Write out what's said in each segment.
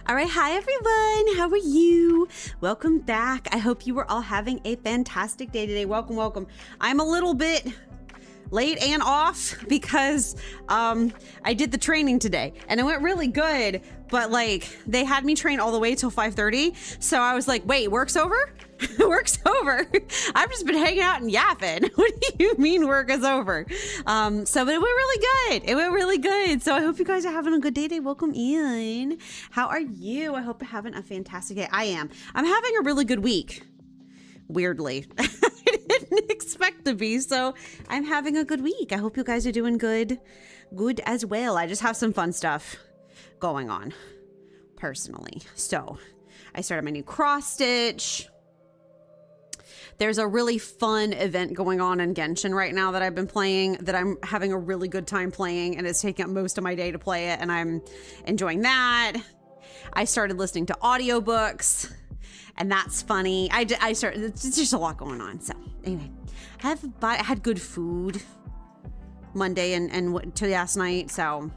All right, hi everyone. How are you? Welcome back. I hope you are all having a fantastic day today. Welcome, welcome. I'm a little bit late and off because I did the training today and it went really good, but like they had me train all the way till 5:30. So I was like, wait, work's over? Work's over. I've just been hanging out and yapping. What do you mean work is over? But it went really good. It went really good. So I hope you guys are having a good day today. Welcome in. How are you? I hope you're having a fantastic day. I am. I'm having a really good week. Weirdly. I didn't expect to be, so I'm having a good week. I hope you guys are doing good as well. I just have some fun stuff going on personally. So I started my new cross stitch. There's a really fun event going on in Genshin right now that I've been playing that I'm having a really good time playing, and it's taking up most of my day to play it, and I'm enjoying that. I started listening to audiobooks, and that's funny. I started, it's just a lot going on. So anyway, I had good food Monday and to last night. So,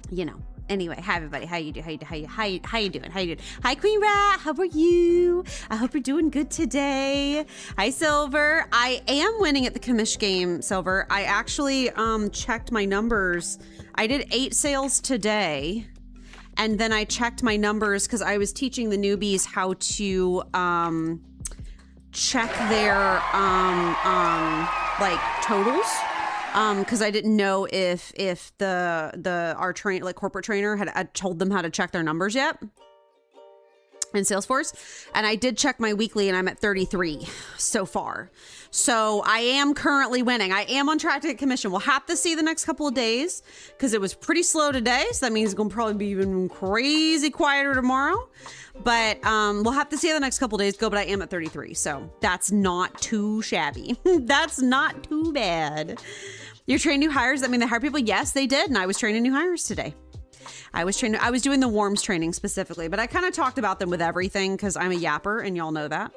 you know, anyway, hi everybody. How you doing? How you doing? Hi Queen Rat. How are you? I hope you're doing good today. Hi Silver. I am winning at the commish game, Silver. I actually checked my numbers. I did 8 sales today. And then I checked my numbers because I was teaching the newbies how to check their like totals. Because I didn't know if our corporate trainer had told them how to check their numbers yet in Salesforce. And I did check my weekly and I'm at 33 so far. So I am currently winning. I am on track to get commission. We'll have to see the next couple of days because it was pretty slow today. So that means it's going to probably be even crazy quieter tomorrow. But we'll have to see how the next couple of days go. But I am at 33. So that's not too shabby. That's not too bad. You're training new hires? I mean, they hire people? Yes, they did. And I was training new hires today. I was doing the worms training specifically, but I kind of talked about them with everything because I'm a yapper and y'all know that.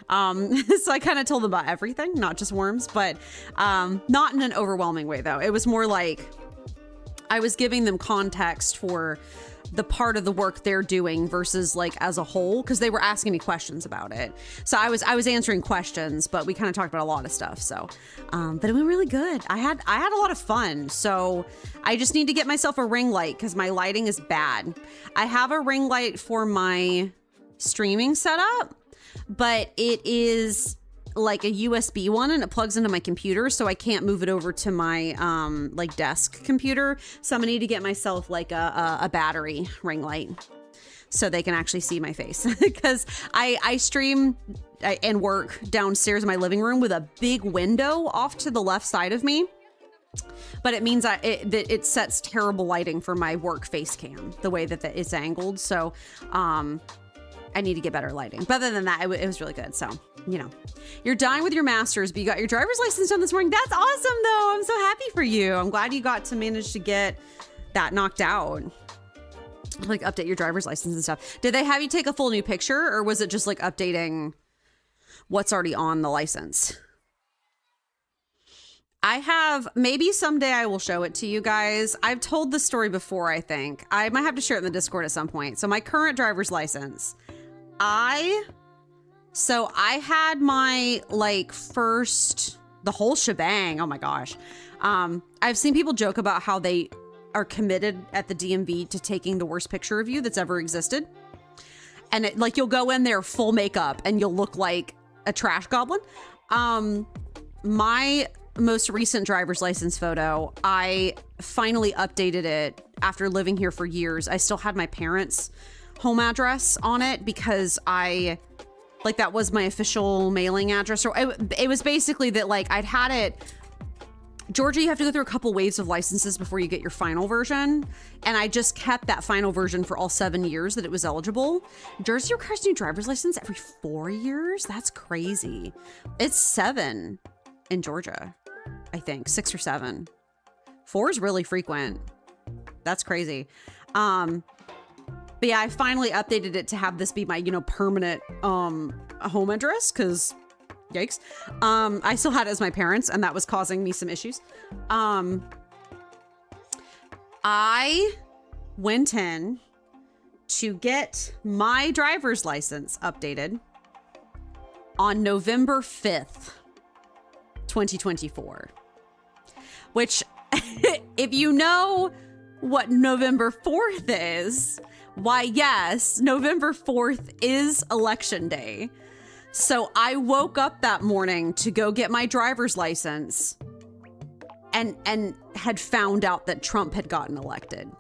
So I kind of told them about everything, not just worms, but not in an overwhelming way though. It was more like I was giving them context for the part of the work they're doing versus like as a whole, because they were asking me questions about it. So I was answering questions, but we kind of talked about a lot of stuff. So, but it went really good. I had a lot of fun. So I just need to get myself a ring light because my lighting is bad. I have a ring light for my streaming setup, but it is like a USB one and it plugs into my computer, so I can't move it over to my like desk computer. So I'm gonna need to get myself like a battery ring light so they can actually see my face because I stream and work downstairs in my living room with a big window off to the left side of me. But it means that it sets terrible lighting for my work face cam, the way that it's angled. So I need to get better lighting. But other than that, it was really good. So, you know, you're done with your master's, but you got your driver's license done this morning. That's awesome, though. I'm so happy for you. I'm glad you got to manage to get that knocked out. Like update your driver's license and stuff. Did they have you take a full new picture, or was it just like updating what's already on the license? I have, maybe someday I will show it to you guys. I've told this story before, I think. I might have to share it in the Discord at some point. So my current driver's license, I had my like the whole shebang. Oh my gosh. I've seen people joke about how they are committed at the DMV to taking the worst picture of you that's ever existed. And like you'll go in there full makeup and you'll look like a trash goblin. My most recent driver's license photo, I finally updated it after living here for years. I still had my parents' home address on it because that was my official mailing address. Or it was basically that like I'd had it. Georgia, you have to go through a couple waves of licenses before you get your final version. And I just kept that final version for all 7 years that it was eligible. Jersey requires new driver's license every 4 years. That's crazy. It's 7 in Georgia, I think 6 or 7. 4 is really frequent. That's crazy. But yeah, I finally updated it to have this be my, permanent home address because yikes. I still had it as my parents and that was causing me some issues. I went in to get my driver's license updated on November 5th, 2024. Which, if you know what November 4th is, why, yes, November 4th is election day. So I woke up that morning to go get my driver's license and had found out that Trump had gotten elected.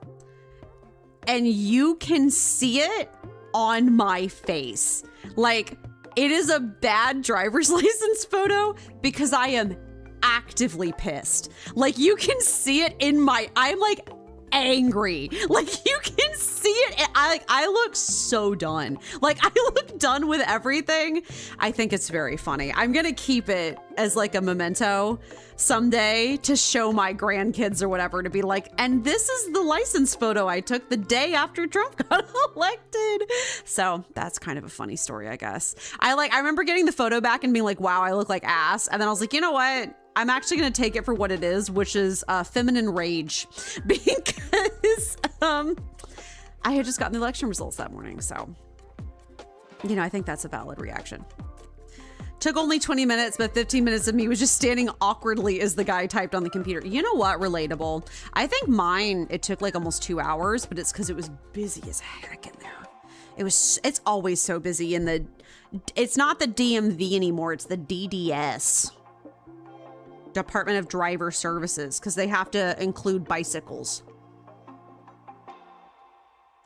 And you can see it on my face. Like, it is a bad driver's license photo because I am actively pissed. Like, you can see it in I'm like angry. Like, you can see it. I look so done. Like, I look done with everything. I think it's very funny. I'm gonna keep it as like a memento someday to show my grandkids or whatever, to be like, and this is the license photo I took the day after Trump got elected. So that's kind of a funny story, I guess. I remember getting the photo back and being like, wow, I look like ass. And then I was like, you know what? I'm actually going to take it for what it is, which is feminine rage, because I had just gotten the election results that morning. So, you know, I think that's a valid reaction. Took only 20 minutes, but 15 minutes of me was just standing awkwardly as the guy typed on the computer. You know what? Relatable. I think mine, it took like almost 2 hours, but it's because it was busy as heck in there. It's always so busy in it's not the DMV anymore. It's the DDS. Department of Driver Services, because they have to include bicycles.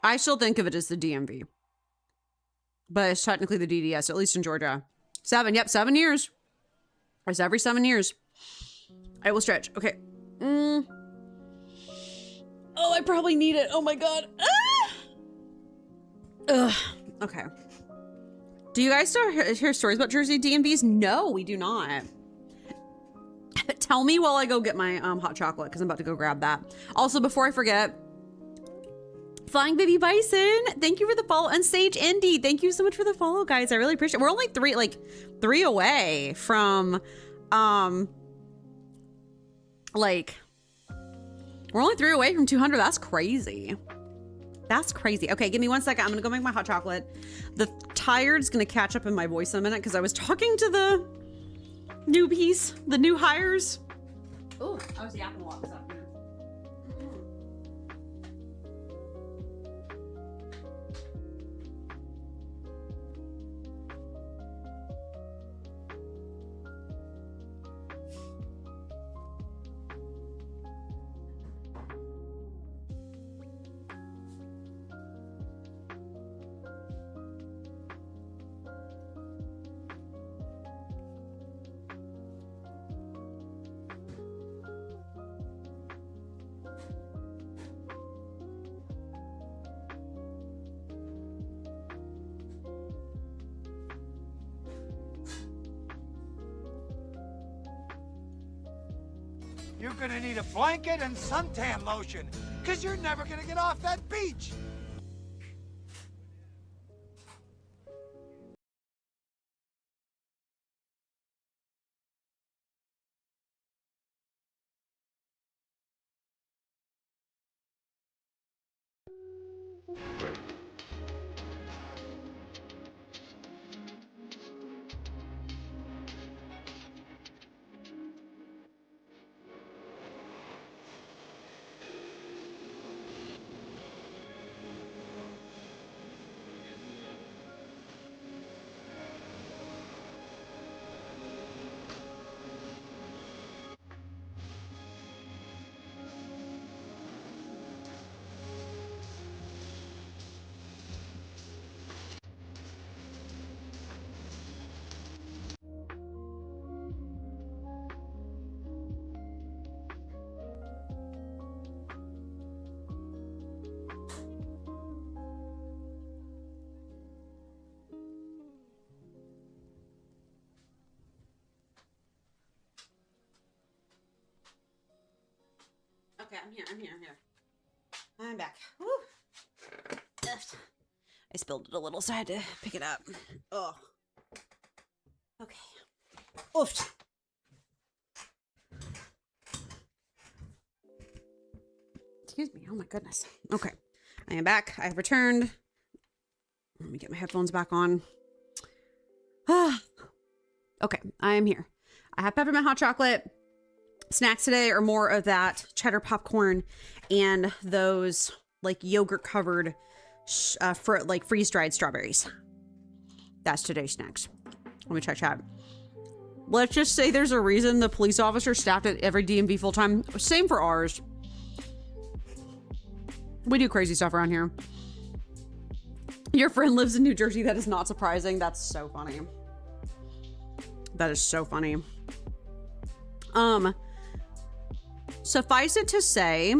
I still think of it as the DMV, but it's technically the DDS, at least in Georgia. 7 years. It's every 7 years. I will stretch. Okay. Oh, I probably need it. Oh my God. Ah! Ugh. Okay. Do you guys still hear stories about Jersey DMVs? No, we do not. Tell me while I go get my hot chocolate, because I'm about to go grab that. Also, before I forget, Flying Baby Bison, thank you for the follow. And Sage Indy, thank you so much for the follow, guys. I really appreciate it. We're only three away from, we're only 3 away from 200. That's crazy. That's crazy. Okay, give me 1 second. I'm gonna go make my hot chocolate. The tired's gonna catch up in my voice in a minute because I was talking to the newbies, the new hires. Oh, I was yapping a lot this afternoon. You're gonna need a blanket and suntan lotion, because you're never gonna get off that beach. Okay, I'm here. I'm back. Woo. I spilled it a little, so I had to pick it up. Oh. Okay. Oof. Excuse me. Oh my goodness. Okay. I am back. I have returned. Let me get my headphones back on. Okay, I am here. I have peppermint hot chocolate. Snacks today are more of that cheddar popcorn and those like yogurt covered like freeze dried strawberries. That's today's snacks. Let me check chat. Let's just say there's a reason the police officer staffed at every DMV full time. Same for ours. We do crazy stuff around here. Your friend lives in New Jersey. That is not surprising. That's so funny. That is so funny. Suffice it to say,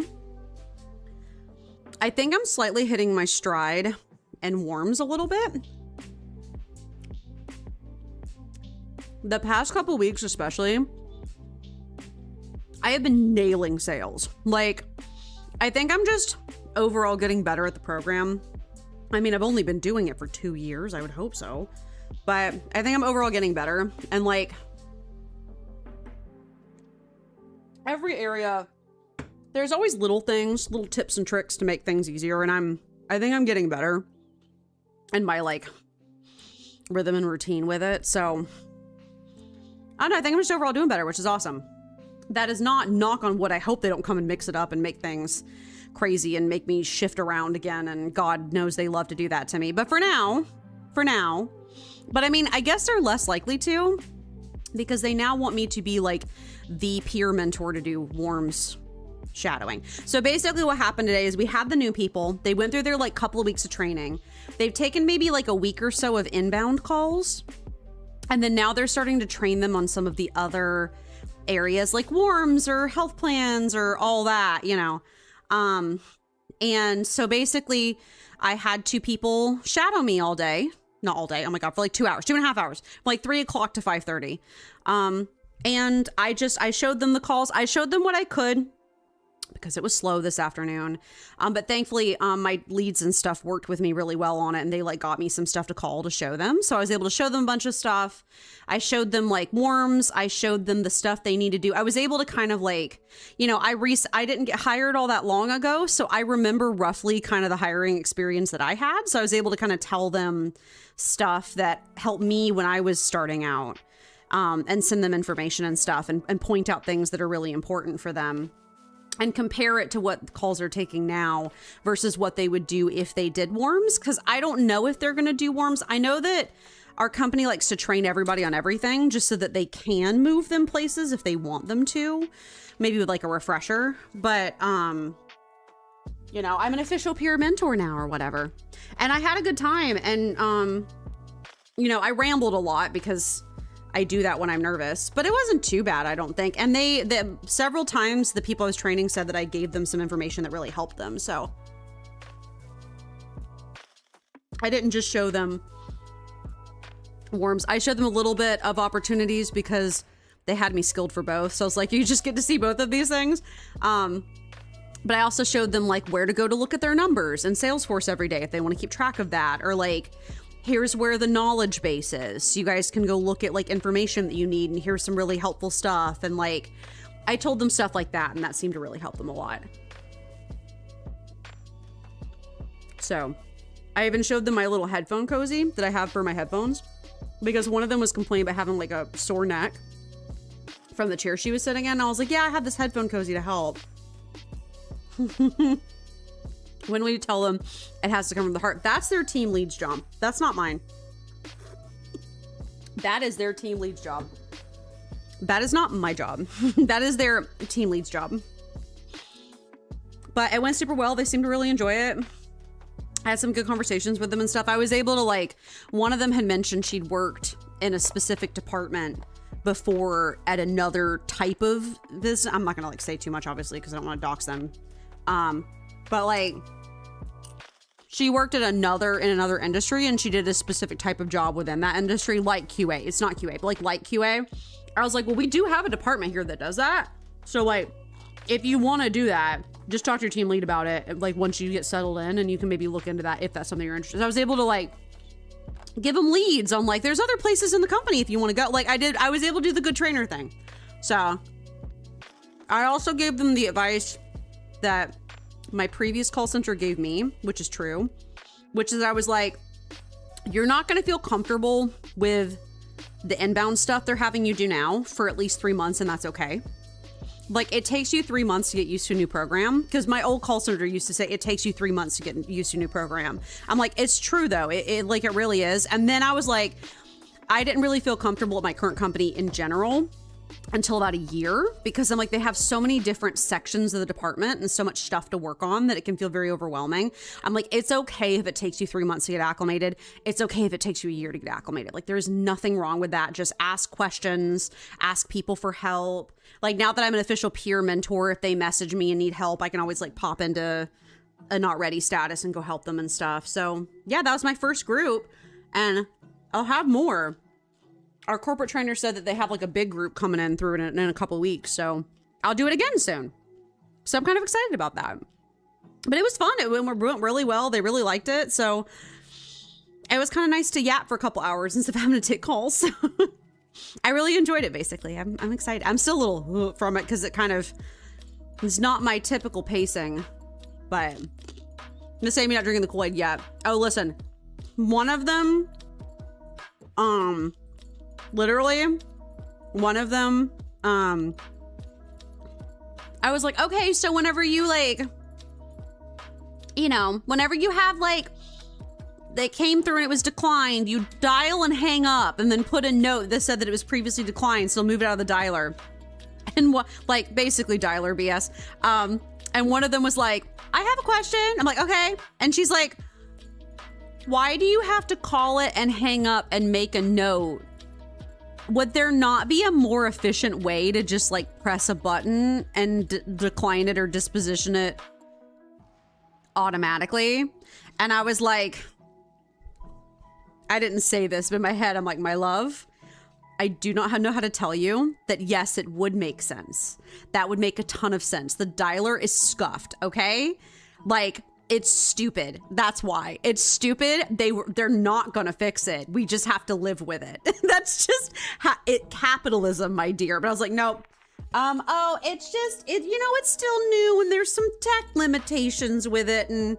I think I'm slightly hitting my stride and warms a little bit. The past couple weeks especially, I have been nailing sales. Like, I think I'm just overall getting better at the program. I mean, I've only been doing it for 2 years. I would hope so. But I think I'm overall getting better. And like, every area, there's always little things, little tips and tricks to make things easier. And I think I'm getting better in my like rhythm and routine with it. So I don't know, I think I'm just overall doing better, which is awesome. That is not knock on wood. I hope they don't come and mix it up and make things crazy and make me shift around again. And God knows they love to do that to me. But for now, but I mean, I guess they're less likely to, because they now want me to be like the peer mentor to do warms shadowing. So basically what happened today is we had the new people. They went through their like couple of weeks of training. They've taken maybe like a week or so of inbound calls. And then now they're starting to train them on some of the other areas like warms or health plans or all that, you know. And so basically I had 2 people shadow me all day. Not all day. Oh my God, for like 2 hours, 2.5 hours, from like 3 o'clock to 5:30. And I showed them the calls. I showed them what I could because it was slow this afternoon. But thankfully, my leads and stuff worked with me really well on it. And they like got me some stuff to call to show them. So I was able to show them a bunch of stuff. I showed them like warms. I showed them the stuff they need to do. I was able to kind of like, you know, I didn't get hired all that long ago. So I remember roughly kind of the hiring experience that I had. So I was able to kind of tell them stuff that helped me when I was starting out, and send them information and stuff and point out things that are really important for them. And compare it to what calls are taking now versus what they would do if they did warms. Because I don't know if they're going to do warms. I know that our company likes to train everybody on everything just so that they can move them places if they want them to. Maybe with like a refresher. But, you know, I'm an official peer mentor now or whatever. And I had a good time. And, you know, I rambled a lot because I do that when I'm nervous, but it wasn't too bad, I don't think. And they several times the people I was training said that I gave them some information that really helped them. So I didn't just show them warms. I showed them a little bit of opportunities because they had me skilled for both. So it's like, you just get to see both of these things. But I also showed them like where to go to look at their numbers in Salesforce every day if they want to keep track of that, or like, here's where the knowledge base is. So you guys can go look at like information that you need, and here's some really helpful stuff. And like, I told them stuff like that, and that seemed to really help them a lot. So I even showed them my little headphone cozy that I have for my headphones, because one of them was complaining about having like a sore neck from the chair she was sitting in. And I was like, yeah, I have this headphone cozy to help. When we tell them it has to come from the heart, that's their team lead's job. That's not mine. That is their team lead's job. That is not my job. That is their team lead's job. But it went super well. They seemed to really enjoy it. I had some good conversations with them and stuff. I was able to like, one of them had mentioned she'd worked in a specific department before at another type of business. I'm not gonna like say too much, obviously, because I don't want to dox them. But like, she worked at in another industry, and she did a specific type of job within that industry, like QA. It's not QA, but like QA. I was like, well, we do have a department here that does that. So like, if you want to do that, just talk to your team lead about it. Like once you get settled in, and you can maybe look into that if that's something you're interested in. I was able to like give them leads on like, there's other places in the company if you want to go. Like I was able to do the good trainer thing. So I also gave them the advice that my previous call center gave me, which is true, which is I was like, you're not going to feel comfortable with the inbound stuff they're having you do now for at least 3 months, and that's okay. Like, it takes you 3 months to get used to a new program, because my old call center used to say it takes you 3 months to get used to a new program. I'm like, it's true though. It really is. And then I was like, I didn't really feel comfortable at my current company in general until about a year, because I'm like, they have so many different sections of the department and so much stuff to work on that it can feel very overwhelming. I'm like, it's okay if it takes you 3 months to get acclimated. It's okay if it takes you a year to get acclimated. Like, there's nothing wrong with that. Just ask questions, ask people for help. Like, now that I'm an official peer mentor, if they message me and need help, I can always like pop into a not ready status and go help them and stuff. So yeah, that was my first group, and I'll have more. Our corporate trainer said that they have like a big group coming in through in a couple weeks. So I'll do it again soon. So I'm kind of excited about that. But it was fun. It went really well. They really liked it. So it was kind of nice to yap for a couple hours instead of having to take calls. I really enjoyed it, basically. I'm excited. I'm still a little from it because it kind of is not my typical pacing. But I'm the same, you're not drinking the Kool-Aid yet. Oh, listen. One of them, literally, one of them, I was like, okay, so whenever you like, you know, whenever you have like, they came through and it was declined, you dial and hang up and then put a note that said that it was previously declined, so move it out of the dialer. And what, like, basically dialer BS. And one of them was like, I have a question. I'm like, okay. And she's like, why do you have to call it and hang up and make a note? Would there not be a more efficient way to just like press a button and decline it or disposition it automatically? And I was like, I didn't say this, but in my head, I'm like, my love, I do not know how to tell you that yes, it would make sense. That would make a ton of sense. The dialer is scuffed, okay? Like, it's stupid. That's why. It's stupid. They're not gonna fix it. We just have to live with it. That's just capitalism, my dear. But I was like, nope. Oh, it's just, you know, it's still new and there's some tech limitations with it, and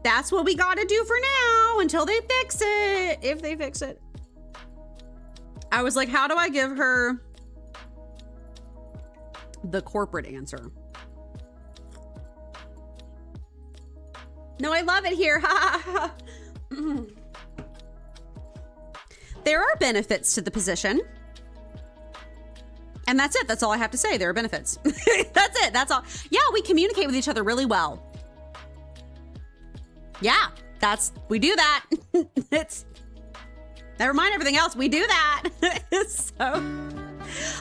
that's what we gotta do for now until they fix it, if they fix it. I was like, how do I give her the corporate answer? No, I love it here. There are benefits to the position. And that's it. That's all I have to say. There are benefits. That's it. That's all. Yeah, we communicate with each other really well. Yeah, we do that. Never mind everything else. We do that. So,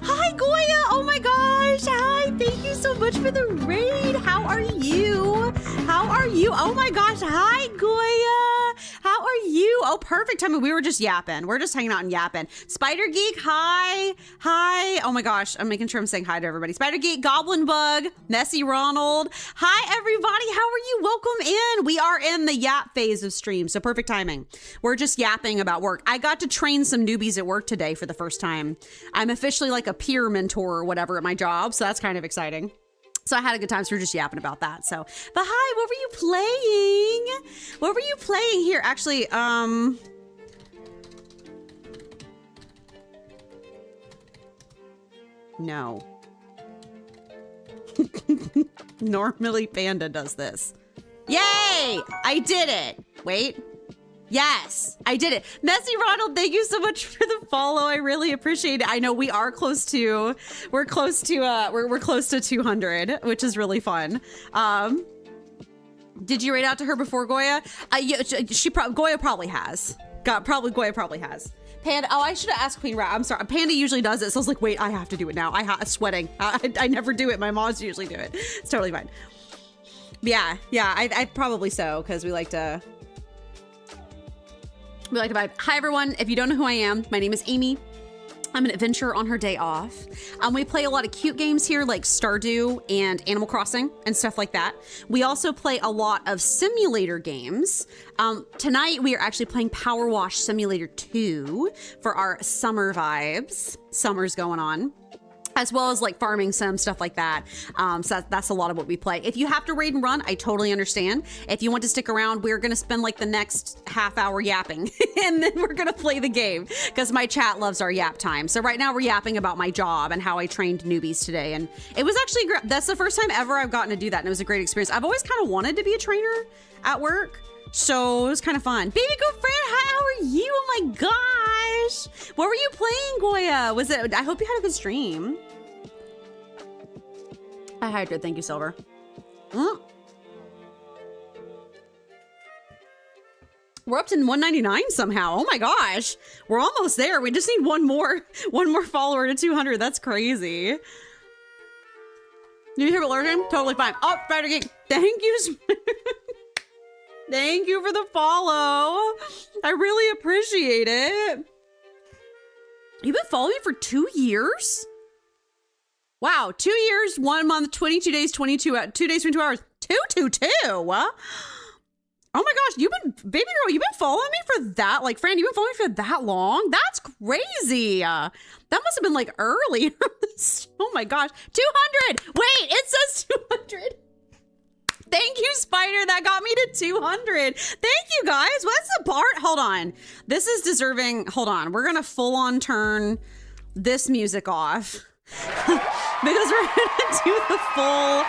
hi, Goya. Oh my gosh. Hi. Thank you so much for the raid. How are you? How are you? Oh my gosh. Hi, Goya. How are you? Oh, perfect. I mean, we were just yapping. We're just hanging out and yapping. Spider Geek, hi. Hi. Oh my gosh. I'm making sure I'm saying hi to everybody. Spider Geek, Goblin Bug, Messy Ronald. Hi, everybody. How are you? Welcome in. We are in the yap phase of stream, so perfect timing. We're just yapping about work. I got to train some newbies at work today for the first time. I'm officially like a peer mentor or whatever at my job, so that's kind of exciting. So I had a good time, so we're just yapping about that. So, but hi, what were you playing? What were you playing here? Actually, no. Normally Panda does this. Yay! I did it. Wait. Yes, I did it. Messy Ronald, thank you so much for the follow. I really appreciate it. I know we are close to, we're close to 200, which is really fun. Did you raid out to her before, Goya? Yeah, Goya probably has. Goya probably has. Panda, oh, I should have asked Queen Rat. I'm sorry. Panda usually does it, so I was like, wait, I have to do it now. Sweating. I never do it. My moms usually do it. It's totally fine. Yeah, I probably so, because we like to vibe. Hi, everyone. If you don't know who I am, my name is Amy. I'm an adventurer on her day off. We play a lot of cute games here like Stardew and Animal Crossing and stuff like that. We also play a lot of simulator games. Tonight, we are actually playing Power Wash Simulator 2 for our summer vibes. Summer's going on. as well as like farming sim, stuff like that. So that's a lot of what we play. If you have to raid and run, I totally understand. If you want to stick around, we're gonna spend like the next half hour yapping and then we're gonna play the game because my chat loves our yap time. So right now we're yapping about my job and how I trained newbies today. And it was actually great. That's the first time ever I've gotten to do that. And it was a great experience. I've always kind of wanted to be a trainer at work. So it was kind of fun. Baby girlfriend, hi, how are you? Oh my gosh. What were you playing, Goya? Was it, I hope you had a good stream. I hydrated, thank you, Silver. We're up to 199 somehow. Oh my gosh. We're almost there. We just need one more follower to 200. That's crazy. Did you hear what lurking? Totally fine. Oh, Spider Geek. Thank you. Thank you for the follow. I really appreciate it. You've been following me for 2 years? Wow, 2 years, 1 month, 22 days, 2 days, 22 hours, 222. Oh my gosh, baby girl, you've been following me for that, like, Fran, you've been following me for that long? That's crazy. That must have been like early. Oh my gosh, 200. Wait, it says 200. Thank you, Spider. That got me to 200. Thank you, guys. What's the part? Hold on. This is deserving. Hold on. We're going to full on turn this music off because we're going to do the full.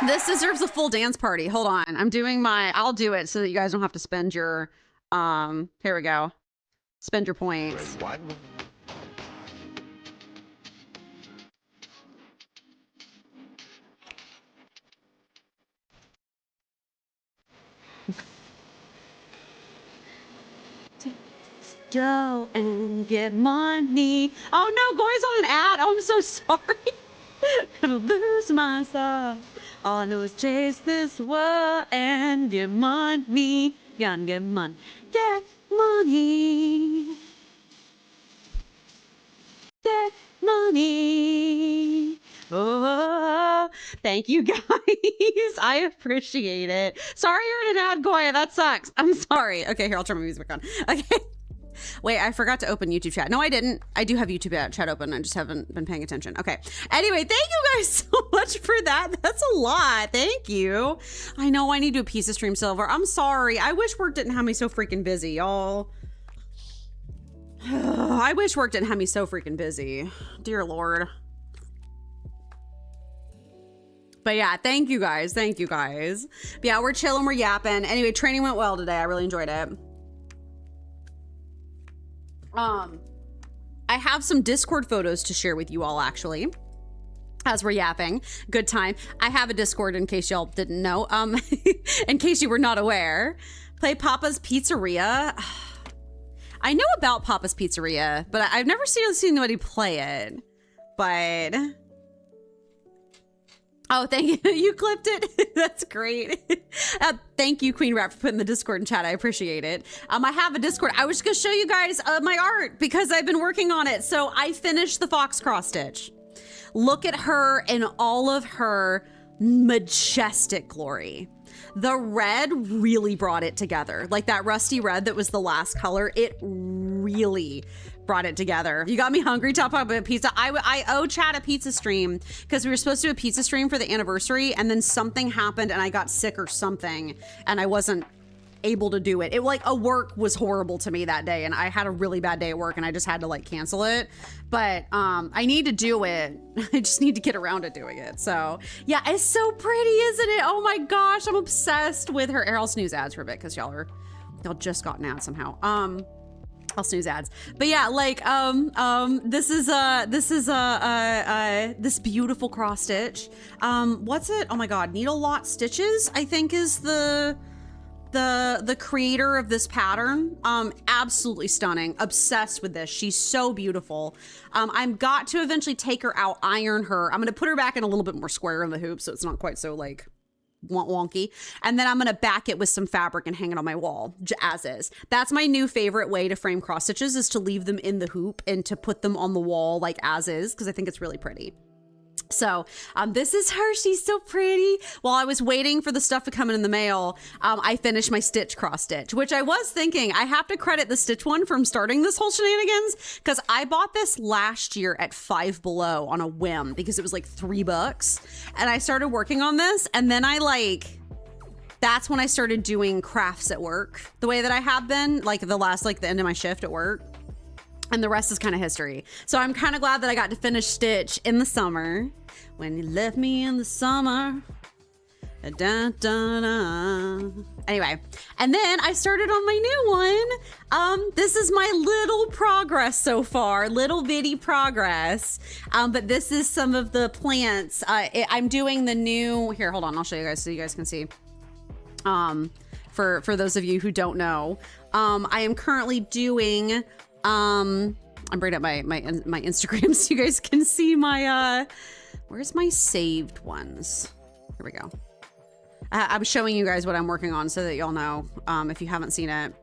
This deserves a full dance party. Hold on. I'll do it so that you guys don't have to spend your, here we go. Spend your points. Go and get money. Oh no, Goy's on an ad. Oh, I'm so sorry. Gonna lose myself. All I know is chase this world and get money. Gonna get money. Get money. Get money. Oh, thank you guys. I appreciate it. Sorry you're in an ad, Goya. That sucks. I'm sorry. Okay, here, I'll turn my music back on. Okay. Wait, I forgot to open YouTube chat. No, I didn't. I do have YouTube chat open. I just haven't been paying attention. Okay. Anyway, thank you guys so much for that. That's a lot. Thank you. I know I need to do a piece of stream, Silver. I'm sorry. I wish work didn't have me so freaking busy, y'all. I wish work didn't have me so freaking busy. Dear Lord. But yeah, thank you guys. Thank you guys. But yeah, we're chilling. We're yapping. Anyway, training went well today. I really enjoyed it. I have some Discord photos to share with you all, actually, as we're yapping. Good time. I have a Discord in case y'all didn't know. In case you were not aware. Play Papa's Pizzeria. I know about Papa's Pizzeria, but I've never seen anybody play it. But oh, thank you. You clipped it. That's great. Thank you, Queen Rat, for putting the Discord in chat. I appreciate it. I have a Discord. I was just going to show you guys my art because I've been working on it. So I finished the fox cross stitch. Look at her in all of her majestic glory. The red really brought it together. Like that rusty red that was the last color, it really brought it together. You got me hungry talking about pizza. I owe Chad a pizza stream because we were supposed to do a pizza stream for the anniversary and then something happened and I got sick or something and I wasn't able to do it. It like a work was horrible to me that day and I had a really bad day at work and I just had to like cancel it. But I need to do it. I just need to get around to doing it. So yeah, it's so pretty, isn't it? Oh my gosh, I'm obsessed with her. I'll snooze ads for a bit because y'all just gotten out somehow. I'll snooze ads. But yeah, like, this is this beautiful cross stitch. What's it? Oh my God, Needle Lot Stitches, I think is the creator of this pattern. Absolutely stunning. Obsessed with this. She's so beautiful. I've got to eventually take her out, iron her. I'm going to put her back in a little bit more square in the hoop so it's not quite so like wonky, and then I'm gonna back it with some fabric and hang it on my wall as is. That's my new favorite way to frame cross stitches, is to leave them in the hoop and to put them on the wall like as is, because I think it's really pretty. So this is her. She's so pretty. While I was waiting for the stuff to come in the mail, I finished my stitch cross stitch, which I was thinking I have to credit the stitch one from starting this whole shenanigans, because I bought this last year at Five Below on a whim because it was like $3, and I started working on this, and then that's when I started doing crafts at work the way that I have been, like the end of my shift at work. And the rest is kind of history. So I'm kind of glad that I got to finish stitch in the summer. When you left me in the summer. Da, da, da. Anyway, and then I started on my new one. This is my little progress so far, little bitty progress. But this is some of the plants. I'm doing the new, here, hold on, I'll show you guys so you guys can see. For those of you who don't know, I am currently doing, I'm bringing up my Instagram so you guys can see my, where's my saved ones? Here we go. I'm showing you guys what I'm working on so that y'all know, if you haven't seen it.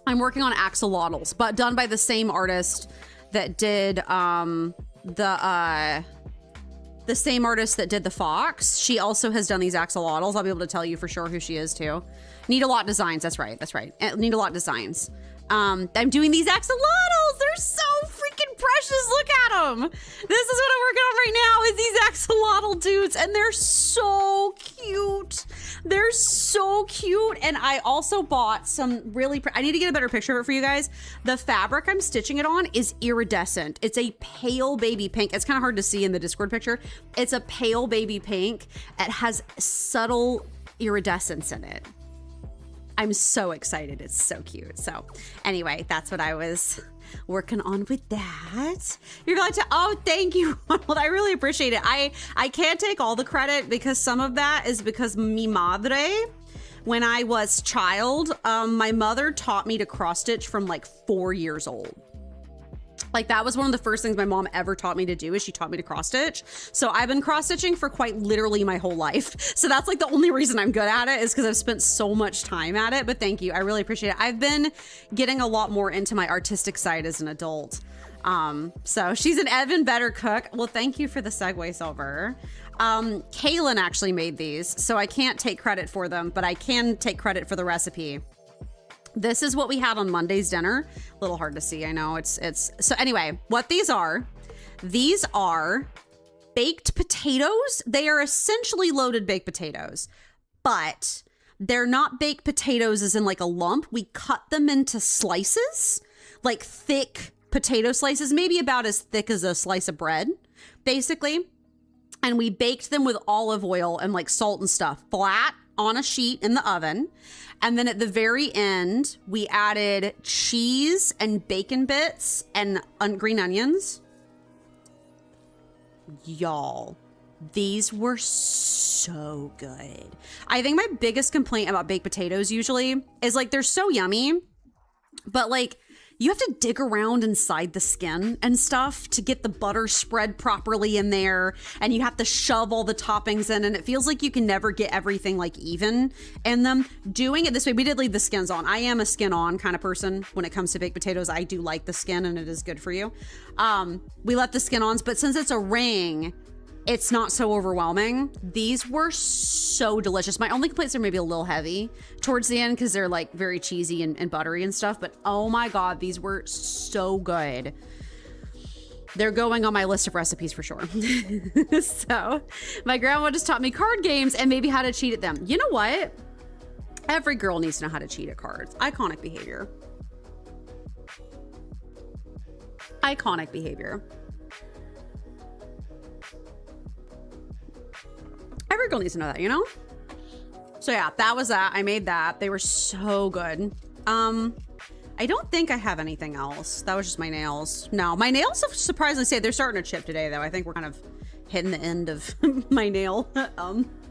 I'm working on axolotls, but done by the same artist that did, the same artist that did the fox. She also has done these axolotls. I'll be able to tell you for sure who she is too. Need a Lot Designs. That's right. Need a Lot Designs. I'm doing these axolotls. They're so freaking precious. Look at them. This is what I'm working on right now, is these axolotl dudes, and they're so cute. They're so cute. And I also bought some really, I need to get a better picture of it for you guys. The fabric I'm stitching it on is iridescent. It's a pale baby pink. It's kind of hard to see in the Discord picture. It's a pale baby pink. It has subtle iridescence in it. I'm so excited. It's so cute. So anyway, that's what I was working on with that. You're going to, oh, thank you, Ronald. I really appreciate it. I can't take all the credit because some of that is because mi madre, when I was child, my mother taught me to cross stitch from like 4 years old. Like that was one of the first things my mom ever taught me to do, is she taught me to cross stitch. So I've been cross stitching for quite literally my whole life. So that's like the only reason I'm good at it, is because I've spent so much time at it. But thank you. I really appreciate it. I've been getting a lot more into my artistic side as an adult. So she's an even better cook. Well, thank you for the segue, Silver. Kaylin actually made these, so I can't take credit for them, but I can take credit for the recipe. This is what we had on Monday's dinner. A little hard to see, I know. It's so anyway, what these are baked potatoes. They are essentially loaded baked potatoes, but they're not baked potatoes as in like a lump. We cut them into slices, like thick potato slices, maybe about as thick as a slice of bread, basically. And we baked them with olive oil and like salt and stuff, flat on a sheet in the oven. And then at the very end, we added cheese and bacon bits and green onions. Y'all, these were so good. I think my biggest complaint about baked potatoes usually is like they're so yummy, but like you have to dig around inside the skin and stuff to get the butter spread properly in there, and you have to shove all the toppings in, and it feels like you can never get everything like even in them. Doing it this way, we did leave the skins on. I am a skin on kind of person when it comes to baked potatoes. I do like the skin, and it is good for you. We left the skin on, but since it's a ring, it's not so overwhelming. These were so delicious. My only complaints are maybe a little heavy towards the end because they're like very cheesy and buttery and stuff, but oh my God, these were so good. They're going on my list of recipes for sure. So my grandma just taught me card games and maybe how to cheat at them. You know what? Every girl needs to know how to cheat at cards. Iconic behavior. Iconic behavior. Every girl needs to know that, you know? So yeah, that was that. I made that. They were so good. I don't think I have anything else. That was just my nails. No, my nails, surprisingly say, they're starting to chip today though. I think we're kind of hitting the end of my nail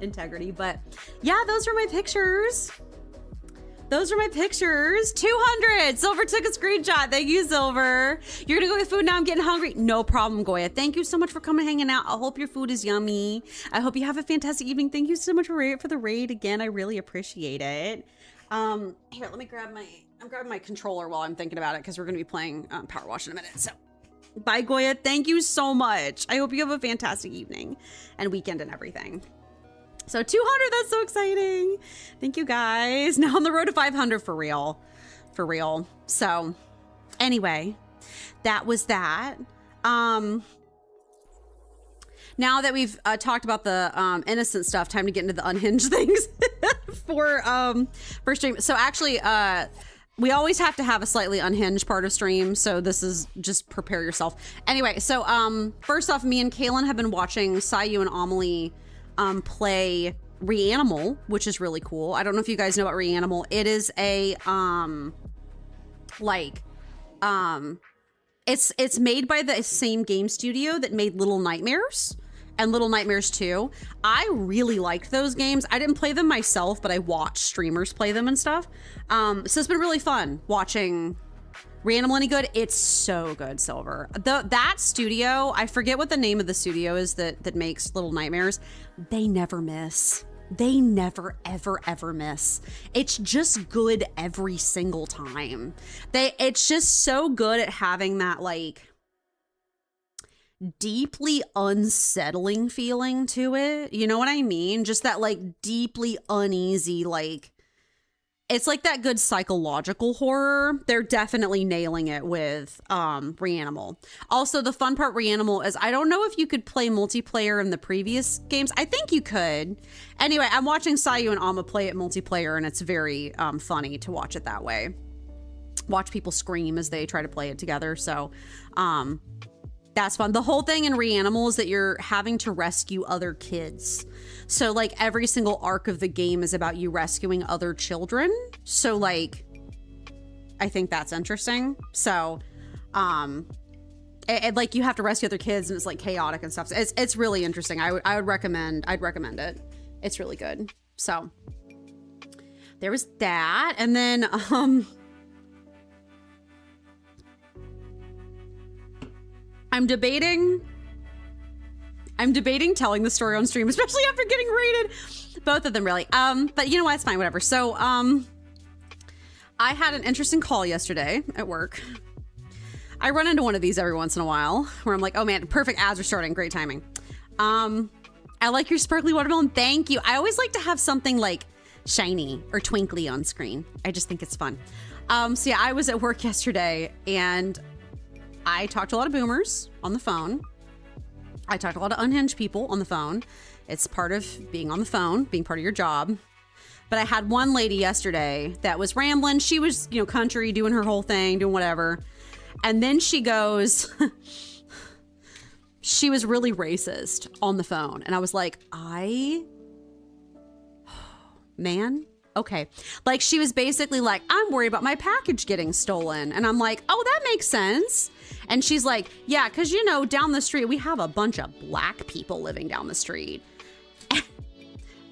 integrity, but yeah, those are my pictures. Those are my pictures. 200. Silver took a screenshot. Thank you, Silver. You're gonna go get food now. I'm getting hungry. No problem, Goya. Thank you so much for coming hanging out. I hope your food is yummy. I hope you have a fantastic evening. Thank you so much for the raid again. I really appreciate it. Here, let me grab I'm grabbing my controller while I'm thinking about it because we're gonna be playing Power Wash in a minute. So Bye, Goya. Thank you so much. I hope you have a fantastic evening and weekend and everything. So 200, that's so exciting. Thank you guys. Now on the road to 500 for real. For real. So anyway, that was that. Now that we've talked about the innocent stuff, time to get into the unhinged things for stream. So actually, we always have to have a slightly unhinged part of stream. So this is just prepare yourself. Anyway, so first off, me and Kaylin have been watching Sayu and Amelie play Reanimal, which is really cool. I don't know if you guys know about Reanimal. It is a it's made by the same game studio that made Little Nightmares and Little Nightmares 2. I really liked those games. I didn't play them myself, but I watched streamers play them and stuff. So it's been really fun watching Reanimal. Any good? It's so good, Silver. That studio, I forget what the name of the studio is that makes Little Nightmares. They never miss. They never, ever, ever miss. It's just good every single time. It's just so good at having that like deeply unsettling feeling to it. You know what I mean? Just that like deeply uneasy, like it's like that good psychological horror. They're definitely nailing it with Reanimal. Also, the fun part Reanimal is I don't know if you could play multiplayer in the previous games. I think you could. Anyway, I'm watching Sayu and Alma play it multiplayer, and it's very funny to watch it that way. Watch people scream as they try to play it together. So that's fun. The whole thing in Reanimal is that you're having to rescue other kids. So like every single arc of the game is about you rescuing other children. So like, I think that's interesting. So, like you have to rescue other kids and it's like chaotic and stuff. So it's really interesting. I'd recommend it. It's really good. So there was that. And then, I'm debating telling the story on stream, especially after getting rated. Both of them really. But you know what? It's fine. Whatever. So, I had an interesting call yesterday at work. I run into one of these every once in a while where I'm like, oh man, perfect ads are starting. Great timing. I like your sparkly watermelon. Thank you. I always like to have something like shiny or twinkly on screen. I just think it's fun. So yeah, I was at work yesterday and I talked to a lot of boomers on the phone. I talked to a lot of unhinged people on the phone. It's part of being on the phone, being part of your job. But I had one lady yesterday that was rambling. She was, country, doing her whole thing, doing whatever. And then she goes, she was really racist on the phone. And I was like, man, okay. Like she was basically like, I'm worried about my package getting stolen. And I'm like, oh, that makes sense. And she's like, yeah, because, down the street, we have a bunch of black people living down the street.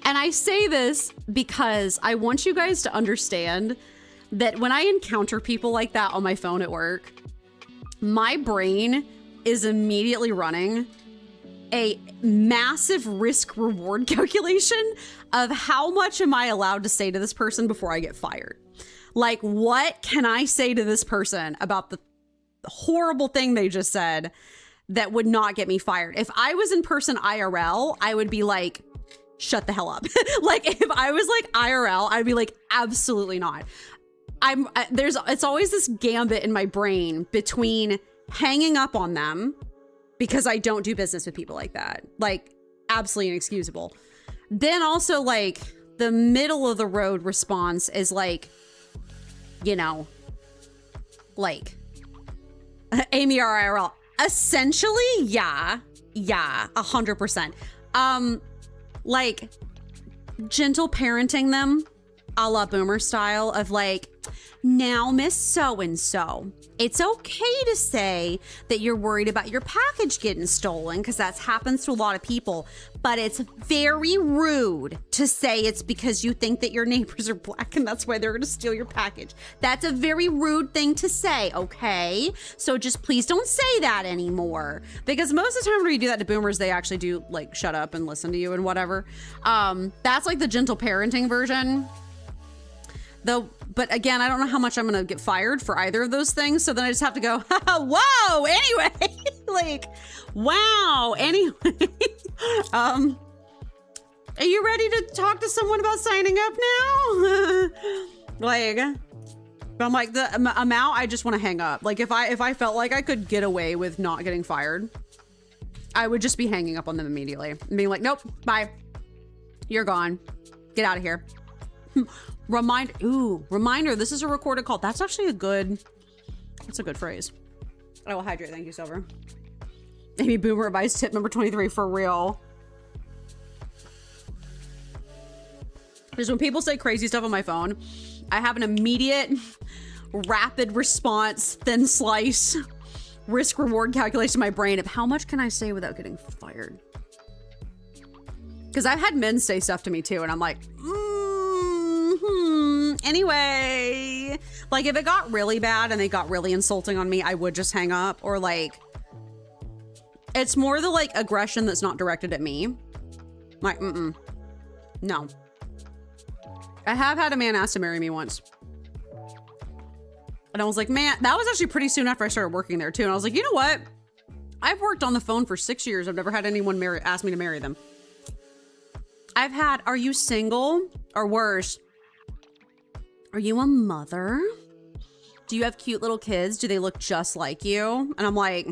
And I say this because I want you guys to understand that when I encounter people like that on my phone at work, my brain is immediately running a massive risk reward calculation of how much am I allowed to say to this person before I get fired? Like, what can I say to this person about the horrible thing they just said that would not get me fired? If I was in person IRL, I would be like, shut the hell up. Like if I was like IRL, I'd be like, absolutely not. It's always this gambit in my brain between hanging up on them because I don't do business with people like that. Like absolutely inexcusable. Then also like the middle of the road response is like, like Amy RIRL. Essentially, yeah, 100%. Like gentle parenting them a la boomer style of like, now Miss So-and-so, it's okay to say that you're worried about your package getting stolen because that happens to a lot of people, but it's very rude to say it's because you think that your neighbors are black and that's why they're going to steal your package. That's a very rude thing to say, okay? So just please don't say that anymore, because most of the time when you do that to boomers, they actually do like shut up and listen to you and whatever. That's like the gentle parenting version. Though, but again, I don't know how much I'm going to get fired for either of those things. So then I just have to go, whoa, anyway, like, wow. Anyway, are you ready to talk to someone about signing up now? Like, I'm like, the amount, I just want to hang up. Like, if I felt like I could get away with not getting fired, I would just be hanging up on them immediately and being like, nope, bye. You're gone. Get out of here. Reminder, this is a recorded call. That's actually that's a good phrase. I will hydrate. Thank you, Silver. Amy Boomer advice tip number 23 for real. Because when people say crazy stuff on my phone, I have an immediate, rapid response, thin slice, risk reward calculation in my brain of how much can I say without getting fired? Because I've had men say stuff to me too, and I'm like, anyway, like if it got really bad and they got really insulting on me, I would just hang up. Or like, it's more the like aggression that's not directed at me. Like, no. I have had a man ask to marry me once. And I was like, man, that was actually pretty soon after I started working there too. And I was like, you know what? I've worked on the phone for 6 years. I've never had anyone ask me to marry them. I've had, are you single? Or worse, are you a mother? Do you have cute little kids? Do they look just like you? And I'm like,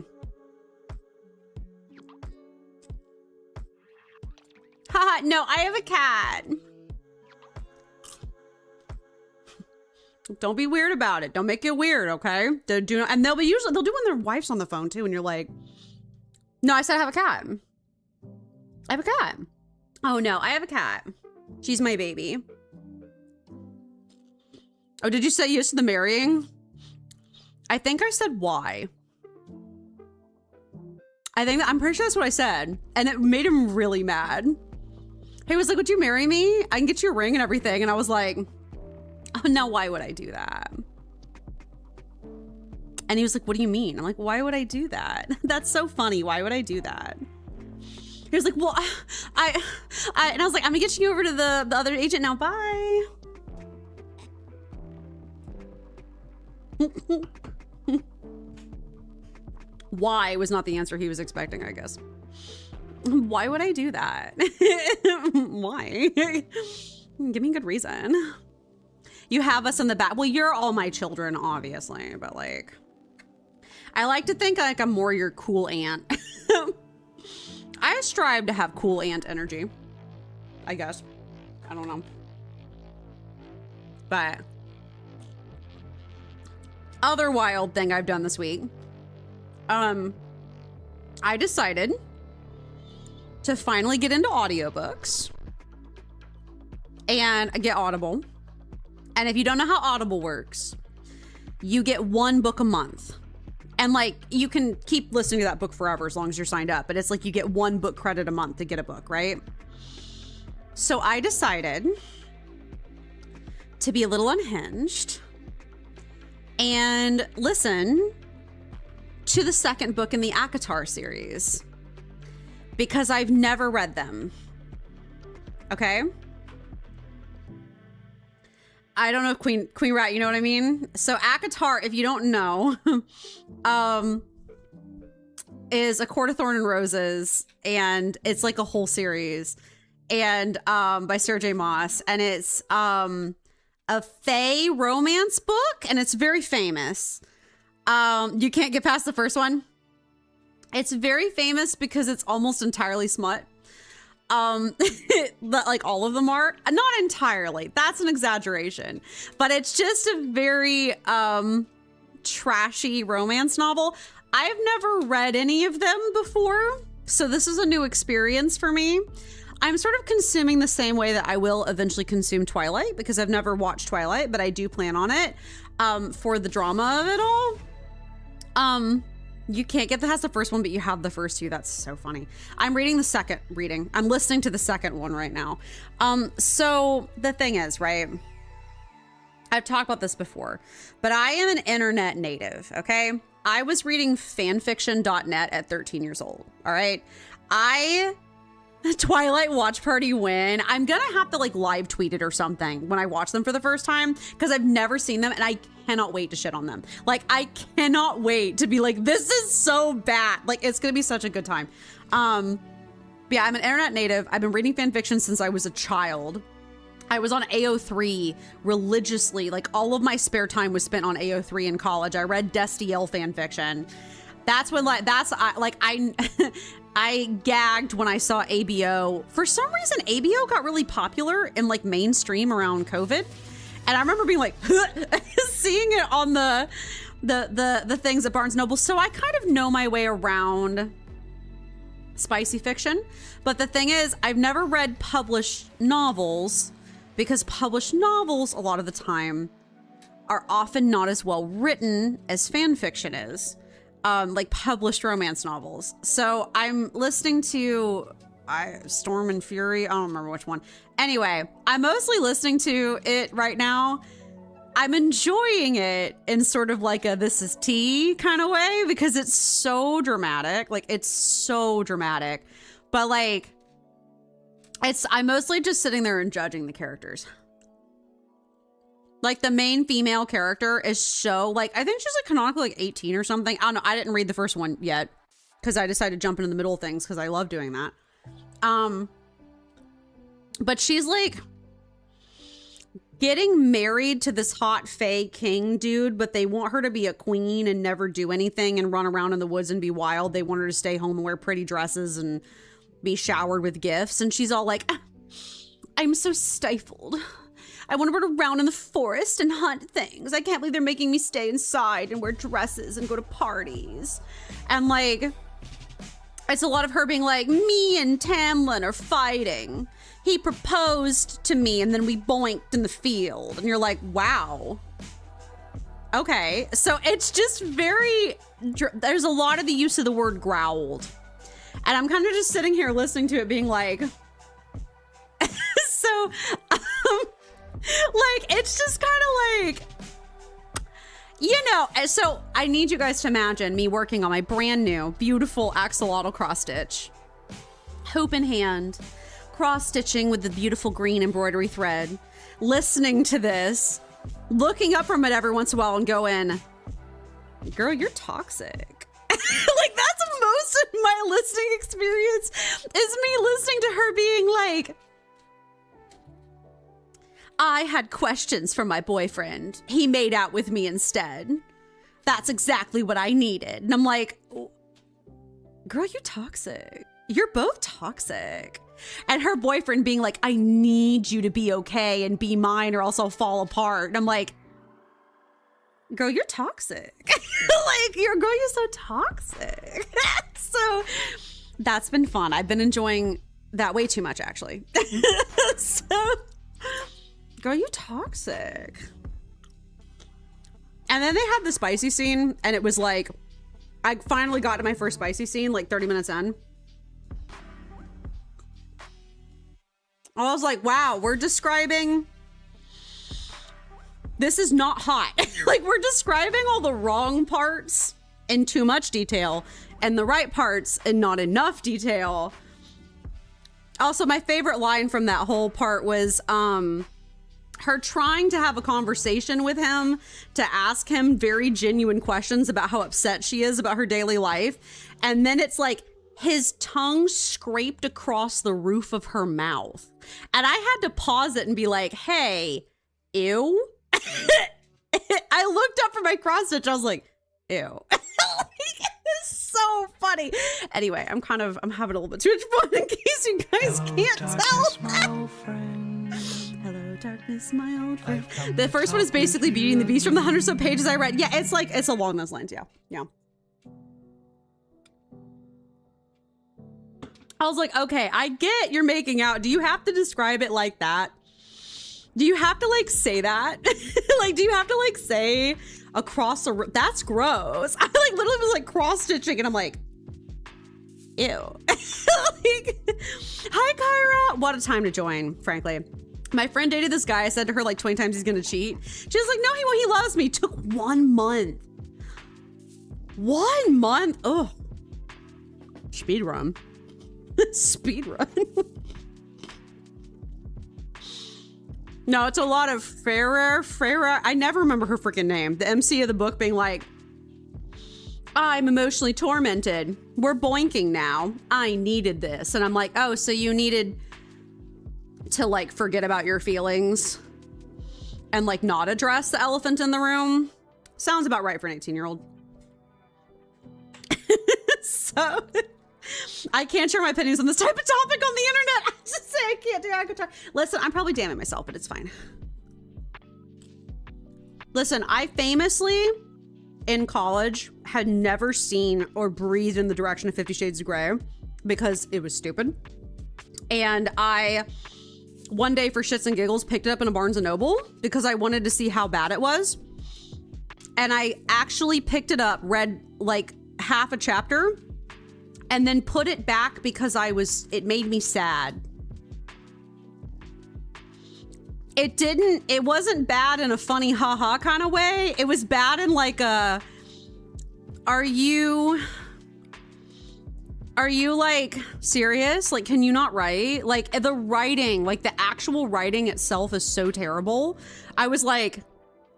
haha, no, I have a cat. Don't be weird about it. Don't make it weird, okay? And they'll do when their wife's on the phone too, and you're like, no, I said I have a cat. I have a cat. Oh no, I have a cat. She's my baby. Oh, did you say yes to the marrying? I think I said why. I'm pretty sure that's what I said. And it made him really mad. He was like, would you marry me? I can get you a ring and everything. And I was like, oh, no, why would I do that? And he was like, what do you mean? I'm like, why would I do that? That's so funny. Why would I do that? He was like, well, and I was like, I'm gonna get you over to the other agent now. Bye. Why was not the answer he was expecting, I guess. Why would I do that? Why? Give me a good reason. You have us in the back. Well, you're all my children, obviously, but like, I like to think like I'm more your cool aunt. I strive to have cool aunt energy, I guess. I don't know. But other wild thing I've done this week. I decided to finally get into audiobooks and get Audible. And if you don't know how Audible works, you get one book a month. And like, you can keep listening to that book forever as long as you're signed up. But it's like you get one book credit a month to get a book, right? So I decided to be a little unhinged and listen to the second book in the ACOTAR series. Because I've never read them. Okay? I don't know if Queen Rat, you know what I mean? So ACOTAR, if you don't know, is A Court of Thorn and Roses, and it's like a whole series, and by Sarah J. Maas, and it's a fae romance book, and it's very famous. You can't get past the first one. It's very famous because it's almost entirely smut. Like all of them are. Not entirely. That's an exaggeration. But it's just a very trashy romance novel. I've never read any of them before, so this is a new experience for me. I'm sort of consuming the same way that I will eventually consume Twilight, because I've never watched Twilight, but I do plan on it for the drama of it all. You can't get past the first one, but you have the first two. That's so funny. I'm reading the second reading. I'm listening to the second one right now. So the thing is, right? I've talked about this before, but I am an internet native, okay? I was reading fanfiction.net at 13 years old, all right? I Twilight watch party win. I'm gonna have to like live tweet it or something when I watch them for the first time, because I've never seen them and I cannot wait to shit on them. Like, I cannot wait to be like, this is so bad. Like, it's gonna be such a good time. Yeah, I'm an internet native. I've been reading fan fiction since I was a child. I was on AO3 religiously. Like, all of my spare time was spent on AO3 in college. I read Destiel fan fiction. That's when, like, I gagged when I saw ABO. For some reason, ABO got really popular in like mainstream around COVID. And I remember being like, seeing it on the things at Barnes Noble. So I kind of know my way around spicy fiction. But the thing is, I've never read published novels, because published novels, a lot of the time, are often not as well written as fan fiction is. Like published romance novels. So I'm listening to Storm and Fury. I don't remember which one. Anyway, I'm mostly listening to it right now. I'm enjoying it in sort of like a this is tea kind of way, because it's so dramatic. Like, it's so dramatic. But like, I'm mostly just sitting there and judging the characters. Like, the main female character is so, like, I think she's like canonically like 18 or something. I don't know. I didn't read the first one yet because I decided to jump into the middle of things because I love doing that. But she's like getting married to this hot fae king dude, but they want her to be a queen and never do anything and run around in the woods and be wild. They want her to stay home and wear pretty dresses and be showered with gifts. And she's all like, I'm so stifled. I want to run around in the forest and hunt things. I can't believe they're making me stay inside and wear dresses and go to parties. And like, it's a lot of her being like, me and Tamlin are fighting. He proposed to me and then we boinked in the field. And you're like, wow. Okay. So it's just very, there's a lot of the use of the word growled. And I'm kind of just sitting here listening to it being like, so, like, it's just kind of like, you know, so I need you guys to imagine me working on my brand new, beautiful axolotl cross stitch, hoop in hand, cross stitching with the beautiful green embroidery thread, listening to this, looking up from it every once in a while and going, girl, you're toxic. Like, that's most of my listening experience is me listening to her being like, I had questions from my boyfriend. He made out with me instead. That's exactly what I needed. And I'm like, girl, you're toxic. You're both toxic. And her boyfriend being like, I need you to be okay and be mine or else I'll fall apart. And I'm like, girl, you're toxic. Like, girl, you're so toxic. So that's been fun. I've been enjoying that way too much, actually. So, girl, you toxic. And then they had the spicy scene, and it was like, I finally got to my first spicy scene like 30 minutes in. I was like, wow, we're describing, this is not hot. Like, we're describing all the wrong parts in too much detail and the right parts in not enough detail. Also, my favorite line from that whole part was her trying to have a conversation with him to ask him very genuine questions about how upset she is about her daily life. And then it's like his tongue scraped across the roof of her mouth. And I had to pause it and be like, hey, ew. I looked up from my cross stitch. I was like, ew. It's so funny. Anyway, I'm having a little bit too much fun in case you guys can't tell. Hello, darkness, my old friend. The first one is basically Beauty and the Beast from the 100 or so pages I read. Yeah, it's along those lines. Yeah. I was like, okay, I get you're making out. Do you have to describe it like that? Do you have to like say that? Like, do you have to like say across the room? That's gross. I like literally was like cross stitching and I'm like, ew. Like, hi, Kyra. What a time to join, frankly. My friend dated this guy. I said to her like 20 times he's gonna cheat. She was like, no, he loves me. Took 1 month. 1 month? Ugh. Speed run. Speed run. No, it's a lot of Farrah. I never remember her freaking name. The MC of the book being like, I'm emotionally tormented. We're boinking now. I needed this. And I'm like, oh, so you needed to like forget about your feelings and like not address the elephant in the room? Sounds about right for an 18-year-old. So I can't share my opinions on this type of topic on the internet. I just say I can't do it. Listen, I'm probably damning myself, but it's fine. Listen, I famously in college had never seen or breathed in the direction of 50 Shades of Grey because it was stupid. And I, one day for shits and giggles, picked it up in a Barnes & Noble because I wanted to see how bad it was. And I actually picked it up, read like half a chapter, and then put it back because it made me sad. It wasn't bad in a funny haha kind of way. It was bad in like a, are you like serious? Like, can you not write? Like the writing, like the actual writing itself is so terrible. I was like,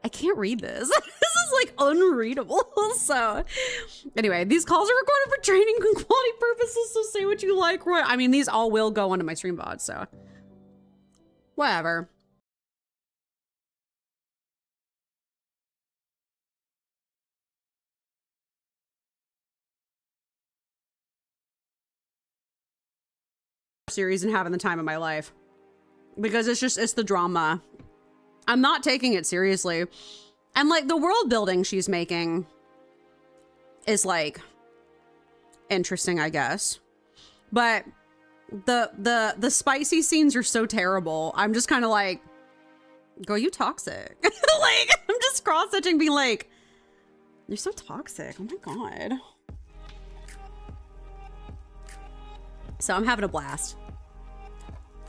I can't read this. This is like unreadable. So anyway, these calls are recorded for training and quality purposes. So say what you like, Roy. I mean, these all will go onto my stream VOD, so whatever. Series and having the time of my life because it's the drama. I'm not taking it seriously. And like the world building she's making is like interesting, I guess. But the spicy scenes are so terrible. I'm just kind of like, girl, you toxic. Like I'm just cross-stitching being like, you're so toxic. Oh my God. So I'm having a blast.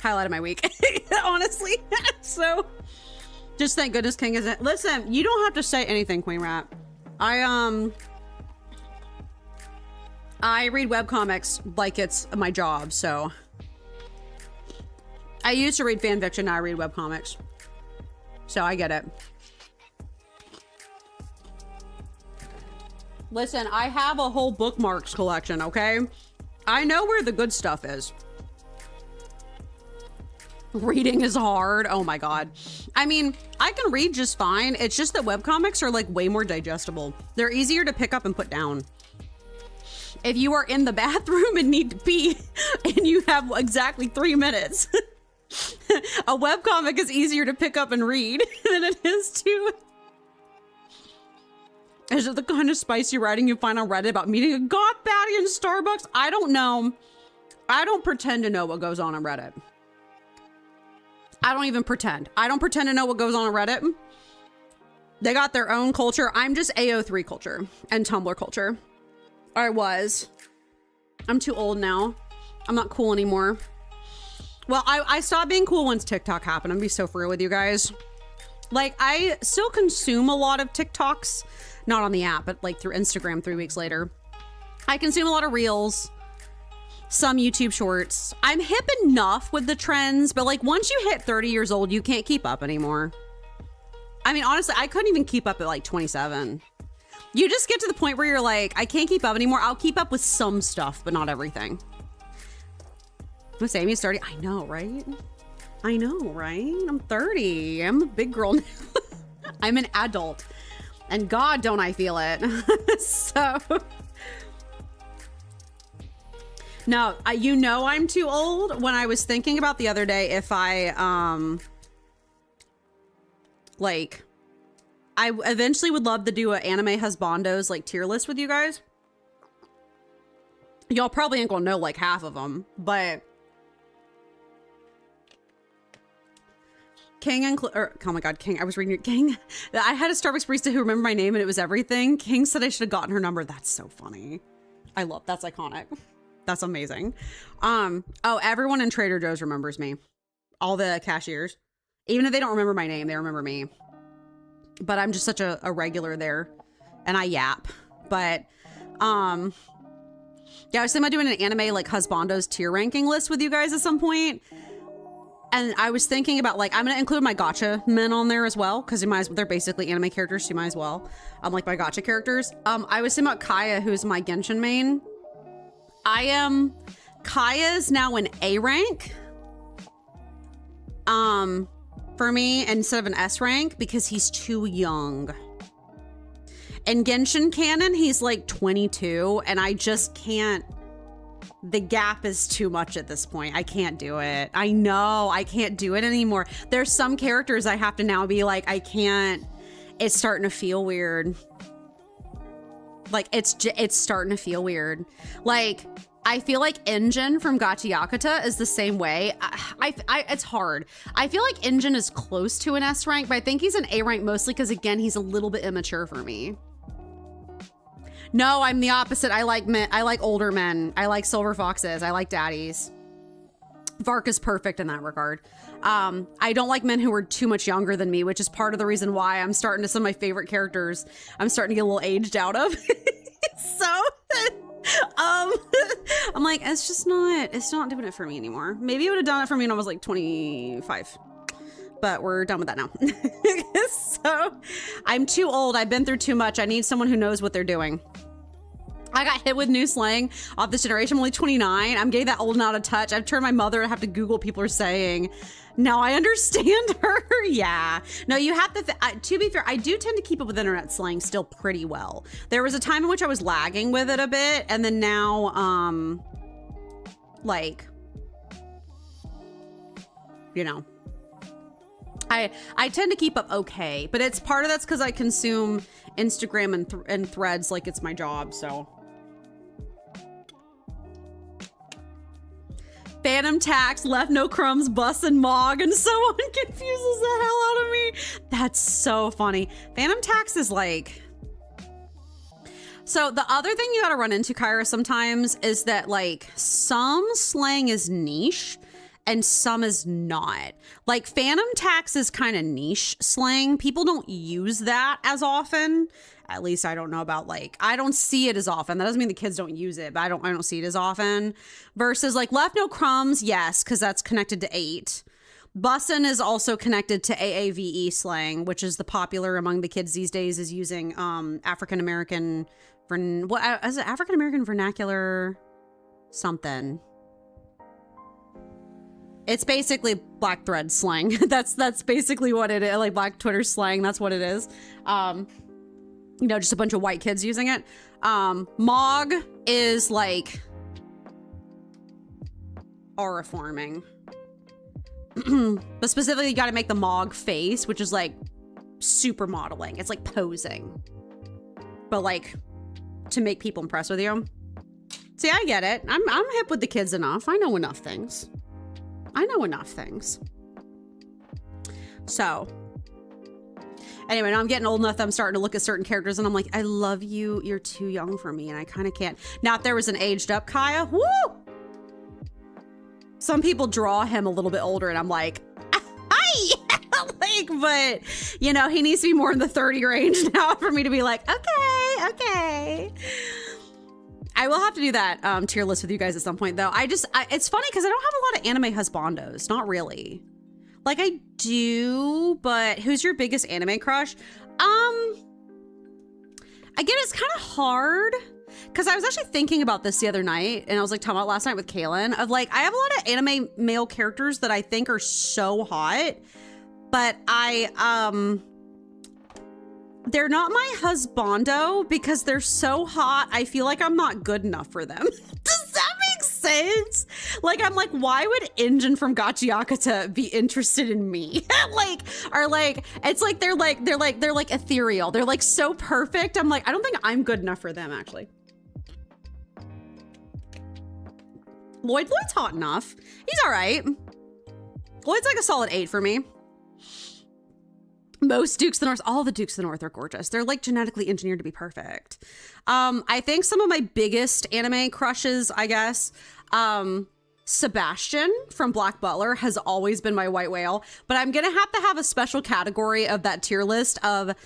Highlight of my week, honestly. So just thank goodness King isn't. Listen, you don't have to say anything, Queen Rat. I read webcomics like it's my job, so. I used to read fan fiction, now I read webcomics. So I get it. Listen, I have a whole bookmarks collection, okay? I know where the good stuff is. Reading is hard. Oh my God. I mean, I can read just fine. It's just that webcomics are like way more digestible. They're easier to pick up and put down. If you are in the bathroom and need to pee and you have exactly 3 minutes, a webcomic is easier to pick up and read than it is to... Is it the kind of spicy writing you find on Reddit about meeting a goth baddie in Starbucks? I don't know. I don't pretend to know what goes on Reddit. I don't even pretend. I don't pretend to know what goes on Reddit. They got their own culture. I'm just AO3 culture and Tumblr culture. I was. I'm too old now. I'm not cool anymore. Well, I stopped being cool once TikTok happened. I'm gonna be so for real with you guys. Like, I still consume a lot of TikToks. Not on the app, but like through Instagram 3 weeks later. I consume a lot of reels, some YouTube shorts. I'm hip enough with the trends, but like once you hit 30 years old, you can't keep up anymore. I mean, honestly, I couldn't even keep up at like 27. You just get to the point where you're like, I can't keep up anymore. I'll keep up with some stuff, but not everything. Miss Amy's 30. I know, right? I know, right? I'm 30. I'm a big girl now. I'm an adult. And God, don't I feel it. So, no, you know I'm too old. When I was thinking about the other day, if I, like, I eventually would love to do an anime husbandos, like, tier list with you guys. Y'all probably ain't gonna know, like, half of them, but... King and oh my God, King. I was reading it. King. I had a Starbucks barista who remembered my name and it was everything. King said I should have gotten her number. That's so funny. I love, that's iconic. That's amazing. Oh, everyone in Trader Joe's remembers me. All the cashiers. Even if they don't remember my name, they remember me. But I'm just such a regular there and I yap. But, Yeah, I was thinking about doing an anime like husbandos tier ranking list with you guys at some point. And I was thinking about like, I'm going to include my gacha men on there as well. Cause they're basically anime characters. So you might as well. Like my gacha characters. I was thinking about Kaya, who's my Genshin main. Kaya's now an A rank. For me, instead of an S rank, because he's too young. In Genshin canon, he's like 22, and I just can't. The gap is too much at this point. I can't do it. I know I can't do it anymore. There's some characters I have to now be like, I can't. It's starting to feel weird. Like it's starting to feel weird. Like I feel like Engine from Gacha Yakuta is the same way. It's hard. I feel like Engine is close to an S rank, but I think he's an A rank mostly because again, he's a little bit immature for me. No, I'm the opposite. I like men. I like older men. I like silver foxes. I like daddies. Vark is perfect in that regard. I don't like men who are too much younger than me, which is part of the reason why I'm starting to some of my favorite characters. I'm starting to get a little aged out of. So, I'm like, it's not doing it for me anymore. Maybe it would have done it for me when I was like 25. But we're done with that now. So I'm too old. I've been through too much. I need someone who knows what they're doing. I got hit with new slang off this generation. I'm only 29. I'm getting that old and out of touch. I've turned my mother. I have to Google what people are saying. Now I understand her. Yeah. No, you have to be fair, I do tend to keep up with internet slang still pretty well. There was a time in which I was lagging with it a bit. And then now, like, you know, I tend to keep up okay, but it's part of that's because I consume Instagram and threads like it's my job, so. Phantom Tax, Left No Crumbs, Bus and Mog, and so on confuses the hell out of me. That's so funny. Phantom Tax is like... So the other thing you gotta run into, Kyra, sometimes is that like some slang is niche and some is not. Like Phantom Tax is kind of niche slang. People don't use that as often. At least I don't know about like, I don't see it as often. That doesn't mean the kids don't use it, but I don't see it as often. Versus like Left No Crumbs, yes, because that's connected to 8. Bussin' is also connected to AAVE slang, which is the popular among the kids these days is using African American, what is it? African American vernacular something. It's basically Black Thread slang. That's basically what it is. Like Black Twitter slang. That's what it is. You know, just a bunch of white kids using it. Mog is like aura forming. But specifically, you got to make the Mog face, which is like super modeling. It's like posing, but like to make people impressed with you. See, I get it. I'm hip with the kids enough. I know enough things. So anyway, now I'm getting old enough that I'm starting to look at certain characters and I'm like, I love you. You're too young for me. And I kind of can't. Now, if there was an aged up Kaya, woo! Some people draw him a little bit older and I'm like, hi! Like, but you know, he needs to be more in the 30 range now for me to be like, okay. I will have to do that tier list with you guys at some point though. It's funny because I don't have a lot of anime husbandos. Not really. Like I do, but who's your biggest anime crush? Again, it's kind of hard because I was actually thinking about this the other night and I was like talking about last night with Kaylin of like, I have a lot of anime male characters that I think are so hot, but they're not my husbando because they're so hot. I feel like I'm not good enough for them. Does that make sense? Like, I'm like, why would Engine from Gacha Yakuta be interested in me? It's like, they're like ethereal. They're like so perfect. I'm like, I don't think I'm good enough for them actually. Lloyd's hot enough. He's all right. Lloyd's like a solid 8 for me. Most Dukes of the North, all the Dukes of the North are gorgeous. They're like genetically engineered to be perfect. I think some of my biggest anime crushes, I guess, Sebastian from Black Butler has always been my white whale, but I'm gonna have a special category of that tier list of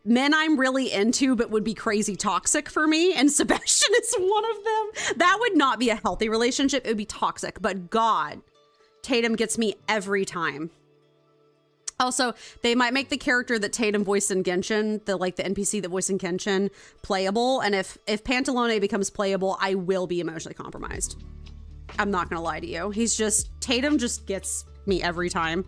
men I'm really into but would be crazy toxic for me, and Sebastian is one of them. That would not be a healthy relationship. It would be toxic, but God, Tatum gets me every time. Also, they might make the character that Tatum voiced in Genshin, the NPC that voiced in Genshin, playable, and if Pantalone becomes playable, I will be emotionally compromised. I'm not gonna lie to you. Tatum just gets me every time.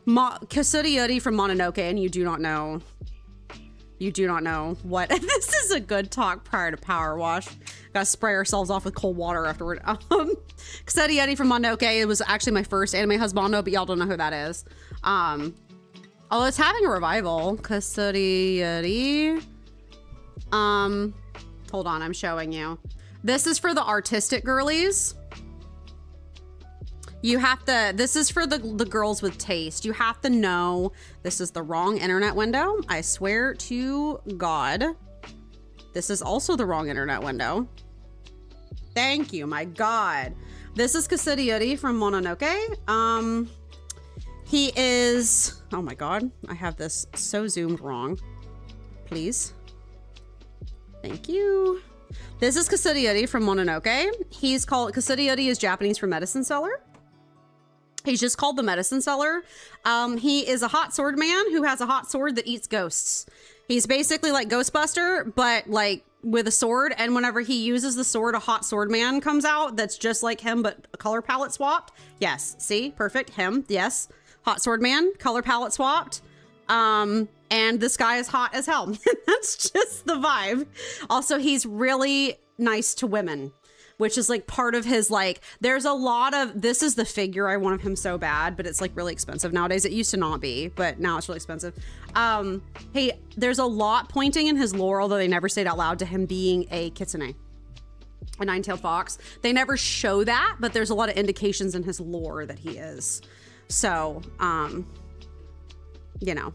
Kasuri from Mononoke, and you do not know what. This is a good talk prior to power wash. Gotta spray ourselves off with cold water afterward. Kasuri from Mononoke, it was actually my first anime husbando, but y'all don't know who that is. Although it's having a revival. Kasuri. Hold on, I'm showing you. This is for the artistic girlies. This is for the girls with taste. You have to know this is the wrong internet window. I swear to God. This is also the wrong internet window. Thank you, my God. This is Kasuri from Mononoke. He is, oh my God, I have this so zoomed wrong. Please. Thank you. This is Kasuri from Mononoke. Kasuri is Japanese for medicine seller. He's just called the medicine seller. He is a hot sword man who has a hot sword that eats ghosts. He's basically like Ghostbuster, but like with a sword. And whenever he uses the sword, a hot sword man comes out that's just like him, but a color palette swapped. Yes. See, perfect. Him. Yes. Hot sword man, color palette swapped. And this guy is hot as hell. That's just the vibe. Also, he's really nice to women, which is like part of his, like, there's a lot of, this is the figure I want of him so bad, but it's like really expensive nowadays. It used to not be, but now it's really expensive. Hey, there's a lot pointing in his lore, although they never say it out loud, to him being a kitsune, a nine-tailed fox. They never show that, but there's a lot of indications in his lore that he is. So, you know.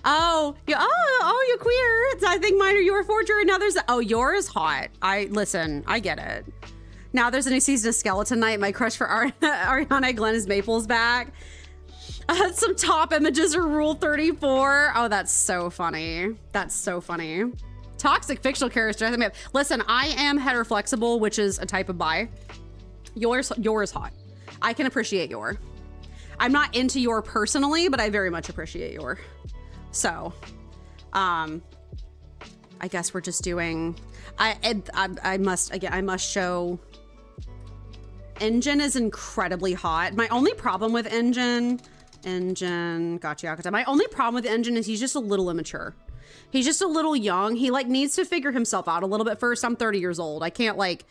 Oh, you're queer. I think mine are your forgery. Now there's, yours hot. Listen, I get it. Now there's a new season of Skeleton Knight. My crush for Ariana Glennis Maple's back. Some top images are Rule 34. Oh, that's so funny. That's so funny. Toxic fictional character. Listen, I am heteroflexible, which is a type of bi. Yours hot. I can appreciate your. I'm not into your personally, but I very much appreciate your. So, I guess we're just doing, I must show, Engine is incredibly hot. My only problem with Engine, gotcha. My only problem with Engine is he's just a little immature. He's just a little young. He like needs to figure himself out a little bit first. I'm 30 years old. I can't like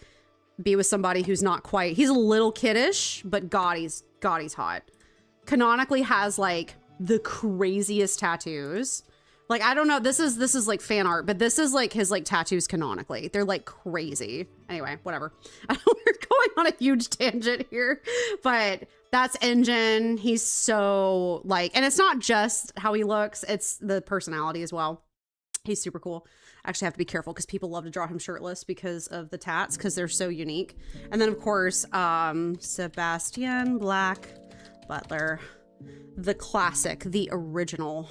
be with somebody who's not quite, he's a little kiddish, but God, he's hot. Canonically has like the craziest tattoos. Like, I don't know, this is like fan art, but this is like his like tattoos canonically. They're like crazy. Anyway, whatever. I know we're going on a huge tangent here, but that's Engine. He's so like, and it's not just how he looks, it's the personality as well. He's super cool. Actually have to be careful because people love to draw him shirtless because of the tats, because they're so unique. And then of course, Sebastian Black Butler, the classic, the original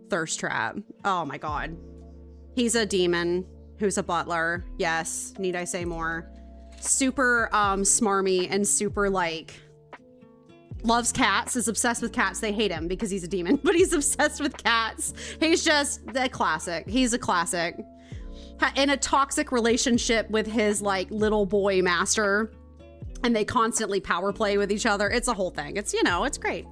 thirst trap. Oh my God. He's a demon who's a butler. Yes. Need I say more? Super smarmy and super like loves cats, is obsessed with cats. They hate him because he's a demon, but he's obsessed with cats. He's just a classic. He's a classic. In a toxic relationship with his like little boy master, and they constantly power play with each other. It's a whole thing. It's, you know, it's great.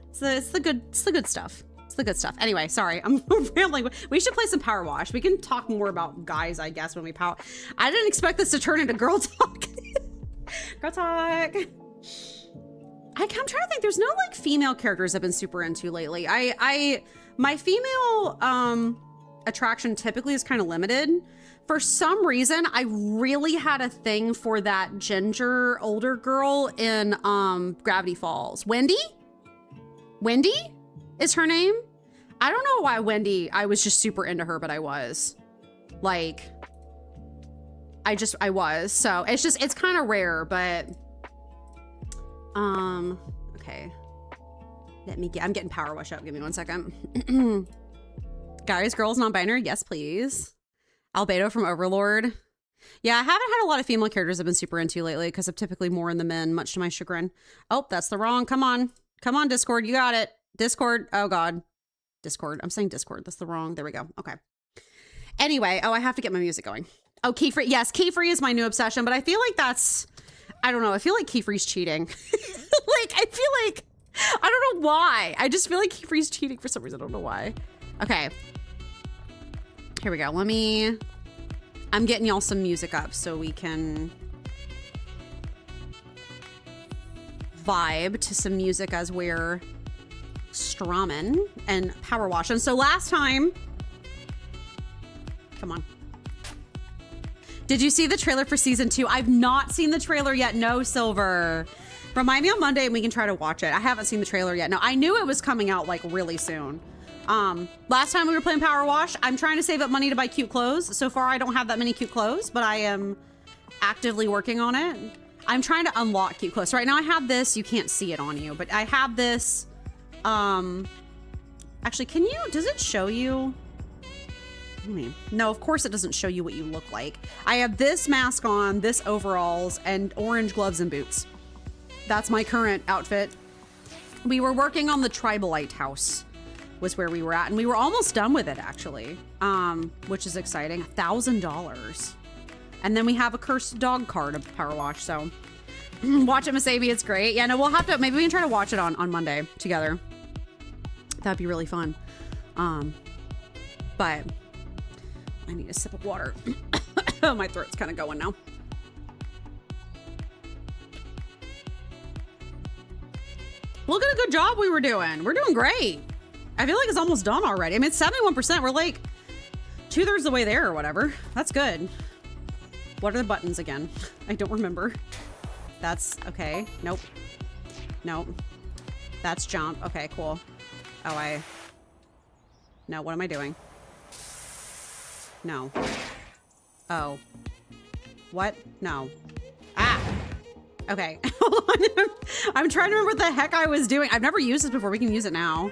It's the good stuff. It's the good stuff. Anyway, sorry, I'm rambling. We should play some Power Wash. We can talk more about guys, I guess, when we power. I didn't expect this to turn into girl talk. Girl talk. I'm trying to think. There's no like female characters I've been super into lately. My female attraction typically is kind of limited. For some reason, I really had a thing for that ginger older girl in Gravity Falls. Wendy is her name. I don't know why Wendy, I was just super into her, but I was. Like, I was. So it's kind of rare, but, okay. I'm getting power wash up. Give me 1 second. Guys, girls, non-binary. Yes, please. Albedo from Overlord. Yeah, I haven't had a lot of female characters I've been super into lately because I'm typically more in the men, much to my chagrin. Oh, that's the wrong. Come on. Come on, Discord. You got it. Discord. Oh, God. Discord. I'm saying Discord. That's the wrong. There we go. Okay. Anyway. Oh, I have to get my music going. Oh, Keyfree. Yes, Keyfree is my new obsession, but I feel like that's, I don't know. I feel like Keyfree's cheating. Like, I feel like, I don't know why. I just feel like Keyfree's cheating for some reason. I don't know why. Okay. Here we go. I'm getting y'all some music up so we can vibe to some music as we're strumming and power washing. So last time, come on. Did you see the trailer for season 2? I've not seen the trailer yet. No, Silver. Remind me on Monday and we can try to watch it. I haven't seen the trailer yet. No, I knew it was coming out like really soon. Last time we were playing Power Wash, I'm trying to save up money to buy cute clothes. So far, I don't have that many cute clothes, but I am actively working on it. I'm trying to unlock cute clothes. So right now I have this. You can't see it on you, but I have this. Actually, does it show you? No, of course it doesn't show you what you look like. I have this mask on, this overalls, and orange gloves and boots. That's my current outfit. We were working on the Trilobite House was where we were at, and we were almost done with it actually, which is exciting. $1,000. And then we have a cursed dog card of Power Wash, so watch it, Miss Amy. It's great. Yeah, no, we'll have to, maybe we can try to watch it on Monday together. That'd be really fun. But I need a sip of water. My throat's kind of going now. Look at a good job we were doing. We're doing great. I feel like it's almost done already. I mean, it's 71%. We're like 2/3 the way there or whatever. That's good. What are the buttons again? I don't remember. That's okay. Nope. Nope. That's jump. Okay, cool. Oh, no, what am I doing? No. Oh. What? No. Ah. Okay. Hold on. I'm trying to remember what the heck I was doing. I've never used this before. We can use it now.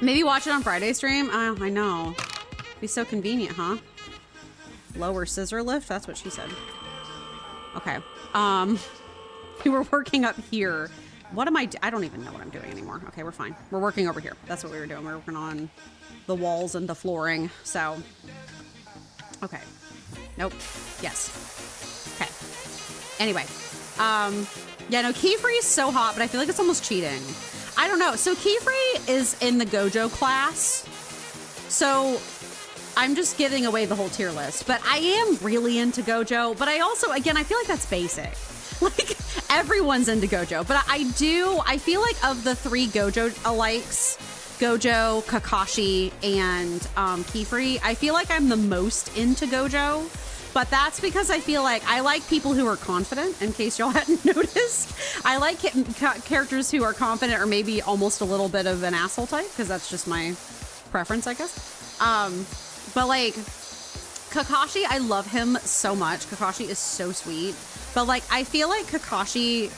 Maybe watch it on Friday stream. Oh, I know. Be so convenient, huh? Lower scissor lift. That's what she said. Okay. We were working up here. What am I don't even know what I'm doing anymore. Okay, we're fine. We're working over here. That's what we were doing. We were working on the walls and the flooring. So, okay. Nope. Yes. Okay. Anyway. Yeah, no, Keyfree is so hot, but I feel like it's almost cheating. I don't know. So Keyfree is in the Gojo class. So I'm just giving away the whole tier list, but I am really into Gojo. But I also, again, I feel like that's basic. Like everyone's into Gojo, but I feel like of the 3 Gojo alikes, Gojo, Kakashi, and Keyfree, I feel like I'm the most into Gojo. But that's because I feel like I like people who are confident, in case y'all hadn't noticed. I like characters who are confident or maybe almost a little bit of an asshole type, because that's just my preference, I guess. But like, Kakashi, I love him so much. Kakashi is so sweet. But like, I feel like Kakashi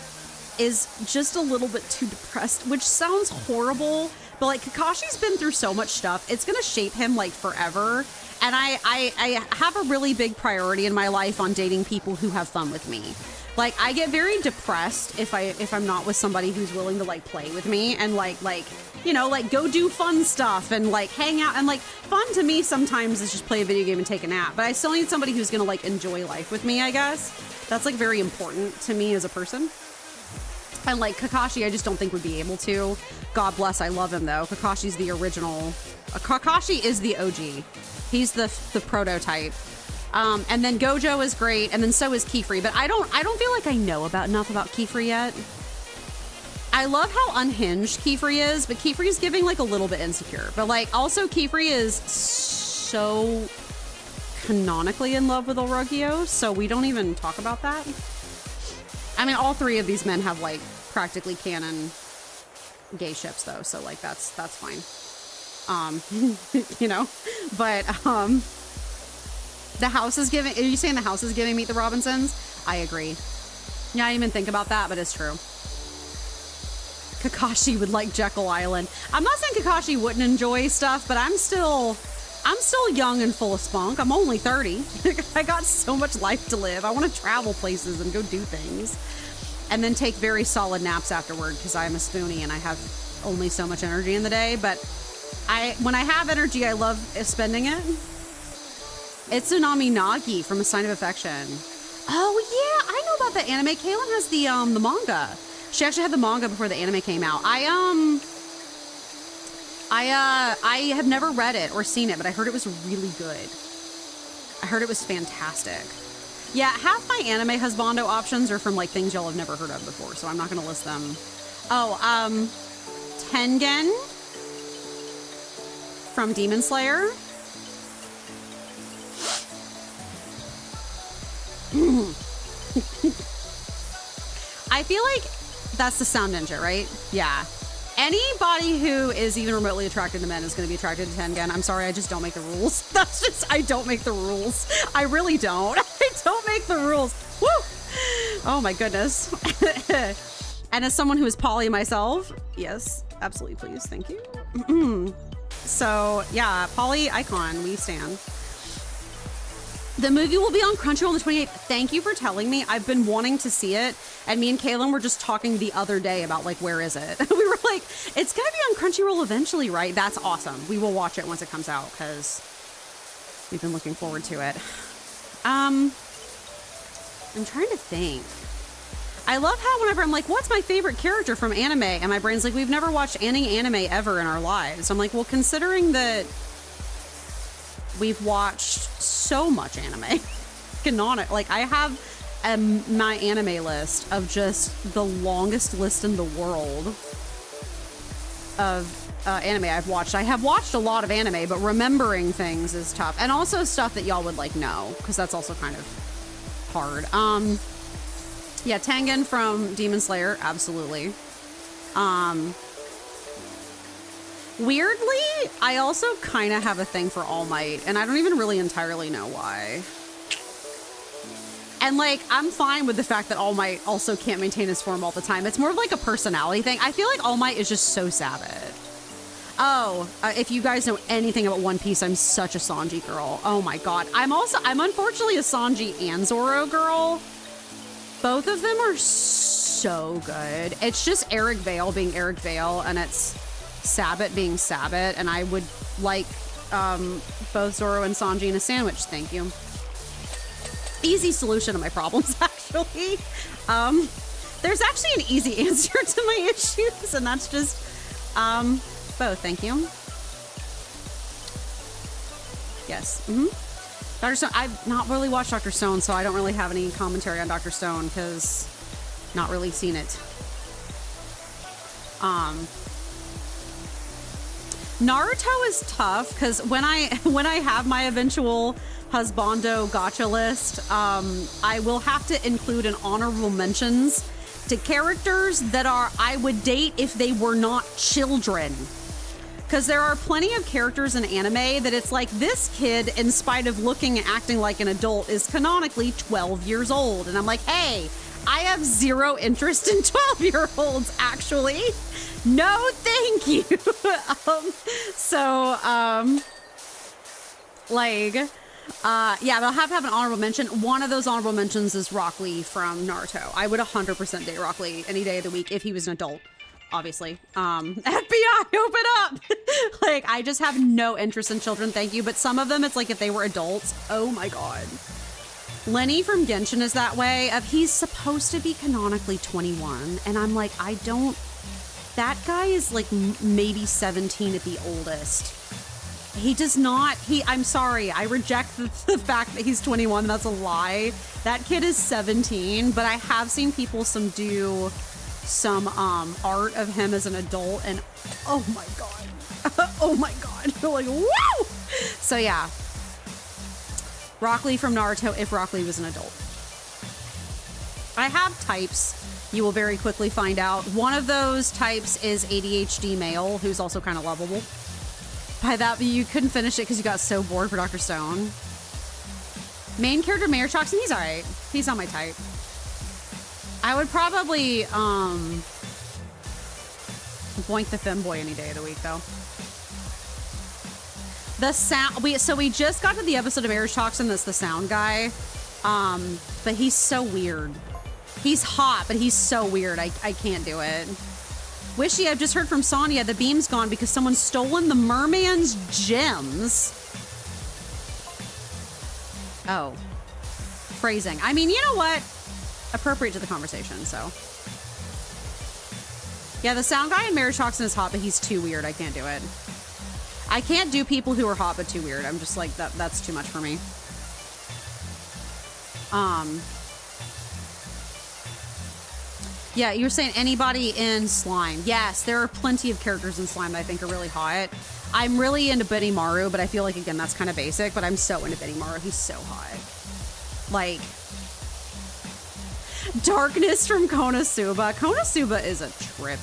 is just a little bit too depressed, which sounds horrible. But like, Kakashi's been through so much stuff. It's going to shape him like forever. And I have a really big priority in my life on dating people who have fun with me. Like, I get very depressed if I'm not with somebody who's willing to like play with me and like, you know, like go do fun stuff and like hang out. And like, fun to me sometimes is just play a video game and take a nap. But I still need somebody who's gonna like enjoy life with me, I guess. That's like very important to me as a person. And like Kakashi, I just don't think would be able to. God bless, I love him though. Kakashi's the original. Kakashi is the OG. He's the prototype. And then Gojo is great, and then so is Keyfree. But I don't feel like I know enough about Keyfree yet. I love how unhinged Keyfree is, but Keyfree's giving like a little bit insecure. But like also Keyfree is so canonically in love with Orogio, so we don't even talk about that. I mean, all 3 of these men have like practically canon gay ships though, so like that's fine. you know, but the house is giving, are you saying the house is giving Meet the Robinsons? I agree. Yeah, I didn't even think about that, but it's true. Kakashi would like Jekyll Island. I'm not saying Kakashi wouldn't enjoy stuff, but I'm still young and full of spunk. I'm only 30. I got so much life to live. I want to travel places and go do things. And then take very solid naps afterward because I'm a spoonie and I have only so much energy in the day. But when I have energy, I love spending it. It's Tsunami Nagi from A Sign of Affection. Oh yeah, I know about the anime. Kaylin has the manga. She actually had the manga before the anime came out. I have never read it or seen it, but I heard it was really good. I heard it was fantastic. Yeah, half my anime husbando options are from like things y'all have never heard of before, so I'm not gonna list them. Oh, Tengen from Demon Slayer. I feel like that's the Sound Ninja, right? Yeah. Anybody who is even remotely attracted to men is going to be attracted to Tengen. I'm sorry, I just don't make the rules. That's just, I don't make the rules. I really don't. I don't make the rules. Woo! Oh my goodness. And as someone who is poly myself, yes, absolutely, please, thank you. So yeah, poly icon, we stand. The movie will be on Crunchyroll on the 28th. Thank you for telling me. I've been wanting to see it. And me and Kaylin were just talking the other day about like, where is it? We were like, it's gonna be on Crunchyroll eventually, right? That's awesome. We will watch it once it comes out because we've been looking forward to it. I'm trying to think. I love how whenever I'm like, what's my favorite character from anime? And my brain's like, we've never watched any anime ever in our lives. I'm like, well, considering that we've watched so much anime, canonic. Like I have my anime list of just the longest list in the world of anime I've watched. I have watched a lot of anime, but remembering things is tough. And also stuff that y'all would like know, because that's also kind of hard. Yeah, Tengen from Demon Slayer, absolutely. Weirdly, I also kind of have a thing for All Might, and I don't even really entirely know why. And like, I'm fine with the fact that All Might also can't maintain his form all the time. It's more of like a personality thing. I feel like All Might is just so savage. Oh, if you guys know anything about One Piece, I'm such a Sanji girl. Oh my God. I'm unfortunately a Sanji and Zoro girl. Both of them are so good. It's just Eric Vale being Eric Vale, and it's Sabbat being Sabbat, and I would like both Zoro and Sanji in a sandwich, thank you. Easy solution to my problems, actually. There's actually an easy answer to my issues, and that's just both, thank you. Yes. Dr. Stone, I've not really watched Dr. Stone, so I don't really have any commentary on Dr. Stone, because not really seen it. Naruto is tough because when I have my eventual husbando gacha list, I will have to include an honorable mentions to characters that I would date if they were not children. Because there are plenty of characters in anime that it's like, this kid, in spite of looking and acting like an adult, is canonically 12 years old. And I'm like, hey, I have zero interest in 12-year-olds, actually. No, thank you. Yeah, they'll have to have an honorable mention. One of those honorable mentions is Rock Lee from Naruto. I would 100% date Rock Lee any day of the week if he was an adult, obviously. FBI, open up! Like, I just have no interest in children, thank you. But some of them, it's like if they were adults, oh my God. Lenny from Genshin is that way. He's supposed to be canonically 21, and I'm like, that guy is like maybe 17 at the oldest. He does not, I'm sorry, I reject the fact that he's 21, that's a lie. That kid is 17, but I have seen people do some art of him as an adult, and oh my God. Oh my God. They're like, woo! So yeah. Rock Lee from Naruto if Rock Lee was an adult. I have types. You will very quickly find out. One of those types is ADHD male, who's also kind of lovable. By that, you couldn't finish it because you got so bored for Dr. Stone. Main character, Mayor Toxin, he's all right. He's not my type. I would probably, boink the femboy any day of the week, though. The sound, we just got to the episode of Marriage Toxin that's the sound guy, but he's so weird. He's hot, but he's so weird. I can't do it. Wishy, I've just heard from Sonya the beam's gone because someone's stolen the merman's gems. Oh, phrasing. I mean, you know what? Appropriate to the conversation, so. Yeah, the sound guy in Marriage Toxin is hot, but he's too weird. I can't do it. I can't do people who are hot but too weird. I'm just like, that's too much for me. Yeah, you were saying anybody in Slime. Yes, there are plenty of characters in Slime that I think are really hot. I'm really into Benny Maru, but I feel like, again, that's kind of basic, but I'm so into Benny Maru. He's so hot. Like, Darkness from Konosuba. Konosuba is a trip.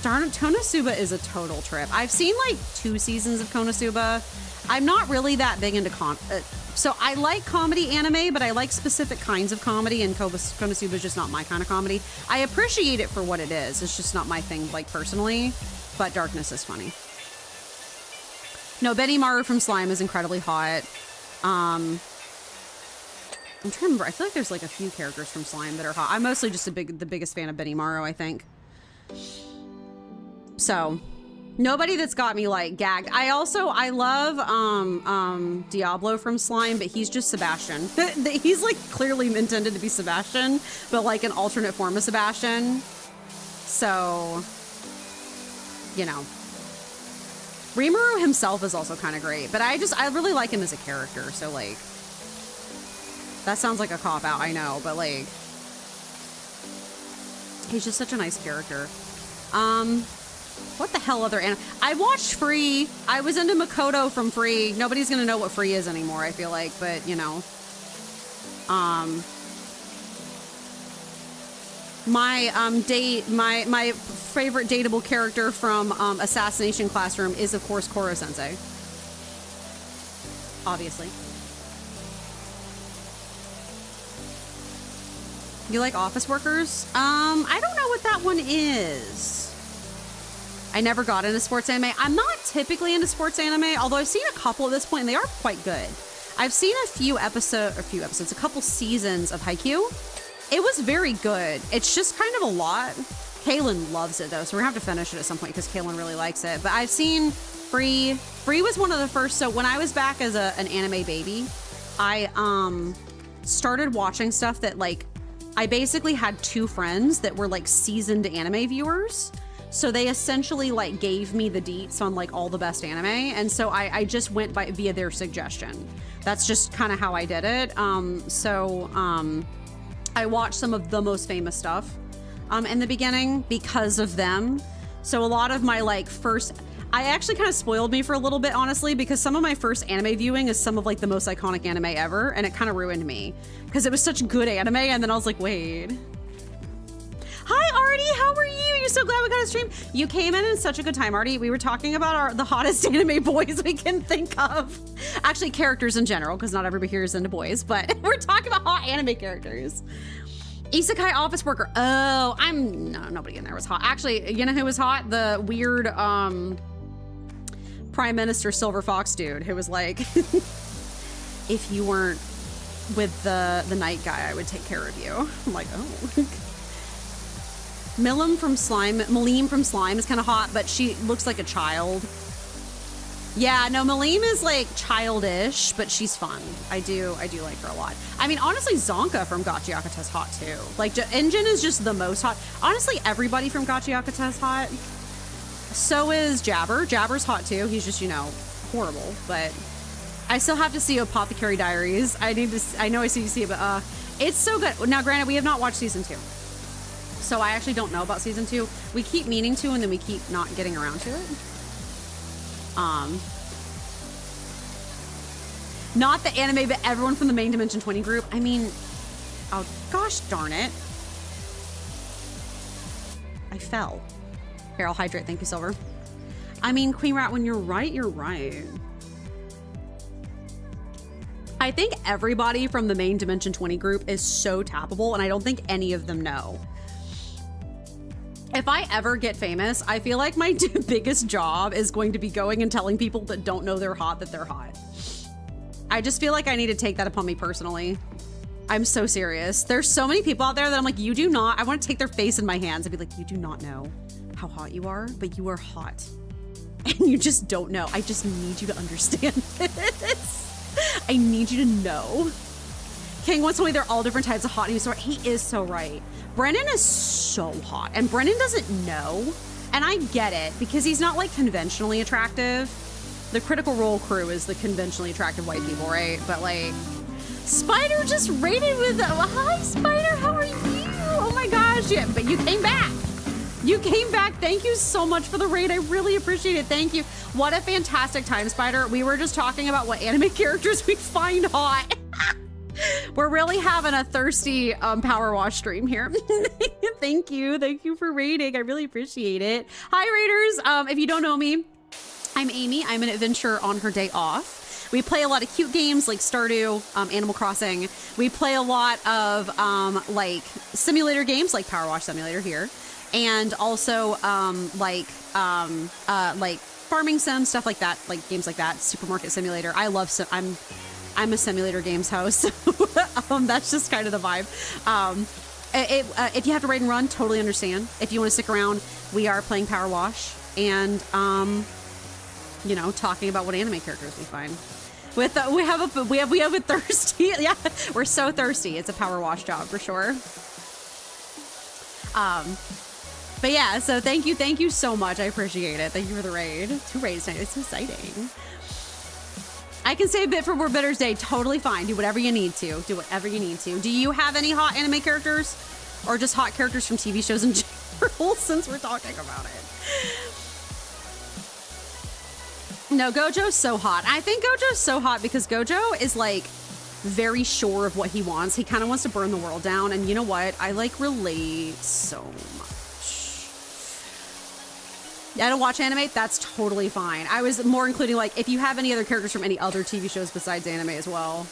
Darn it, Konosuba is a total trip. I've seen like 2 seasons of Konosuba. I'm not really that big into so I like comedy anime, but I like specific kinds of comedy, and Konosuba is just not my kind of comedy. I appreciate it for what it is. It's just not my thing, like, personally, but Darkness is funny. No, Benny Maru from Slime is incredibly hot. I'm trying to remember. I feel like there's like a few characters from Slime that are hot. I'm mostly just the biggest fan of Benny Maru, I think. So, nobody that's got me like gagged. I love Diablo from Slime, but he's just Sebastian. He's like clearly intended to be Sebastian, but like an alternate form of Sebastian. So, you know. Rimuru himself is also kind of great, but I really like him as a character, so like, that sounds like a cop-out, I know, but like, he's just such a nice character. What the hell other anime? I watched Free. I was into Makoto from Free. Nobody's gonna know what Free is anymore, I feel like, but you know. My favorite dateable character from Assassination Classroom is, of course, Koro Sensei. Obviously. You like Office Workers? I don't know what that one is. I never got into sports anime. I'm not typically into sports anime, although I've seen a couple at this point, and they are quite good. I've seen a couple seasons of Haikyuu. It was very good. It's just kind of a lot. Kaylin loves it, though, so we're going to have to finish it at some point because Kaylin really likes it. But I've seen Free. Free was one of the first. So when I was back as an anime baby, I started watching stuff that, like, I basically had 2 friends that were, like, seasoned anime viewers. So they essentially like gave me the deets on like all the best anime. And so I just went via their suggestion. That's just kind of how I did it. I watched some of the most famous stuff in the beginning because of them. So a lot of my like I actually kind of spoiled me for a little bit, honestly, because some of my first anime viewing is some of like the most iconic anime ever. And it kind of ruined me because it was such good anime. And then I was like, wait. Hi, Artie. How are you? You're so glad we got a stream. You came in such a good time, Artie. We were talking about the hottest anime boys we can think of. Actually, characters in general, because not everybody here is into boys, but we're talking about hot anime characters. Isekai Office Worker. Oh, nobody in there was hot. Actually, you know who was hot? The weird Prime Minister Silver Fox dude who was like, if you weren't with the night guy, I would take care of you. I'm like, oh. Milim from Slime is kind of hot, but she looks like a child. Yeah, no, Malim is like childish, but she's fun. I do like her a lot. I mean, honestly, Zonka from Gachiakata is hot too. Like, Engine is just the most hot. Honestly, everybody from Gachiakata is hot. So is Jabber. Jabber's hot too. He's just, you know, horrible, but I still have to see Apothecary Diaries. I know I see it, but it's so good. Now, granted, we have not watched season 2. So I actually don't know about season 2. We keep meaning to, and then we keep not getting around to it. Not the anime, but everyone from the Main Dimension 20 group. I mean, oh gosh darn it. I fell. Here, I'll hydrate. Thank you, Silver. I mean, Queen Rat, when you're right, you're right. I think everybody from the main Dimension 20 group is so tappable, and I don't think any of them know. If I ever get famous, I feel like my biggest job is going to be going and telling people that don't know they're hot that they're hot. I just feel like I need to take that upon me personally. I'm so serious. There's so many people out there that I'm like, you do not, I want to take their face in my hands and be like, you do not know how hot you are, but you are hot. And you just don't know. I just need you to understand this. I need you to know. King once told me they're all different types of hot. And he is so right. Brennan is so hot, and Brennan doesn't know. And I get it because he's not like conventionally attractive. The Critical Role crew is the conventionally attractive white people, right? But like, Spider just rated with, hi Spider, how are you? Oh my gosh, yeah, but you came back. You came back. Thank you so much for the raid. I really appreciate it. Thank you. What a fantastic time, Spider. We were just talking about what anime characters we find hot. We're really having a thirsty power wash stream here. Thank you. Thank you for raiding. I really appreciate it. Hi, raiders. If you don't know me, I'm Amy. I'm an adventurer on her day off. We play a lot of cute games like Stardew, Animal Crossing. We play a lot of like simulator games like Power Wash Simulator here. And also like farming sim, stuff like that, like games like that, Supermarket Simulator. I love I'm a simulator games house, so that's just kind of the vibe. If you have to raid and run, totally understand. If you want to stick around, we are playing Power Wash and you know, talking about what anime characters we find. With we have a thirsty, yeah, we're so thirsty. It's a Power Wash job for sure. But yeah, so thank you so much. I appreciate it. Thank you for the raid. 2 raids tonight. It's exciting. I can say a bit for More Bitter's Day. Totally fine. Do whatever you need to. Do whatever you need to. Do you have any hot anime characters? Or just hot characters from TV shows in general, since we're talking about it? No, Gojo's so hot. I think Gojo's so hot because Gojo is like very sure of what he wants. He kind of wants to burn the world down. And you know what? I like relate so much. I don't watch anime, that's totally fine. I was more including like if you have any other characters from any other TV shows besides anime as well,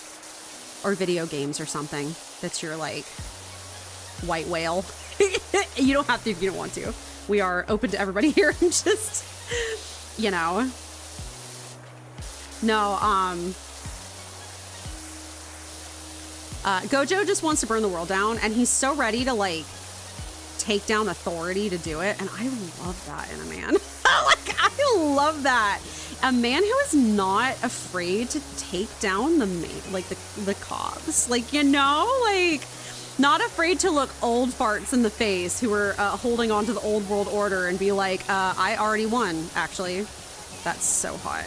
or video games or something, that's your like white whale. You don't have to if you don't want to. We are open to everybody here. And just, you know, no, Gojo just wants to burn the world down, and he's so ready to like take down authority to do it, and I love that in a man. Like, I love that. A man who is not afraid to take down the cops. Like, you know, like, not afraid to look old farts in the face who are holding on to the old world order and be like, I already won, actually. That's so hot.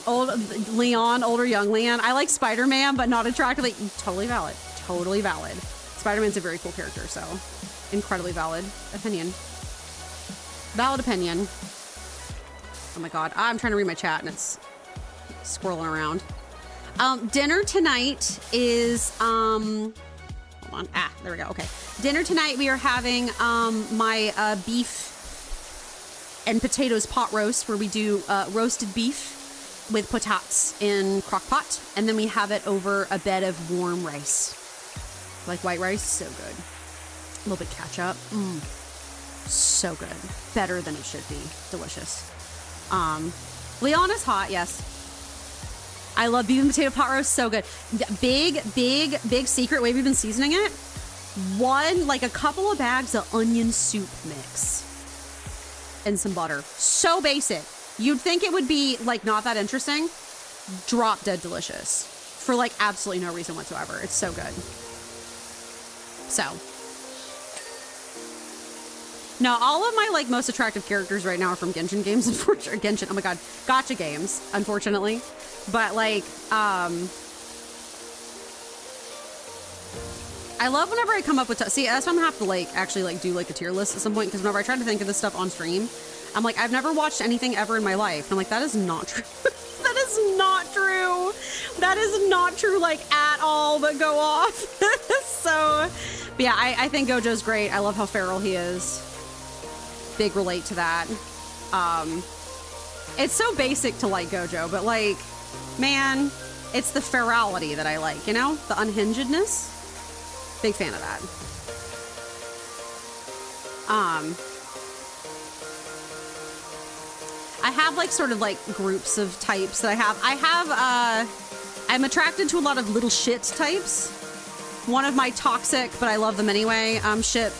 Old Leon, older young Leon. I like Spider-Man, but not attractive. Like, totally valid. Totally valid. Spider-Man's a very cool character, so incredibly valid opinion. Valid opinion. Oh my god, I'm trying to read my chat and it's scrolling around. Dinner tonight is hold on. There we go. Okay. Dinner tonight we are having my beef and potatoes pot roast, where we do roasted beef with potats in crock pot, and then we have it over a bed of warm rice. Like white rice, so good. A little bit ketchup, so good. Better than it should be. Delicious. Leon is hot, yes. I love beef and potato pot roast, so good. Big secret way we've been seasoning it. Like a couple of bags of onion soup mix and some butter. So basic. You'd think it would be like not that interesting. Drop dead delicious for like absolutely no reason whatsoever. It's so good. So, no, all of my like most attractive characters right now are from Genshin games, unfortunately. Genshin, oh my god, gacha games, unfortunately. But like, I love whenever I come up with, see, that's why I'm gonna have to like actually like do like a tier list at some point, because whenever I try to think of this stuff on stream, I'm like, I've never watched anything ever in my life. And I'm like, that is not true. That is not true. That is not true, like at all, but go off. So, but yeah, I think Gojo's great. I love how feral he is. Big relate to that. It's so basic to like Gojo, but like, man, it's the ferality that I like, you know? The unhingedness. Big fan of that. I have like sort of like groups of types that I'm attracted to a lot of little shit types. One of my toxic, but I love them anyway, shit,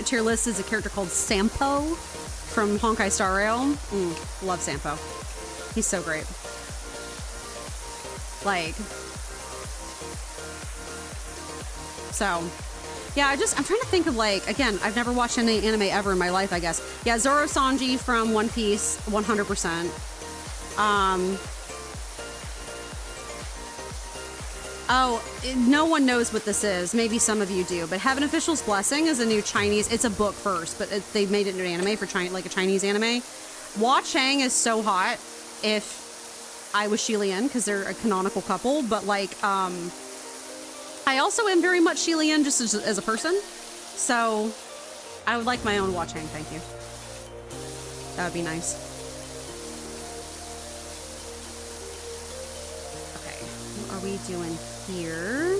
tier list is a character called Sampo from Honkai Star Rail. Love Sampo. He's so great. Like, so, yeah, I'm trying to think of like, again, I've never watched any anime ever in my life, I guess. Yeah, Zoro Sanji from One Piece, 100%. Oh, no one knows what this is. Maybe some of you do, but Heaven Official's Blessing is a new Chinese, it's a book first, but they made it into an anime for like a Chinese anime. Hua Chang is so hot if I was Shilian, because they're a canonical couple, but like, I also am very much Shilian just as a person, so I would like my own Hua Chang, thank you. That would be nice. Okay, what are we doing here?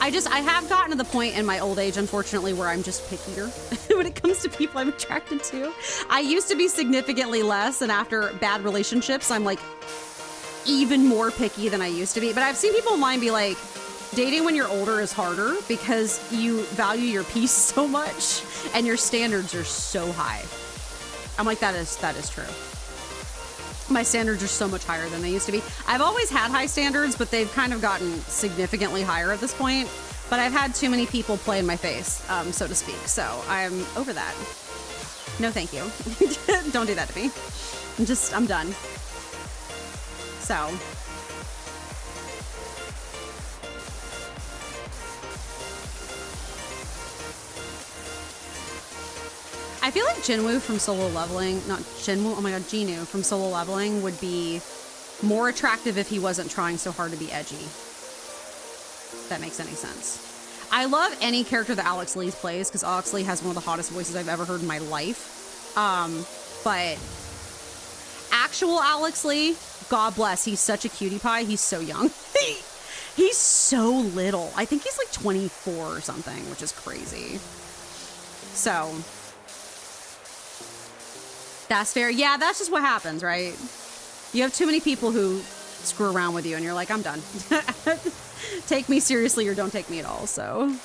I have gotten to the point in my old age, unfortunately, where I'm just pickier when it comes to people I'm attracted to. I used to be significantly less, and after bad relationships, I'm like even more picky than I used to be. But I've seen people online be like, dating when you're older is harder because you value your peace so much and your standards are so high. I'm like, that is true. My standards are so much higher than they used to be. I've always had high standards, but they've kind of gotten significantly higher at this point. But I've had too many people play in my face, so to speak. So I'm over that. No, thank you. Don't do that to me. I'm done. So. I feel like Jinwoo from Solo Leveling, not Jinwoo, oh my god, Jinu from Solo Leveling would be more attractive if he wasn't trying so hard to be edgy. If that makes any sense. I love any character that Alex Lee plays because Alex Lee has one of the hottest voices I've ever heard in my life. But actual Alex Lee, God bless, he's such a cutie pie. He's so young. He's so little. I think he's like 24 or something, which is crazy. So that's fair. Yeah, that's just what happens, right? You have too many people who screw around with you and you're like, I'm done. Take me seriously or don't take me at all, so.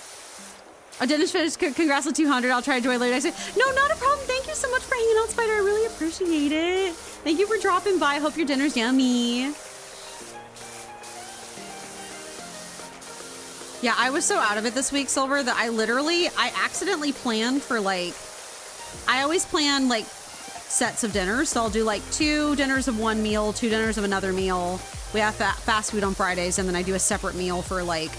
I didn't finish. Congrats on 200. I'll try to join later. I said, no, not a problem. Thank you so much for hanging out, Spider. I really appreciate it. Thank you for dropping by. Hope your dinner's yummy. Yeah, I was so out of it this week, Silver, that I accidentally planned for like, I always plan like sets of dinners. So I'll do like 2 dinners of one meal, 2 dinners of another meal. We have fast food on Fridays, and then I do a separate meal for like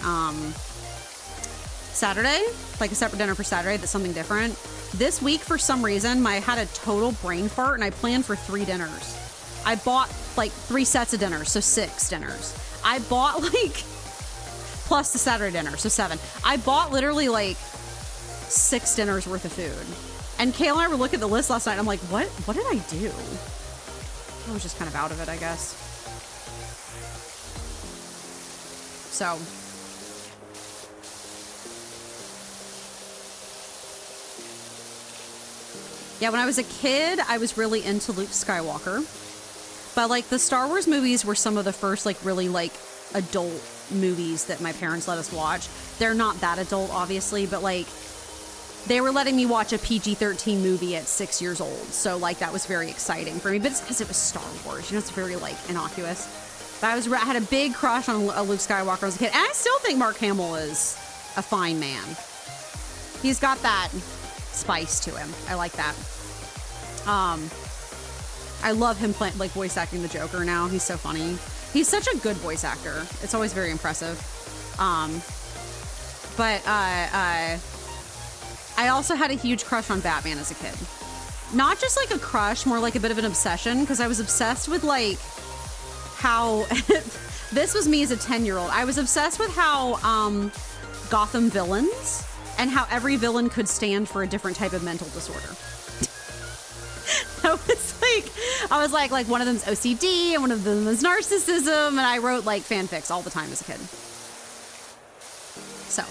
Saturday, like a separate dinner for Saturday that's something different. This week, for some reason, I had a total brain fart, and I planned for 3 dinners. I bought like 3 sets of dinners, so 6 dinners. I bought like, plus the Saturday dinner, so 7. I bought literally like 6 dinners worth of food. And Kayla and I were looking at the list last night, and I'm like, what did I do? I was just kind of out of it, I guess. So. Yeah, when I was a kid, I was really into Luke Skywalker. But like the Star Wars movies were some of the first like really like adult movies that my parents let us watch. They're not that adult, obviously, but like they were letting me watch a PG-13 movie at 6 years old. So like that was very exciting for me, but it's because it was Star Wars, you know, it's very like innocuous. But I had a big crush on Luke Skywalker as a kid. And I still think Mark Hamill is a fine man. He's got that spice to him. I like that. I love him playing, like voice acting the Joker now. He's so funny. He's such a good voice actor. It's always very impressive. But I also had a huge crush on Batman as a kid. Not just like a crush, more like a bit of an obsession, because I was obsessed with like how this was me as a 10-year-old. I was obsessed with how Gotham villains and how every villain could stand for a different type of mental disorder. So it's like, I was like one of them's OCD and one of them is narcissism. And I wrote like fanfics all the time as a kid. So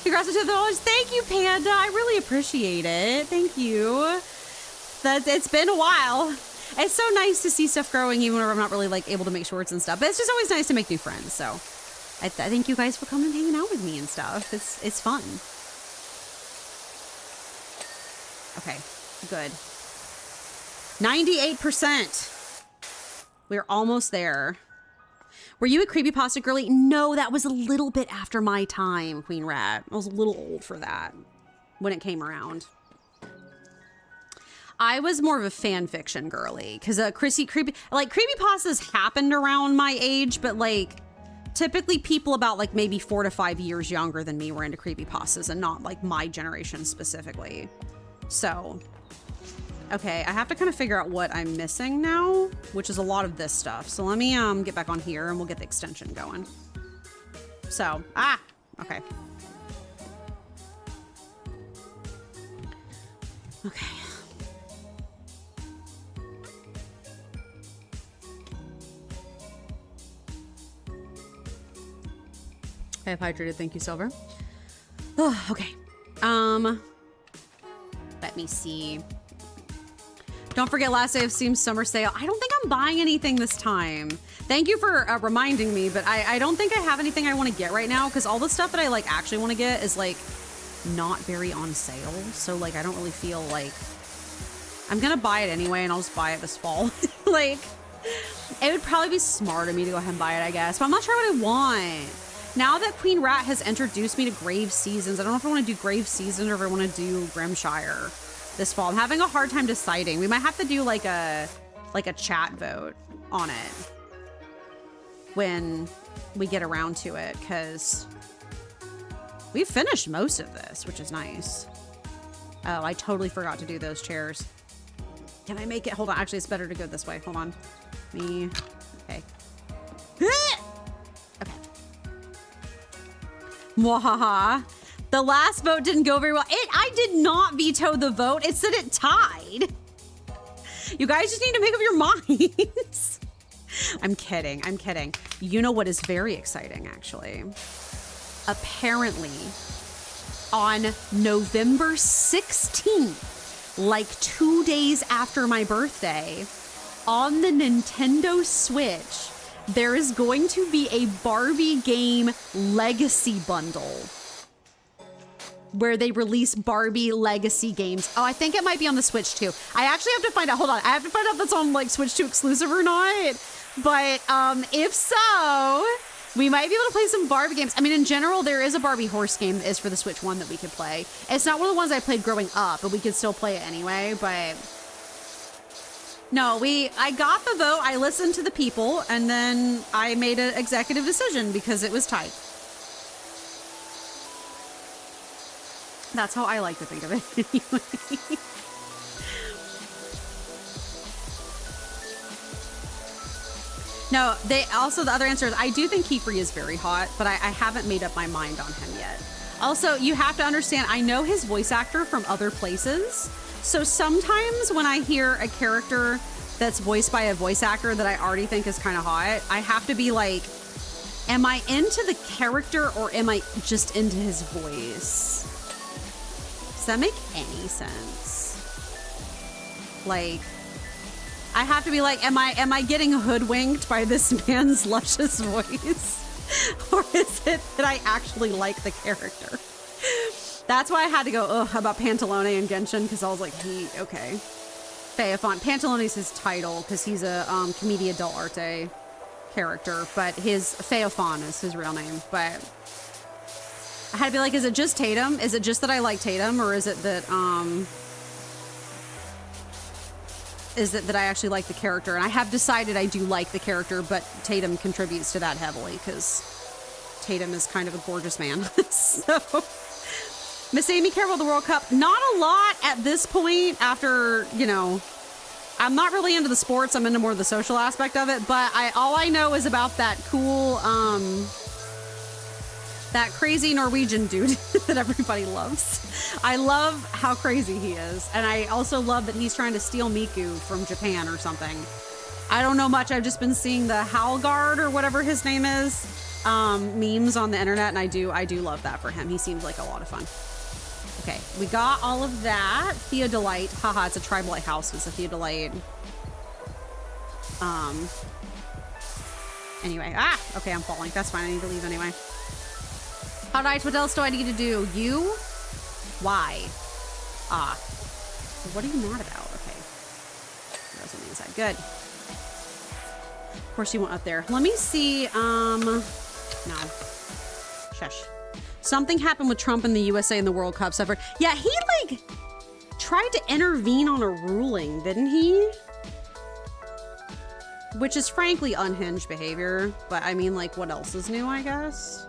congrats on $2. Thank you, Panda. I really appreciate it. Thank you. It's been a while. It's so nice to see stuff growing, even when I'm not really like able to make shorts and stuff. But it's just always nice to make new friends. So I thank you guys for coming and hanging out with me and stuff. It's fun. Okay, good. 98%. We're almost there. Were you a creepypasta girly? No, that was a little bit after my time, Queen Rat. I was a little old for that when it came around. I was more of a fan fiction girly because creepypastas happened around my age, but like typically people about like maybe 4 to 5 years younger than me were into creepypastas and not like my generation specifically. So, okay, I have to kind of figure out what I'm missing now, which is a lot of this stuff. So let me get back on here and we'll get the extension going. So, okay. Okay. I have hydrated. Thank you, Silver. Oh, okay. Let me see. Don't forget last day of Steam summer sale. I don't think I'm buying anything this time. Thank you for reminding me, but I don't think I have anything I want to get right now because all the stuff that I like actually want to get is like not very on sale. So like I don't really feel like I'm gonna buy it anyway, and I'll just buy it this fall. Like it would probably be smart of me to go ahead and buy it, I guess, but I'm not sure what I want. Now that Queen Rat has introduced me to Grave Seasons, I don't know if I want to do Grave Season or if I want to do Grimshire this fall. I'm having a hard time deciding. We might have to do like a chat vote on it when we get around to it, because we've finished most of this, which is nice. Oh, I totally forgot to do those chairs. Can I make it? Hold on. Actually, it's better to go this way. Hold on. Me. Okay. Okay. Mwahaha. The last vote didn't go very well. I did not veto the vote. It said it tied. You guys just need to make up your minds. I'm kidding. I'm kidding. You know what is very exciting, actually? Apparently, on November 16th, like 2 days after my birthday, on the Nintendo Switch, there is going to be a Barbie game legacy bundle where they release Barbie legacy games. Oh, I think it might be on the Switch too. I actually have to find out. Hold on. I have to find out if that's on like Switch 2 exclusive or not. But if so, we might be able to play some Barbie games. I mean, in general, there is a Barbie horse game that is for the Switch 1 that we could play. It's not one of the ones I played growing up, but we could still play it anyway. But no, I got the vote. I listened to the people, and then I made an executive decision because it was tight. That's how I like to think of it anyway. No, the other answer is I do think Kiefer is very hot, but I haven't made up my mind on him yet. Also, you have to understand, I know his voice actor from other places. So sometimes when I hear a character that's voiced by a voice actor that I already think is kind of hot, I have to be like, am I into the character or am I just into his voice? Does that make any sense? Like, I have to be like, am I getting hoodwinked by this man's luscious voice? Or is it that I actually like the character? That's why I had to go about Pantalone and Genshin, because I was like, okay. Feofon. Pantalone is his title because he's a Commedia dell'arte character, but his Feofon is his real name. But I had to be like, is it just Tatum? Is it just that I like Tatum, or is it that I actually like the character? And I have decided I do like the character, but Tatum contributes to that heavily because Tatum is kind of a gorgeous man. So, Miss Amy, care about the World Cup? Not a lot at this point after, I'm not really into the sports. I'm into more of the social aspect of it, but all I know is about that cool That crazy Norwegian dude that everybody loves. I love how crazy he is. And I also love that he's trying to steal Miku from Japan or something. I don't know much. I've just been seeing the Howlguard or whatever his name is memes on the internet, and I do love that for him. He seems like a lot of fun. Okay, we got all of that. Theodolite. Haha, it's a Trilobite House. It's a Theodolite. Anyway. Okay, I'm falling. That's fine. I need to leave anyway. Alright, what else do I need to do? You? Why? What are you mad about? Okay. There's on the inside. Good. Of course you went up there. Let me see, no. Shush. Something happened with Trump in the USA in the World Cup. So yeah, he, like, tried to intervene on a ruling, didn't he? Which is frankly unhinged behavior. But, I mean, like, what else is new, I guess?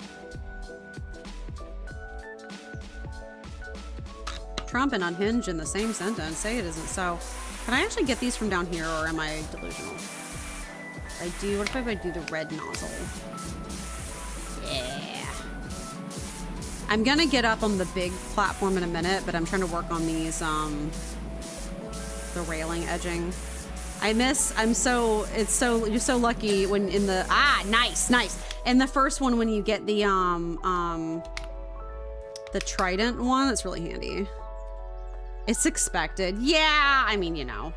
Trump and unhinged in the same sentence. Say it isn't so. Can I actually get these from down here, or am I delusional? I do. What if I do the red nozzle? Yeah. I'm gonna get up on the big platform in a minute, but I'm trying to work on these, the railing edging. you're so lucky when in the, nice. And the first one, when you get the trident one, it's really handy. It's expected. Yeah, I mean, you know.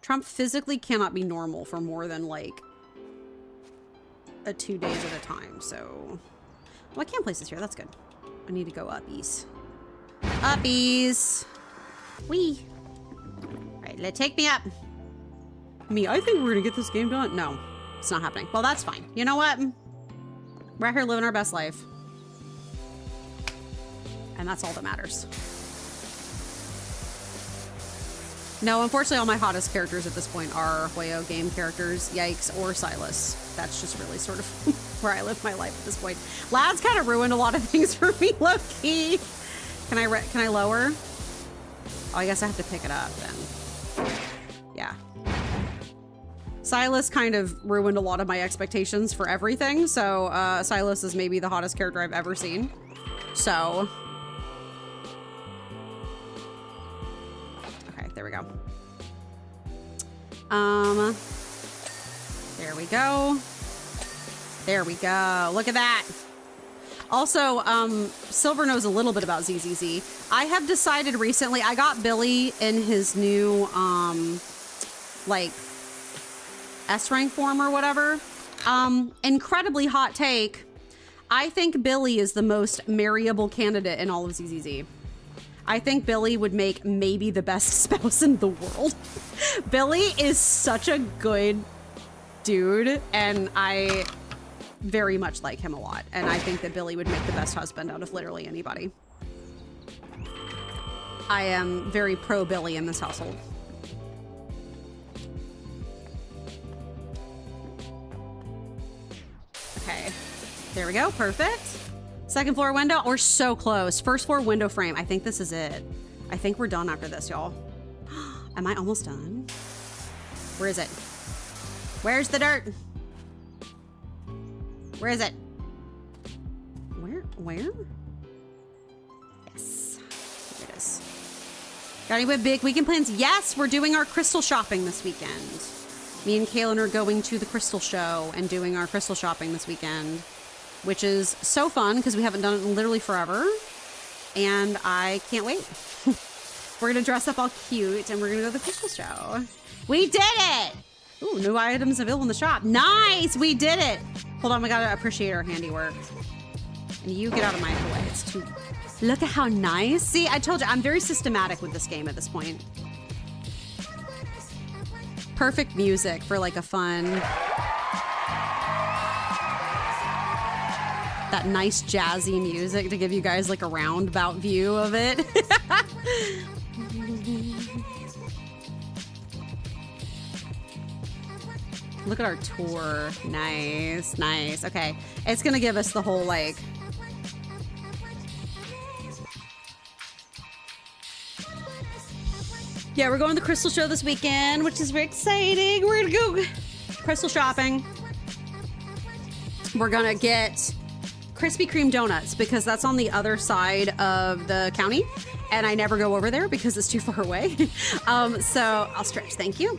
Trump physically cannot be normal for more than, like, 2 days at a time, so... Well, I can't place this here. That's good. I need to go uppies. Uppies! Whee! Alright, let's take me up. I think we're gonna get this game done. No, it's not happening. Well, that's fine. You know what? We're out here living our best life. And that's all that matters. No, unfortunately, all my hottest characters at this point are Hoyo game characters, Yikes, or Silas. That's just really sort of where I live my life at this point. Lad's kind of ruined a lot of things for me, low-key. Can I lower? Oh, I guess I have to pick it up then. Yeah. Silas kind of ruined a lot of my expectations for everything, so Silas is maybe the hottest character I've ever seen. So... There we go. There we go. There we go. Look at that. Also, Silver knows a little bit about ZZZ. I have decided recently, I got Billy in his new, like, S-rank form or whatever. Incredibly hot take. I think Billy is the most marryable candidate in all of ZZZ. I think Billy would make maybe the best spouse in the world. Billy is such a good dude, and I very much like him a lot. And I think that Billy would make the best husband out of literally anybody. I am very pro Billy in this household. Okay, there we go, perfect. Second floor window, we're so close. First floor window frame. I think this is it. I think we're done after this, y'all. Am I almost done? Where is it? Where's the dirt? Where is it? Where? Yes. Here it is. Got any big weekend plans? Yes, we're doing our crystal shopping this weekend. Me and Kaylin are going to the crystal show and doing our crystal shopping this weekend. Which is so fun because we haven't done it in literally forever. And I can't wait. We're going to dress up all cute and we're going to go to the crystal show. We did it! Ooh, new items available in the shop. Nice! We did it! Hold on, we got to appreciate our handiwork. And you get out of my way. It's too... Look at how nice. See, I told you, I'm very systematic with this game at this point. Perfect music for like a fun... That nice jazzy music to give you guys like a roundabout view of it. Look at our tour. Nice, nice. Okay, it's gonna give us the whole like... Yeah, we're going to the crystal show this weekend, which is very exciting. We're gonna go Crystal shopping. We're gonna get Krispy Kreme donuts because that's on the other side of the county, and I never go over there because it's too far away. So I'll stretch, thank you.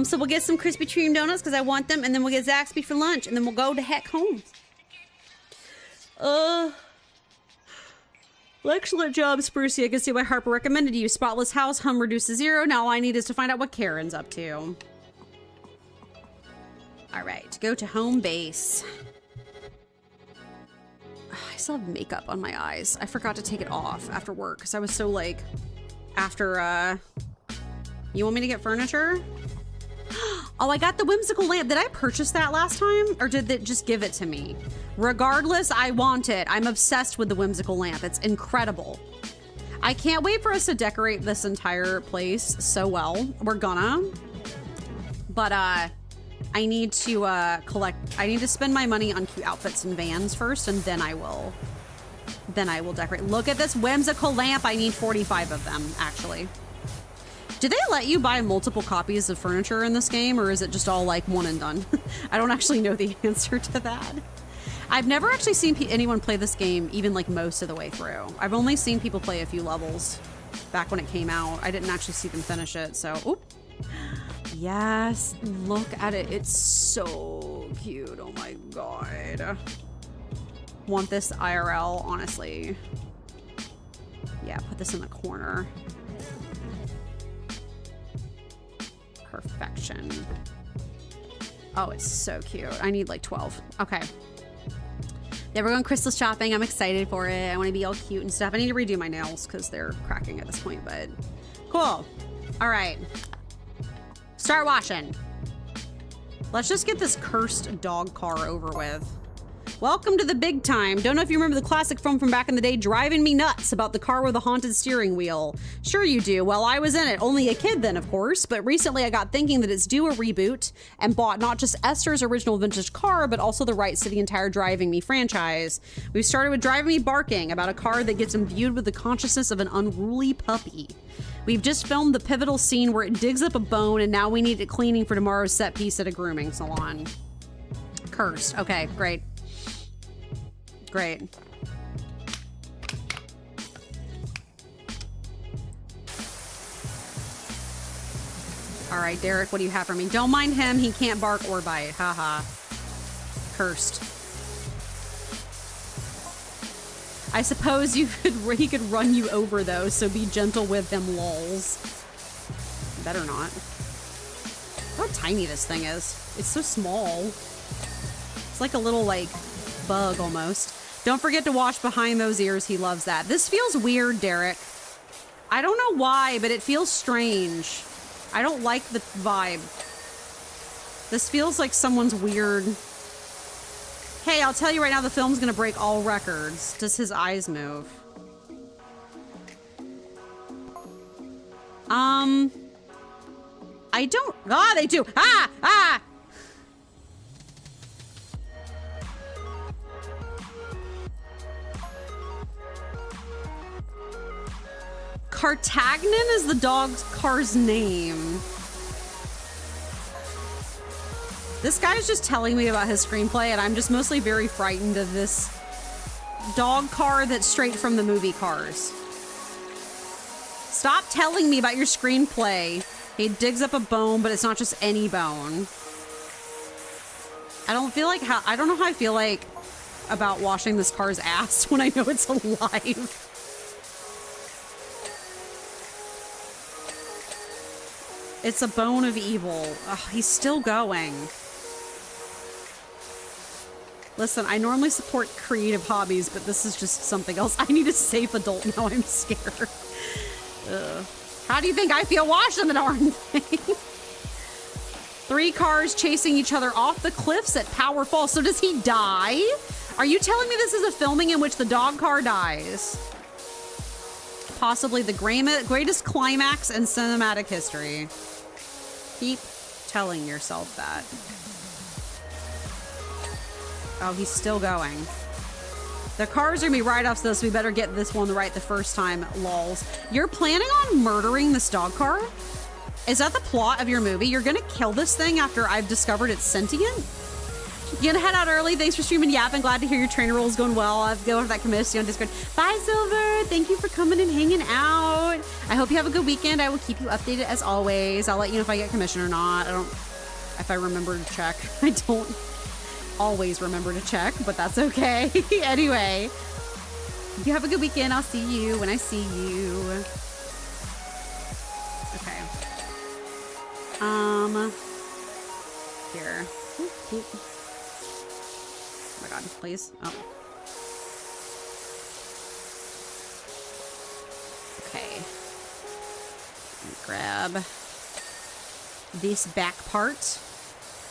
So we'll get some Krispy Kreme donuts because I want them, and then we'll get Zaxby for lunch, and then we'll go to heck home. Excellent job, Sprucey. I can see why Harper recommended you. Spotless house, hum reduced to 0. Now all I need is to find out what Karen's up to. All right, go to home base. I still have makeup on my eyes. I forgot to take it off after work because I was so like, after, you want me to get furniture? Oh, I got the whimsical lamp. Did I purchase that last time or did they just give it to me? Regardless, I want it. I'm obsessed with the whimsical lamp. It's incredible. I can't wait for us to decorate this entire place so well. We're gonna. But I need to I need to spend my money on cute outfits and vans first, and then I will decorate. Look at this whimsical lamp. I need 45 of them, actually. Do they let you buy multiple copies of furniture in this game, or is it just all like one and done? I don't actually know the answer to that. I've never actually seen anyone play this game even like most of the way through. I've only seen people play a few levels back when it came out. I didn't actually see them finish it, so oop. Yes, look at it. It's so cute. Oh my god. Want this IRL, honestly. Yeah, put this in the corner. Perfection. Oh, it's so cute. I need like 12. Okay. Yeah, we're going crystal shopping. I'm excited for it. I want to be all cute and stuff. I need to redo my nails because they're cracking at this point, but cool. All right. Start washing. Let's just get this cursed dog car over with. Welcome to the big time. Don't know if you remember the classic film from back in the day, Driving Me Nuts, about the car with the haunted steering wheel. Sure you do. Well, I was in it. Only a kid then, of course. But recently I got thinking that it's due a reboot and bought not just Esther's original vintage car, but also the rights to the entire Driving Me franchise. We've started with Driving Me Barking, about a car that gets imbued with the consciousness of an unruly puppy. We've just filmed the pivotal scene where it digs up a bone, and now we need it cleaning for tomorrow's set piece at a grooming salon. Cursed. Okay, great. Great. All right, Derek, what do you have for me? Don't mind him. He can't bark or bite. Haha. Cursed. I suppose he could run you over, though, so be gentle with him, lols. Better not. Look how tiny this thing is. It's so small. It's like a little, like, bug almost. Don't forget to wash behind those ears. He loves that. This feels weird, Derek. I don't know why, but it feels strange. I don't like the vibe. This feels like someone's weird. Hey, I'll tell you right now, the film's gonna break all records. Does his eyes move? I don't. Ah, they do. Ah! Ah! Cartagnan is the dog's car's name. This guy's just telling me about his screenplay, and I'm just mostly very frightened of this dog car that's straight from the movie Cars. Stop telling me about your screenplay. He digs up a bone, but it's not just any bone. I don't know how I feel like about washing this car's ass when I know it's alive. It's a bone of evil. Ugh, he's still going. Listen, I normally support creative hobbies, but this is just something else. I need a safe adult now. I'm scared. Ugh. How do you think I feel washing the darn thing? 3 cars chasing each other off the cliffs at Power Falls. So does he die? Are you telling me this is a filming in which the dog car dies? Possibly the greatest climax in cinematic history. Keep telling yourself that. Oh, he's still going. The cars are gonna be write-offs though, so we better get this one right the first time, lols. You're planning on murdering this dog car? Is that the plot of your movie? You're gonna kill this thing after I've discovered it's sentient? You're gonna head out early. Thanks for streaming Yapping. Glad to hear your trainer roll is going well. I've go over that commission on Discord. Bye, Silver. Thank you for coming and hanging out. I hope you have a good weekend. I will keep you updated as always. I'll let you know if I get commission or not. If I remember to check. I don't always remember to check, but that's okay. Anyway, you have a good weekend. I'll see you when I see you. Okay. Here. Oop. Oh my god, please. Oh. Okay. Grab this back part.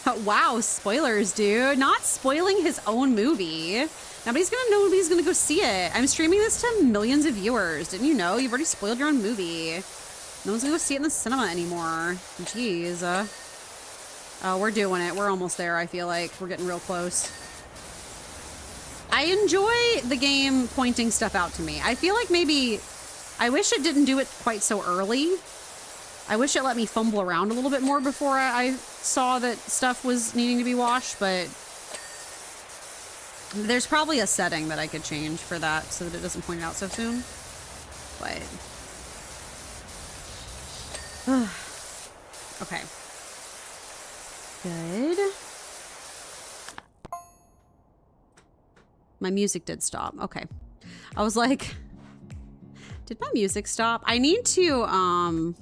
Oh, wow, spoilers, dude. Not spoiling his own movie. Nobody's gonna know, nobody's gonna go see it. I'm streaming this to millions of viewers. Didn't you know? You've already spoiled your own movie. No one's gonna go see it in the cinema anymore. Jeez. Oh, we're doing it. We're almost there, I feel like. We're getting real close. I enjoy the game pointing stuff out to me. I feel like maybe... I wish it didn't do it quite so early. I wish it let me fumble around a little bit more before I saw that stuff was needing to be washed, but... There's probably a setting that I could change for that so that it doesn't point it out so soon. But... Okay. Good. My music did stop. Okay. I was like, did my music stop? I need to, I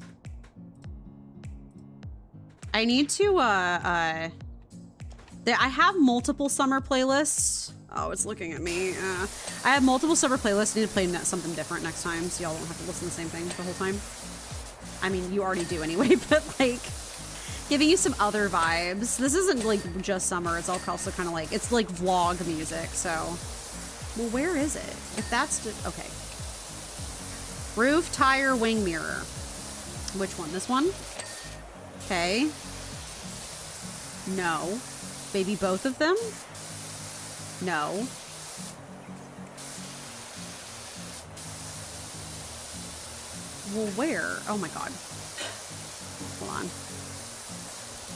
have multiple summer playlists. Oh, it's looking at me. I have multiple summer playlists. I need to play something different next time so y'all won't have to listen to the same thing the whole time. I mean, you already do anyway, but like, giving you some other vibes. This isn't like just summer. It's also kind of like, it's like vlog music. So, well, where is it? If that's just, okay. Roof, tire, wing mirror. Which one? This one? Okay. No. Maybe both of them? No. Well, where? Oh my god. Hold on.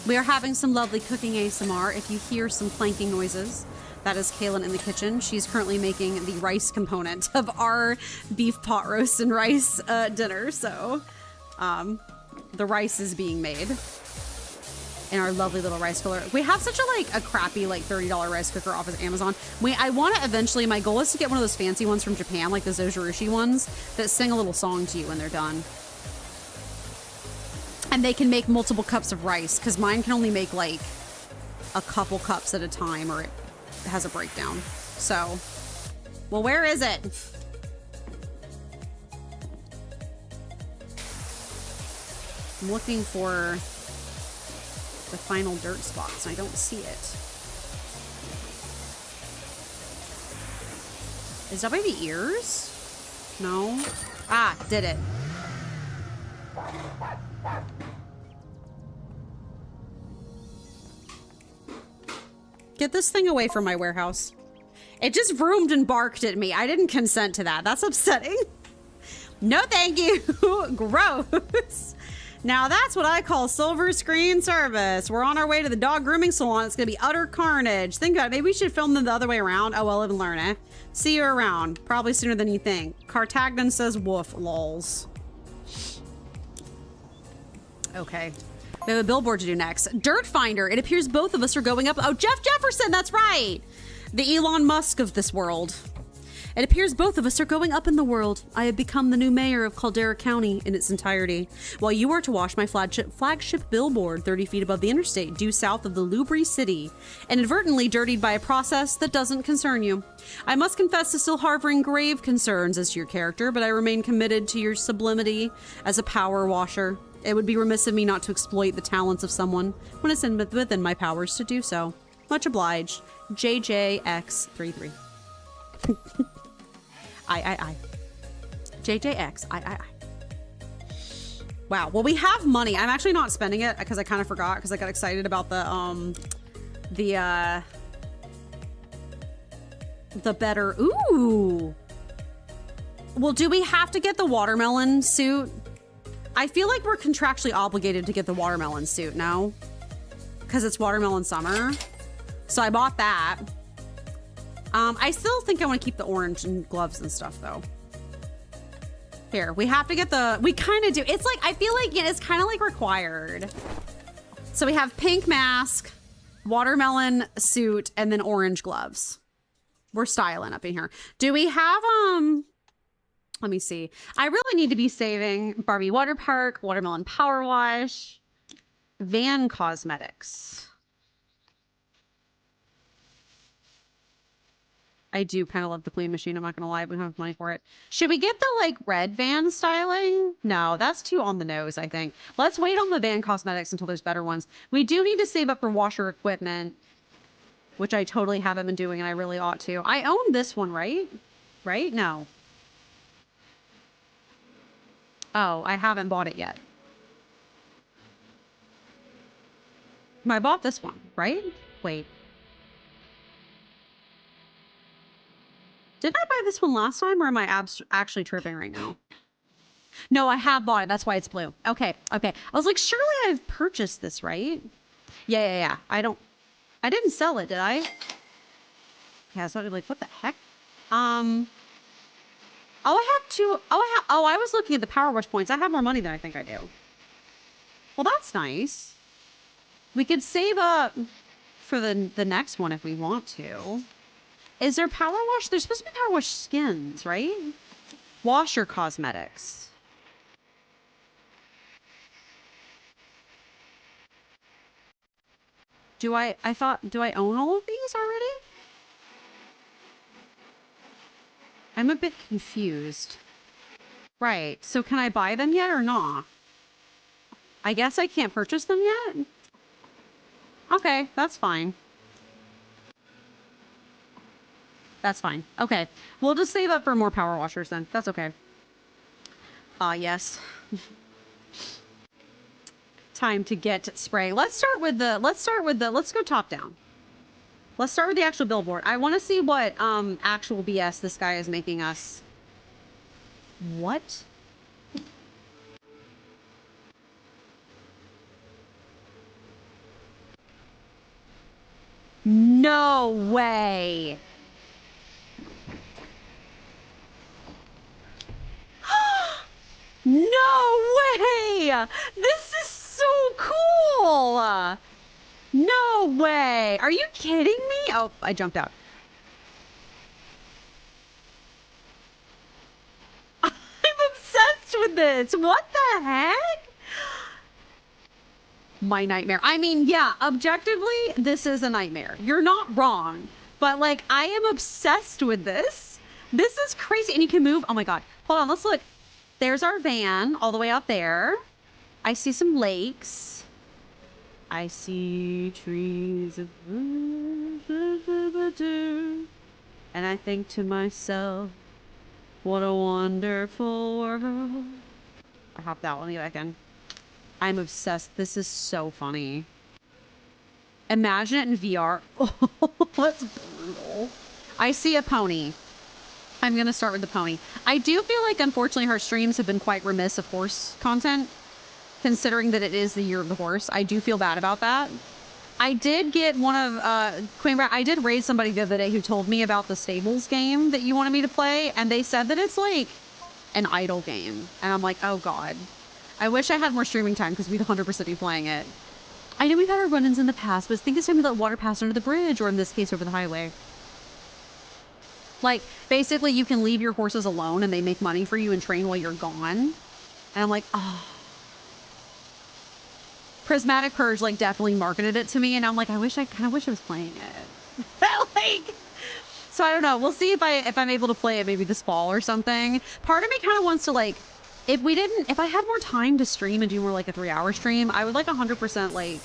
We are having some lovely cooking ASMR. If you hear some clanking noises, that is Kaylin in the kitchen. She's currently making the rice component of our beef pot roast and rice dinner. So the rice is being made in our lovely little rice cooker. We have such a crappy $30 rice cooker off of Amazon. I want to eventually, my goal is to get one of those fancy ones from Japan, like the Zojirushi ones that sing a little song to you when they're done. And they can make multiple cups of rice, because mine can only make like a couple cups at a time, or it has a breakdown. So, well, where is it? I'm looking for the final dirt spots, and I don't see it. Is that by the ears? No. Ah, did it. Get this thing away from my warehouse. It just vroomed and barked at me. I didn't consent to that. That's upsetting. No, thank you. Gross. Now that's what I call silver screen service. We're on our way to the dog grooming salon. It's gonna be utter carnage. Think about it. Maybe we should film them the other way around. Oh, well, live and learn, eh? See you around. Probably sooner than you think. Cartagnan says woof, lols. Okay. We have a billboard to do next. Dirt Finder. It appears both of us are going up. Oh, Jeff Jefferson, that's right. The Elon Musk of this world. It appears both of us are going up in the world. I have become the new mayor of Caldera County in its entirety, while you are to watch my flagship billboard 30 feet above the interstate due south of the Lubri City, inadvertently dirtied by a process that doesn't concern you. I must confess to still harboring grave concerns as to your character, but I remain committed to your sublimity as a power washer. It would be remiss of me not to exploit the talents of someone when it's within my powers to do so. Much obliged. JJX33. I. JJX. I. Wow. Well, we have money. I'm actually not spending it because I kind of forgot because I got excited about the better. Ooh. Well, do we have to get the watermelon suit? I feel like we're contractually obligated to get the watermelon suit, no? Because it's watermelon summer. So I bought that. I still think I want to keep the orange and gloves and stuff though. Here, we have to get we kind of do. It's like, I feel like it's kind of like required. So we have pink mask, watermelon suit, and then orange gloves. We're styling up in here. Do we have, let me see. I really need to be saving Barbie Water Park, Watermelon Power Wash, Van Cosmetics. I do kind of love the clean machine. I'm not going to lie. We don't have money for it. Should we get the like red Van styling? No, that's too on the nose, I think. Let's wait on the Van Cosmetics until there's better ones. We do need to save up for washer equipment, which I totally haven't been doing and I really ought to. I own this one, right? Right? No. Oh, I haven't bought it yet. I bought this one, right? Wait. Didn't I buy this one last time or am I actually tripping right now? No, I have bought it. That's why it's blue. Okay. Okay. I was like, surely I've purchased this, right? Yeah. I didn't sell it, did I? Yeah, so I was like, what the heck? Oh, I have two. Oh, I was looking at the Power Wash points. I have more money than I think I do. Well, that's nice. We could save up for the next one if we want to. Is there Power Wash? There's supposed to be Power Wash skins, right? Washer cosmetics. Do I own all of these already? I'm a bit confused. Right. So can I buy them yet or not? I guess I can't purchase them yet? Okay, that's fine. That's fine. Okay. We'll just save up for more power washers then. That's okay. Yes. Time to get spray. Let's go top down. Let's start with the actual billboard. I want to see what actual BS this guy is making us. What? No way. No way. This is so cool. No way. Are you kidding me? Oh, I jumped out. I'm obsessed with this. What the heck? My nightmare. I mean, yeah, objectively, this is a nightmare. You're not wrong. But, like, I am obsessed with this. This is crazy. And you can move. Oh, my God. Hold on. Let's look. There's our van all the way out there. I see some lakes. I see trees. And I think to myself, what a wonderful world. I hopped out. Let me get back in. I'm obsessed. This is so funny. Imagine it in VR. Oh, that's brutal. I see a pony. I'm going to start with the pony. I do feel like, unfortunately, her streams have been quite remiss of horse content, considering that it is the year of the horse. I do feel bad about that. I did get one of, Queen Brat, I did raise somebody the other day who told me about the stables game that you wanted me to play, and they said that it's like an idle game. And I'm like, oh God. I wish I had more streaming time because we'd 100% be playing it. I know we've had our run-ins in the past, but I think it's time to let water pass under the bridge, or in this case, over the highway. Like, basically, you can leave your horses alone and they make money for you and train while you're gone. And I'm like, oh. Prismatic Purge, like, definitely marketed it to me, and I'm like, I kind of wish I was playing it. Like, so I don't know. We'll see if I'm able to play it maybe this fall or something. Part of me kind of wants to, like, if I had more time to stream and do more like a 3-hour stream, I would like 100% like,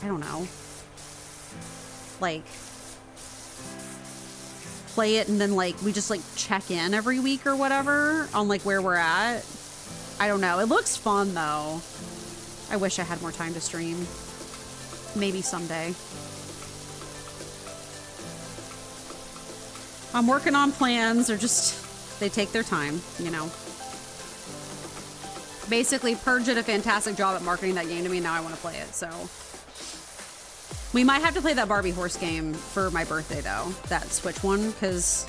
I don't know, like play it and then like we just like check in every week or whatever on like where we're at. I don't know. It looks fun though. I wish I had more time to stream. Maybe someday. I'm working on plans. They're just, they take their time, you know. Basically, Purge did a fantastic job at marketing that game to me. Now I want to play it, so. We might have to play that Barbie horse game for my birthday, though. That Switch one, because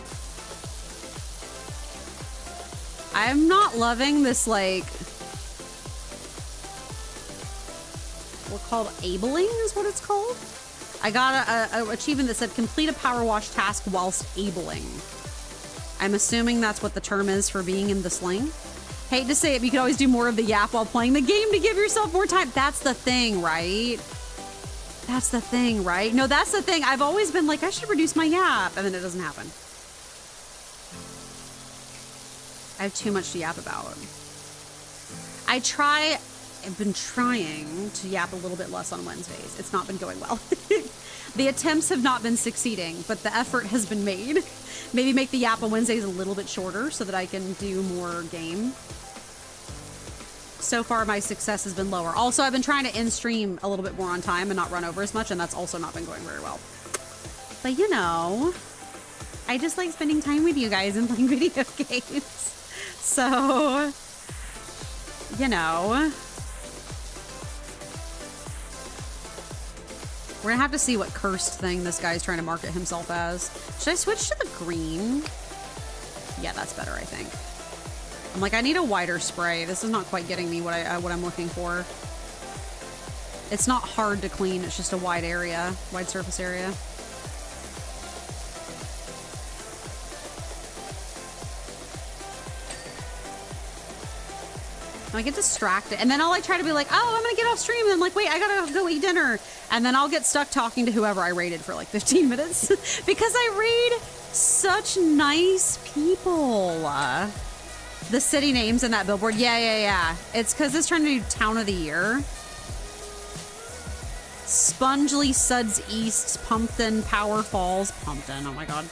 I'm not loving this, like, what's called abling is what it's called. I got a achievement that said complete a power wash task whilst abling. I'm assuming that's what the term is for being in the sling. Hate to say it, but you could always do more of the yap while playing the game to give yourself more time. That's the thing, right? That's the thing, right? No, that's the thing. I've always been like, I should reduce my yap, and then it doesn't happen. I have too much to yap about. I've been trying to yap a little bit less on Wednesdays. It's not been going well. The attempts have not been succeeding, but the effort has been made. Maybe make the yap on Wednesdays a little bit shorter so that I can do more game. So far, my success has been lower. Also, I've been trying to end stream a little bit more on time and not run over as much, and that's also not been going very well. But you know, I just like spending time with you guys and playing video games. So, you know, we're gonna have to see what cursed thing this guy's trying to market himself as. Should I switch to the green? Yeah, that's better, I think. I'm like, I need a wider spray. This is not quite getting me what I'm looking for. It's not hard to clean. It's just a wide area, wide surface area. I get distracted, and then I'll like try to be like, oh, I'm gonna get off stream, and I'm like, wait, I gotta go eat dinner, and then I'll get stuck talking to whoever I raided for like 15 minutes because I raid such nice people. The city names in that billboard, yeah. It's because it's trying to do town of the year. Spongely, Suds East, Pumpton, Power Falls, Pumpton. Oh my god.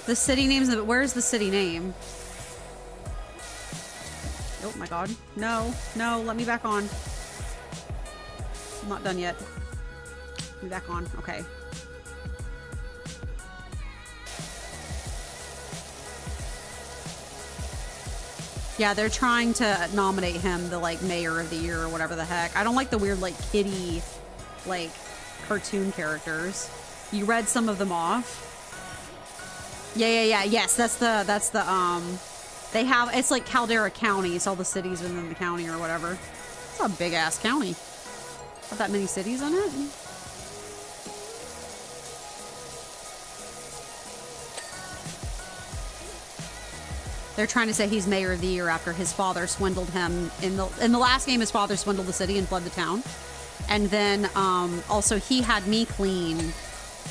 The city names of it. Where's the city name? Oh my god. No, let me back on. I'm not done yet. Let me back on. Okay. Yeah, they're trying to nominate him the like mayor of the year or whatever the heck. I don't like the weird like kitty like cartoon characters. You read some of them off? Yeah. Yes, that's the they have, it's like Caldera County. It's all the cities within the county or whatever. It's a big ass county. Not that many cities on it. They're trying to say he's mayor of the year after his father swindled him in the last game. His father swindled the city and fled the town, and then also he had me clean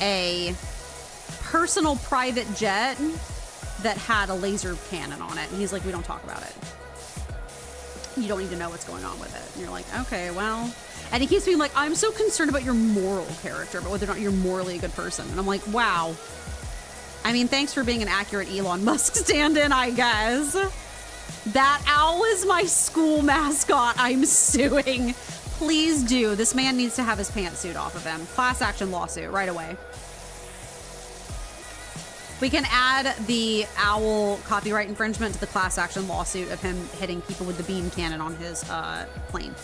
a personal private jet that had a laser cannon on it, and he's like, we don't talk about it. You don't need to know what's going on with it. And you're like, okay, well. And he keeps being like, I'm so concerned about your moral character, but whether or not you're morally a good person. And I'm like, wow. I mean, thanks for being an accurate Elon Musk stand-in, I guess. That owl is my school mascot. I'm suing. Please do. This man needs to have his pantsuit off of him. Class action lawsuit right away. We can add the owl copyright infringement to the class action lawsuit of him hitting people with the beam cannon on his plane.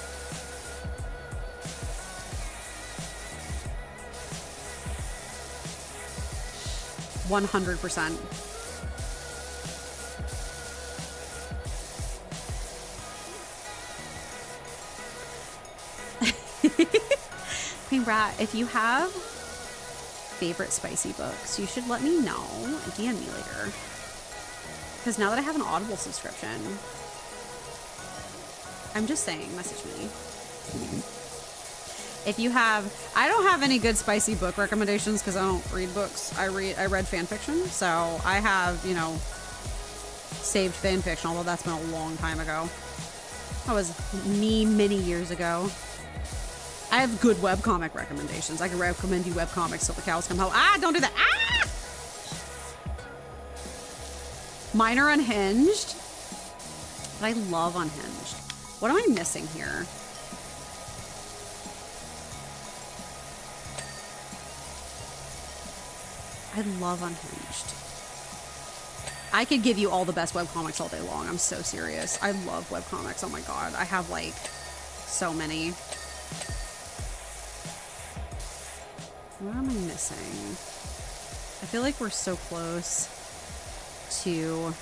%100%. Hey, Rat, if you have favorite spicy books, you should let me know and DM me later. Because now that I have an Audible subscription, I'm just saying, message me. If you have, I don't have any good spicy book recommendations because I don't read books. I read fan fiction, so I have, you know, saved fan fiction, although that's been a long time ago. That was me many years ago. I have good webcomic recommendations. I can recommend you webcomics till the cows come home. Ah, don't do that. Ah! Mine are unhinged, but I love Unhinged. What am I missing here? I love Unhinged. I could give you all the best webcomics all day long. I'm so serious. I love webcomics. Oh my god. I have like so many. What am I missing? I feel like we're so close to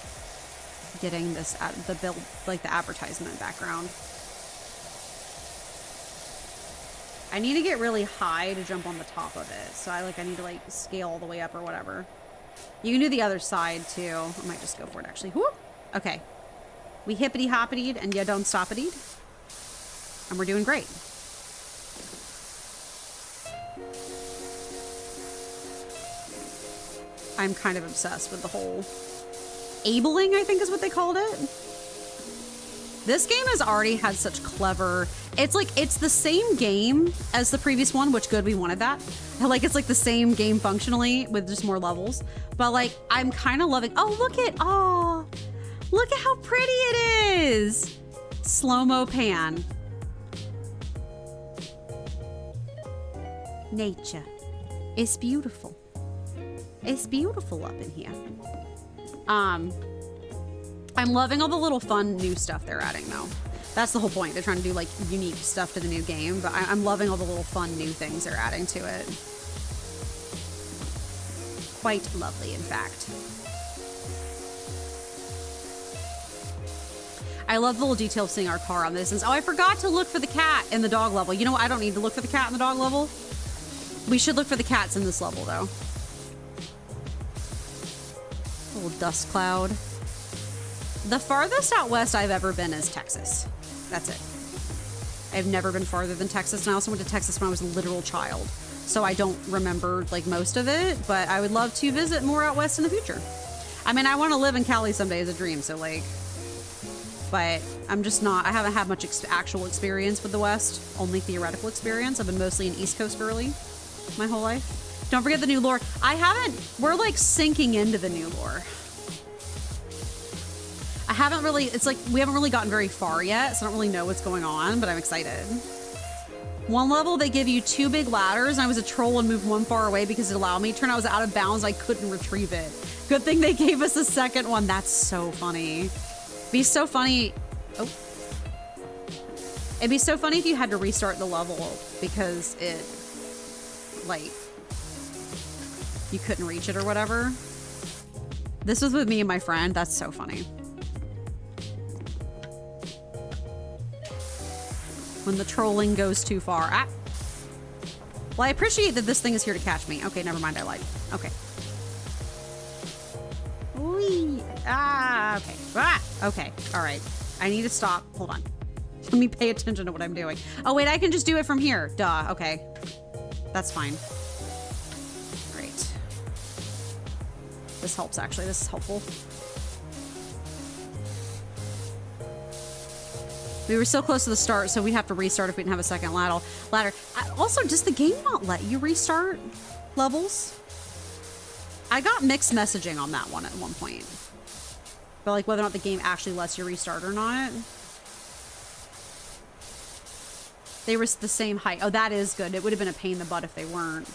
getting this at the build, like the advertisement background. I need to get really high to jump on the top of it. So I need to like scale all the way up or whatever. You can do the other side too. I might just go for it actually. Whoop. Okay. We hippity hoppity and you don't stop it. And we're doing great. I'm kind of obsessed with the whole abling, I think is what they called it. This game has already had such clever, it's like, it's the same game as the previous one, which good, we wanted that. Like, it's like the same game functionally with just more levels. But like, I'm kind of loving, oh, look at how pretty it is. Slow-mo pan. Nature. It's beautiful. It's beautiful up in here. I'm loving all the little fun new stuff they're adding though. That's the whole point. They're trying to do like unique stuff to the new game, but I'm loving all the little fun new things they're adding to it. Quite lovely, in fact. I love the little detail of seeing our car on this. Oh, I forgot to look for the cat in the dog level. You know what? I don't need to look for the cat in the dog level. We should look for the cats in this level though. Little dust cloud. The farthest out west I've ever been is Texas. That's it. I've never been farther than Texas, and I also went to Texas when I was a literal child. So I don't remember like most of it, but I would love to visit more out west in the future. I mean, I want to live in Cali someday as a dream, so like, but I'm just not, I haven't had much actual experience with the West, only theoretical experience. I've been mostly an East Coast girly my whole life. Don't forget the new lore. We're like sinking into the new lore. I haven't really, it's like, we haven't really gotten very far yet, so I don't really know what's going on, but I'm excited. One level, they give you 2 big ladders, and I was a troll and moved one far away because it allowed me. Turned out I was out of bounds, I couldn't retrieve it. Good thing they gave us a second one. That's so funny. Be so funny. Oh. It'd be so funny if you had to restart the level because it, like, you couldn't reach it or whatever. This was with me and my friend. That's so funny. When the trolling goes too far. Ah. Well, I appreciate that this thing is here to catch me. Okay, never mind. I lied. Okay. Whee. Ah, okay. Ah, okay. All right. I need to stop. Hold on. Let me pay attention to what I'm doing. Oh, wait. I can just do it from here. Duh. Okay. That's fine. Great. This helps, actually. This is helpful. We were so close to the start, so we'd have to restart if we didn't have a second ladder. Also, does the game not let you restart levels? I got mixed messaging on that one at one point. But like whether or not the game actually lets you restart or not. They were the same height. Oh, that is good. It would have been a pain in the butt if they weren't.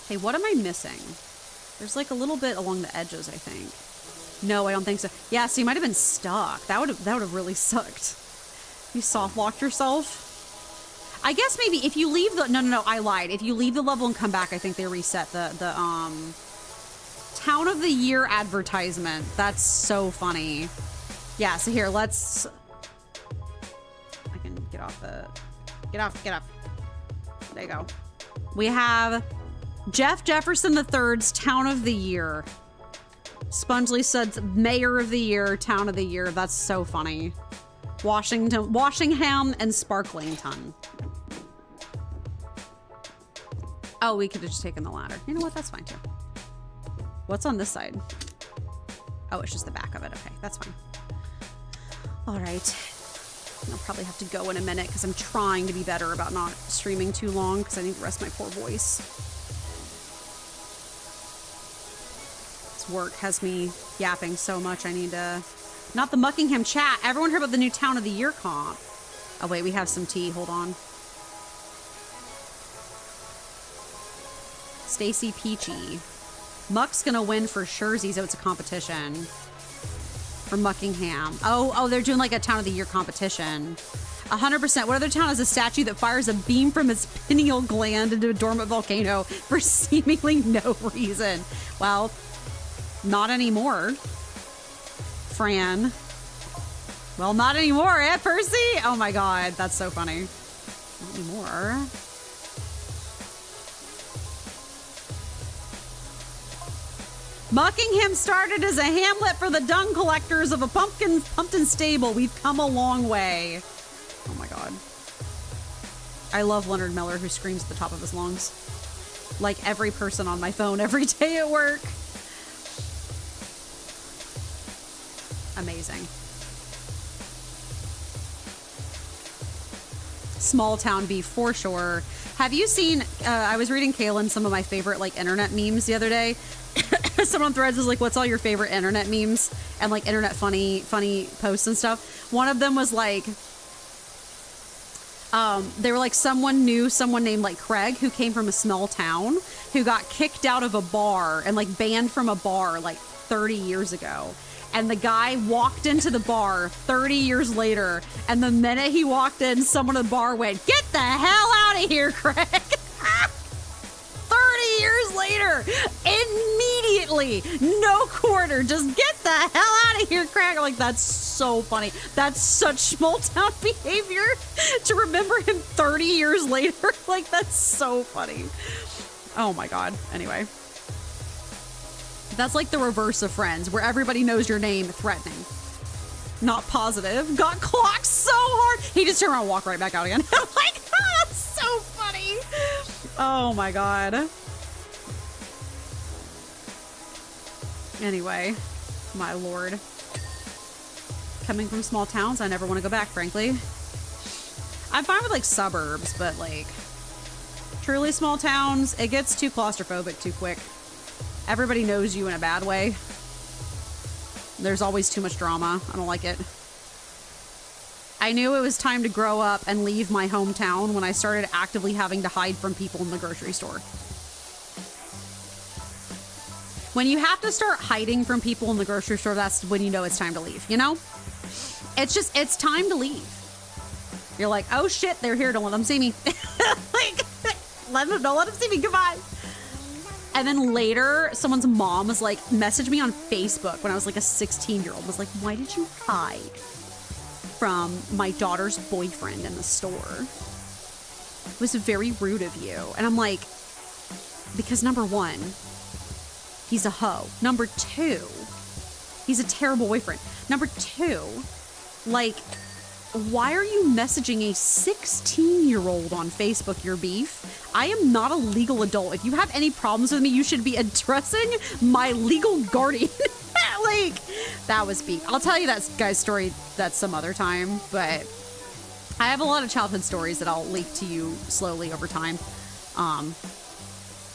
Okay, what am I missing? There's like a little bit along the edges, I think. No, I don't think so. Yeah, so you might have been stuck. That would have really sucked. You soft locked yourself. I guess maybe if you leave the no, I lied. If you leave the level and come back, I think they reset the Town of the Year advertisement. That's so funny. Yeah, so here, let's I can get off the get off. There you go. We have Jeff Jefferson III's Town of the Year. Spongely said Mayor of the Year, Town of the Year. That's so funny. Washingham and Sparklington. Oh, we could have just taken the ladder. You know what? That's fine too. What's on this side? Oh, it's just the back of it. Okay, that's fine. All right. I'll probably have to go in a minute because I'm trying to be better about not streaming too long because I need to rest my poor voice. Work has me yapping so much. I need to not the Muckingham chat. Everyone heard about the new Town of the Year comp. Oh wait, we have some tea. Hold on. Stacy Peachy. Muck's gonna win for Scherzy, so it's a competition for Muckingham. Oh, they're doing like a Town of the Year competition. 100%. What other town has a statue that fires a beam from its pineal gland into a dormant volcano for seemingly no reason? Well, not anymore, Fran. Well, not anymore, eh, Percy? Oh my God, that's so funny. Not anymore. Muckingham started as a hamlet for the dung collectors of a pumpkin stable. We've come a long way. Oh my God. I love Leonard Miller, who screams at the top of his lungs. Like every person on my phone every day at work. Amazing. Small town beef for sure. Have you seen, I was reading Kaylin some of my favorite like internet memes the other day. Someone on Threads was like, what's all your favorite internet memes and like internet funny posts and stuff. One of them was like, they were like, someone knew someone named like Craig who came from a small town who got kicked out of a bar and like banned from a bar like 30 years ago. And the guy walked into the bar 30 years later, and the minute he walked in, someone at the bar went, "Get the hell out of here, Craig." 30 years later, immediately, no quarter, just get the hell out of here, Craig. I'm like, that's so funny. That's such small town behavior to remember him 30 years later. Like, that's so funny. Oh my God. Anyway. That's like the reverse of Friends, where everybody knows your name, threatening. Not positive. Got clocked so hard. He just turned around and walked right back out again. I'm like, oh, so funny. Oh my God. Anyway, my Lord. Coming from small towns, I never want to go back, frankly. I'm fine with like suburbs, but like truly small towns, it gets too claustrophobic too quick. Everybody knows you in a bad way. There's always too much drama. I don't like it. I knew it was time to grow up and leave my hometown when I started actively having to hide from people in the grocery store. When you have to start hiding from people in the grocery store, that's when you know it's time to leave, you know? It's time to leave. You're like, oh shit, they're here, don't let them see me. Like, don't let them see me, goodbye. And then later, someone's mom was like, messaged me on Facebook when I was like a 16-year-old, was like, why did you hide from my daughter's boyfriend in the store? It was very rude of you. And I'm like, because number one, he's a hoe. Number two, he's a terrible boyfriend. Number two, like, why are you messaging a 16-year-old on Facebook your beef? I am not a legal adult. If you have any problems with me, you should be addressing my legal guardian. Like, that was beef. I'll tell you that guy's story that's some other time, but I have a lot of childhood stories that I'll leak to you slowly over time. I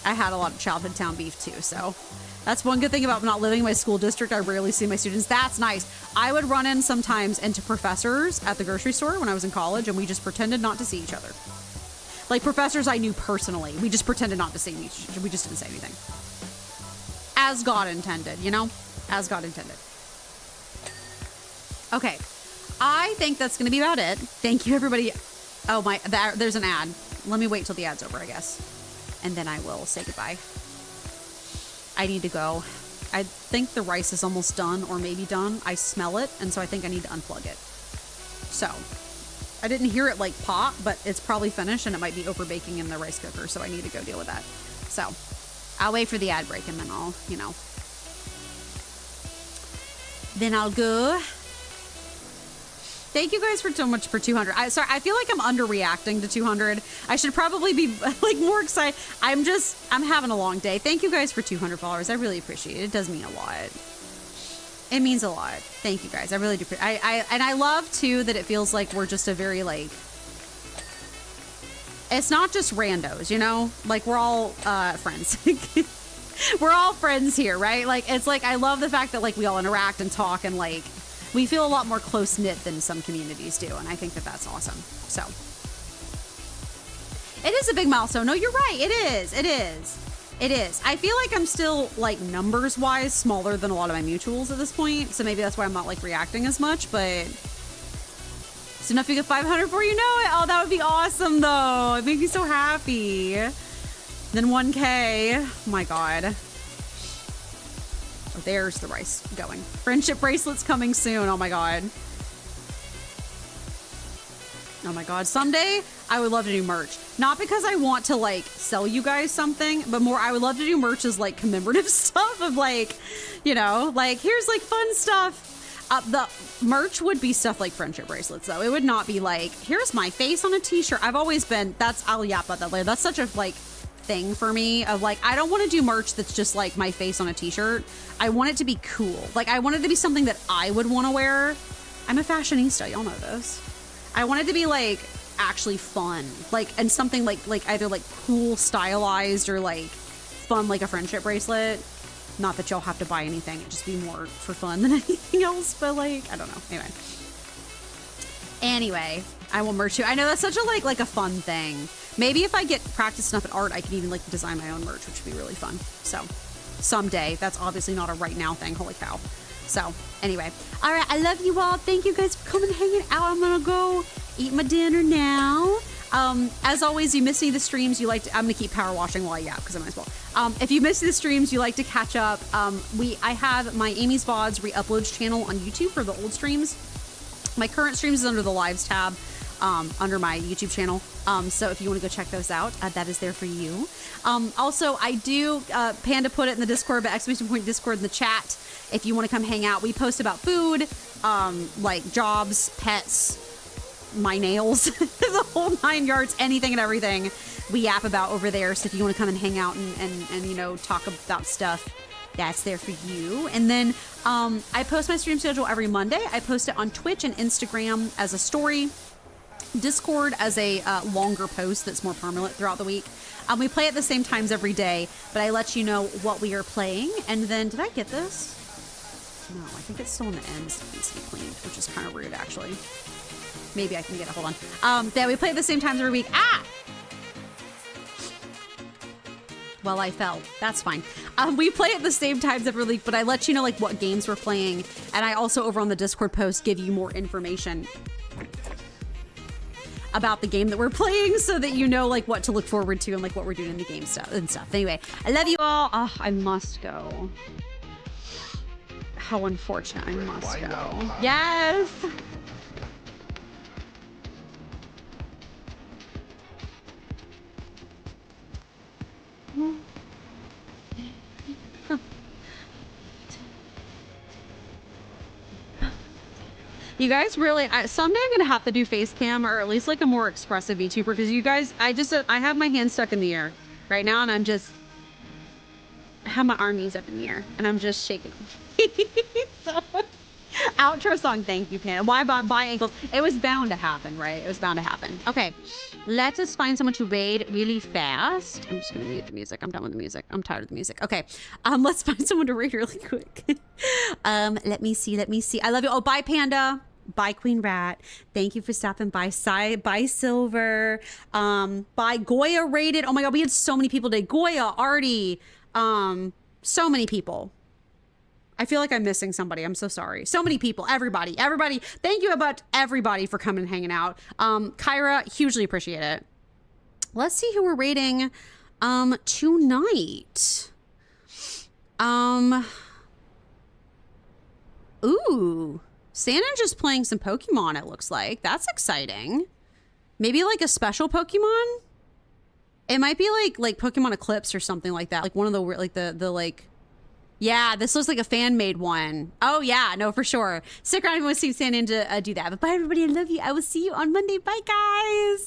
had a lot of childhood town beef too, so that's one good thing about not living in my school district. I rarely see my students. That's nice. I would run in sometimes into professors at the grocery store when I was in college, and we just pretended not to see each other. Like professors I knew personally. We just pretended not to see each other. We just didn't say anything. As God intended, you know? As God intended. Okay. I think that's going to be about it. Thank you, everybody. Oh, there's an ad. Let me wait till the ad's over, I guess. And then I will say goodbye. I need to go. I think the rice is almost done, or maybe done. I smell it, and so I think I need to unplug it. So, I didn't hear it like pop, but it's probably finished, and it might be over baking in the rice cooker, so I need to go deal with that. So, I'll wait for the ad break, and then I'll, then I'll go. Thank you guys for so much for 200. I feel like I'm underreacting to 200. I should probably be like more excited. I'm having a long day. Thank you guys for 200 followers. I really appreciate it. It does mean a lot. It means a lot. Thank you guys. I really do. And I love too that it feels like we're just a very like, it's not just randos, you know, like we're all friends. We're all friends here, right? Like, it's like, I love the fact that like we all interact and talk and like, we feel a lot more close-knit than some communities do, and I think that that's awesome. So, it is a big milestone. No, you're right. It is. It is. It is. I feel like I'm still, like, numbers-wise smaller than a lot of my mutuals at this point, so maybe that's why I'm not, like, reacting as much, but... Soon enough to get 500 before you know it. Oh, that would be awesome, though. It makes me so happy. Then 1K. Oh, my God. Oh, there's the rice going. Friendship bracelets coming soon. Oh, my God. Oh, my God. Someday, I would love to do merch. Not because I want to, like, sell you guys something, but more I would love to do merch as, like, commemorative stuff of, like, you know, like, here's, like, fun stuff. The merch would be stuff like friendship bracelets, though. It would not be like, here's my face on a t-shirt. I've always been, I'll yap about that later. That's such a, like, thing for me of, like, I don't want to do merch that's just, like, my face on a t-shirt. I want it to be cool. Like, I want it to be something that I would want to wear. I'm a fashionista. Y'all know this. I want it to be, like, actually fun. Like, and something, like either, like, cool, stylized, or, like, fun, like a friendship bracelet. Not that y'all have to buy anything. It'd just be more for fun than anything else. But, like, I don't know. Anyway, I will merch you. I know that's such a, like a fun thing. Maybe if I get practiced enough at art, I could even, like, design my own merch, which would be really fun. So, someday. That's obviously not a right now thing. Holy cow. So, anyway. All right. I love you all. Thank you guys for coming and hanging out. I'm going to go eat my dinner now. As always, you miss any of the streams, you like to, I'm gonna keep power washing while I yap because I might as well. If you miss the streams, you like to catch up. I have my Amy's VODs re-uploads channel on YouTube for the old streams. My current streams is under the lives tab, under my YouTube channel. So if you want to go check those out, that is there for you. Also, I do, Panda put it in the Discord, but exclamation point Discord in the chat. If you want to come hang out, we post about food, like jobs, pets, my nails, the whole 9 yards, anything and everything we yap about over there. So if you want to come and hang out and you know, talk about stuff, that's there for you. And then I post my stream schedule every Monday. I post it on Twitch and Instagram as a story, Discord as a longer post that's more permanent throughout the week. We play at the same times every day, but I let you know what we are playing. And then, did I get this? No, I think it's still on the ends that needs to be cleaned, which is kind of rude, actually. Maybe I can get it. Hold on. Yeah, we play at the same times every week. Ah! Well, I fell. That's fine. We play at the same times every week, but I let you know, like, what games we're playing. And I also, over on the Discord post, give you more information about the game that we're playing so that you know, like, what to look forward to and, like, what we're doing in the game stuff and stuff. Anyway, I love you all. Oh, I must go. How unfortunate. I must go. Yes! You guys really, someday I'm gonna have to do face cam, or at least like a more expressive VTuber, because you guys, I have my hands stuck in the air right now, and I have my armies up in the air, and I'm just shaking. So, outro song, thank you, Pam. Why by ankles? It was bound to happen, right? It was bound to happen. Okay, let us find someone to raid really fast. I'm just gonna mute the music. I'm done with the music. I'm tired of the music. Okay, let's find someone to raid really quick. Let me see. I love you. Oh, bye, Panda. Bye, Queen Rat. Thank you for stopping by. Bye, Silver. Bye, Goya raided. Oh my God, we had so many people today. Goya, Artie, so many people. I feel like I'm missing somebody. I'm so sorry. So many people. Everybody. Thank you about everybody for coming and hanging out. Kyra, hugely appreciate it. Let's see who we're rating tonight. Ooh. Sanninja's playing some Pokemon, it looks like. That's exciting. Maybe like a special Pokemon? It might be like Pokemon Eclipse or something like that. Like one of the like the like. Yeah, this looks like a fan-made one. Oh, yeah, no, for sure. Stick around if you want to see Sanninja do that. But bye, everybody. I love you. I will see you on Monday. Bye, guys.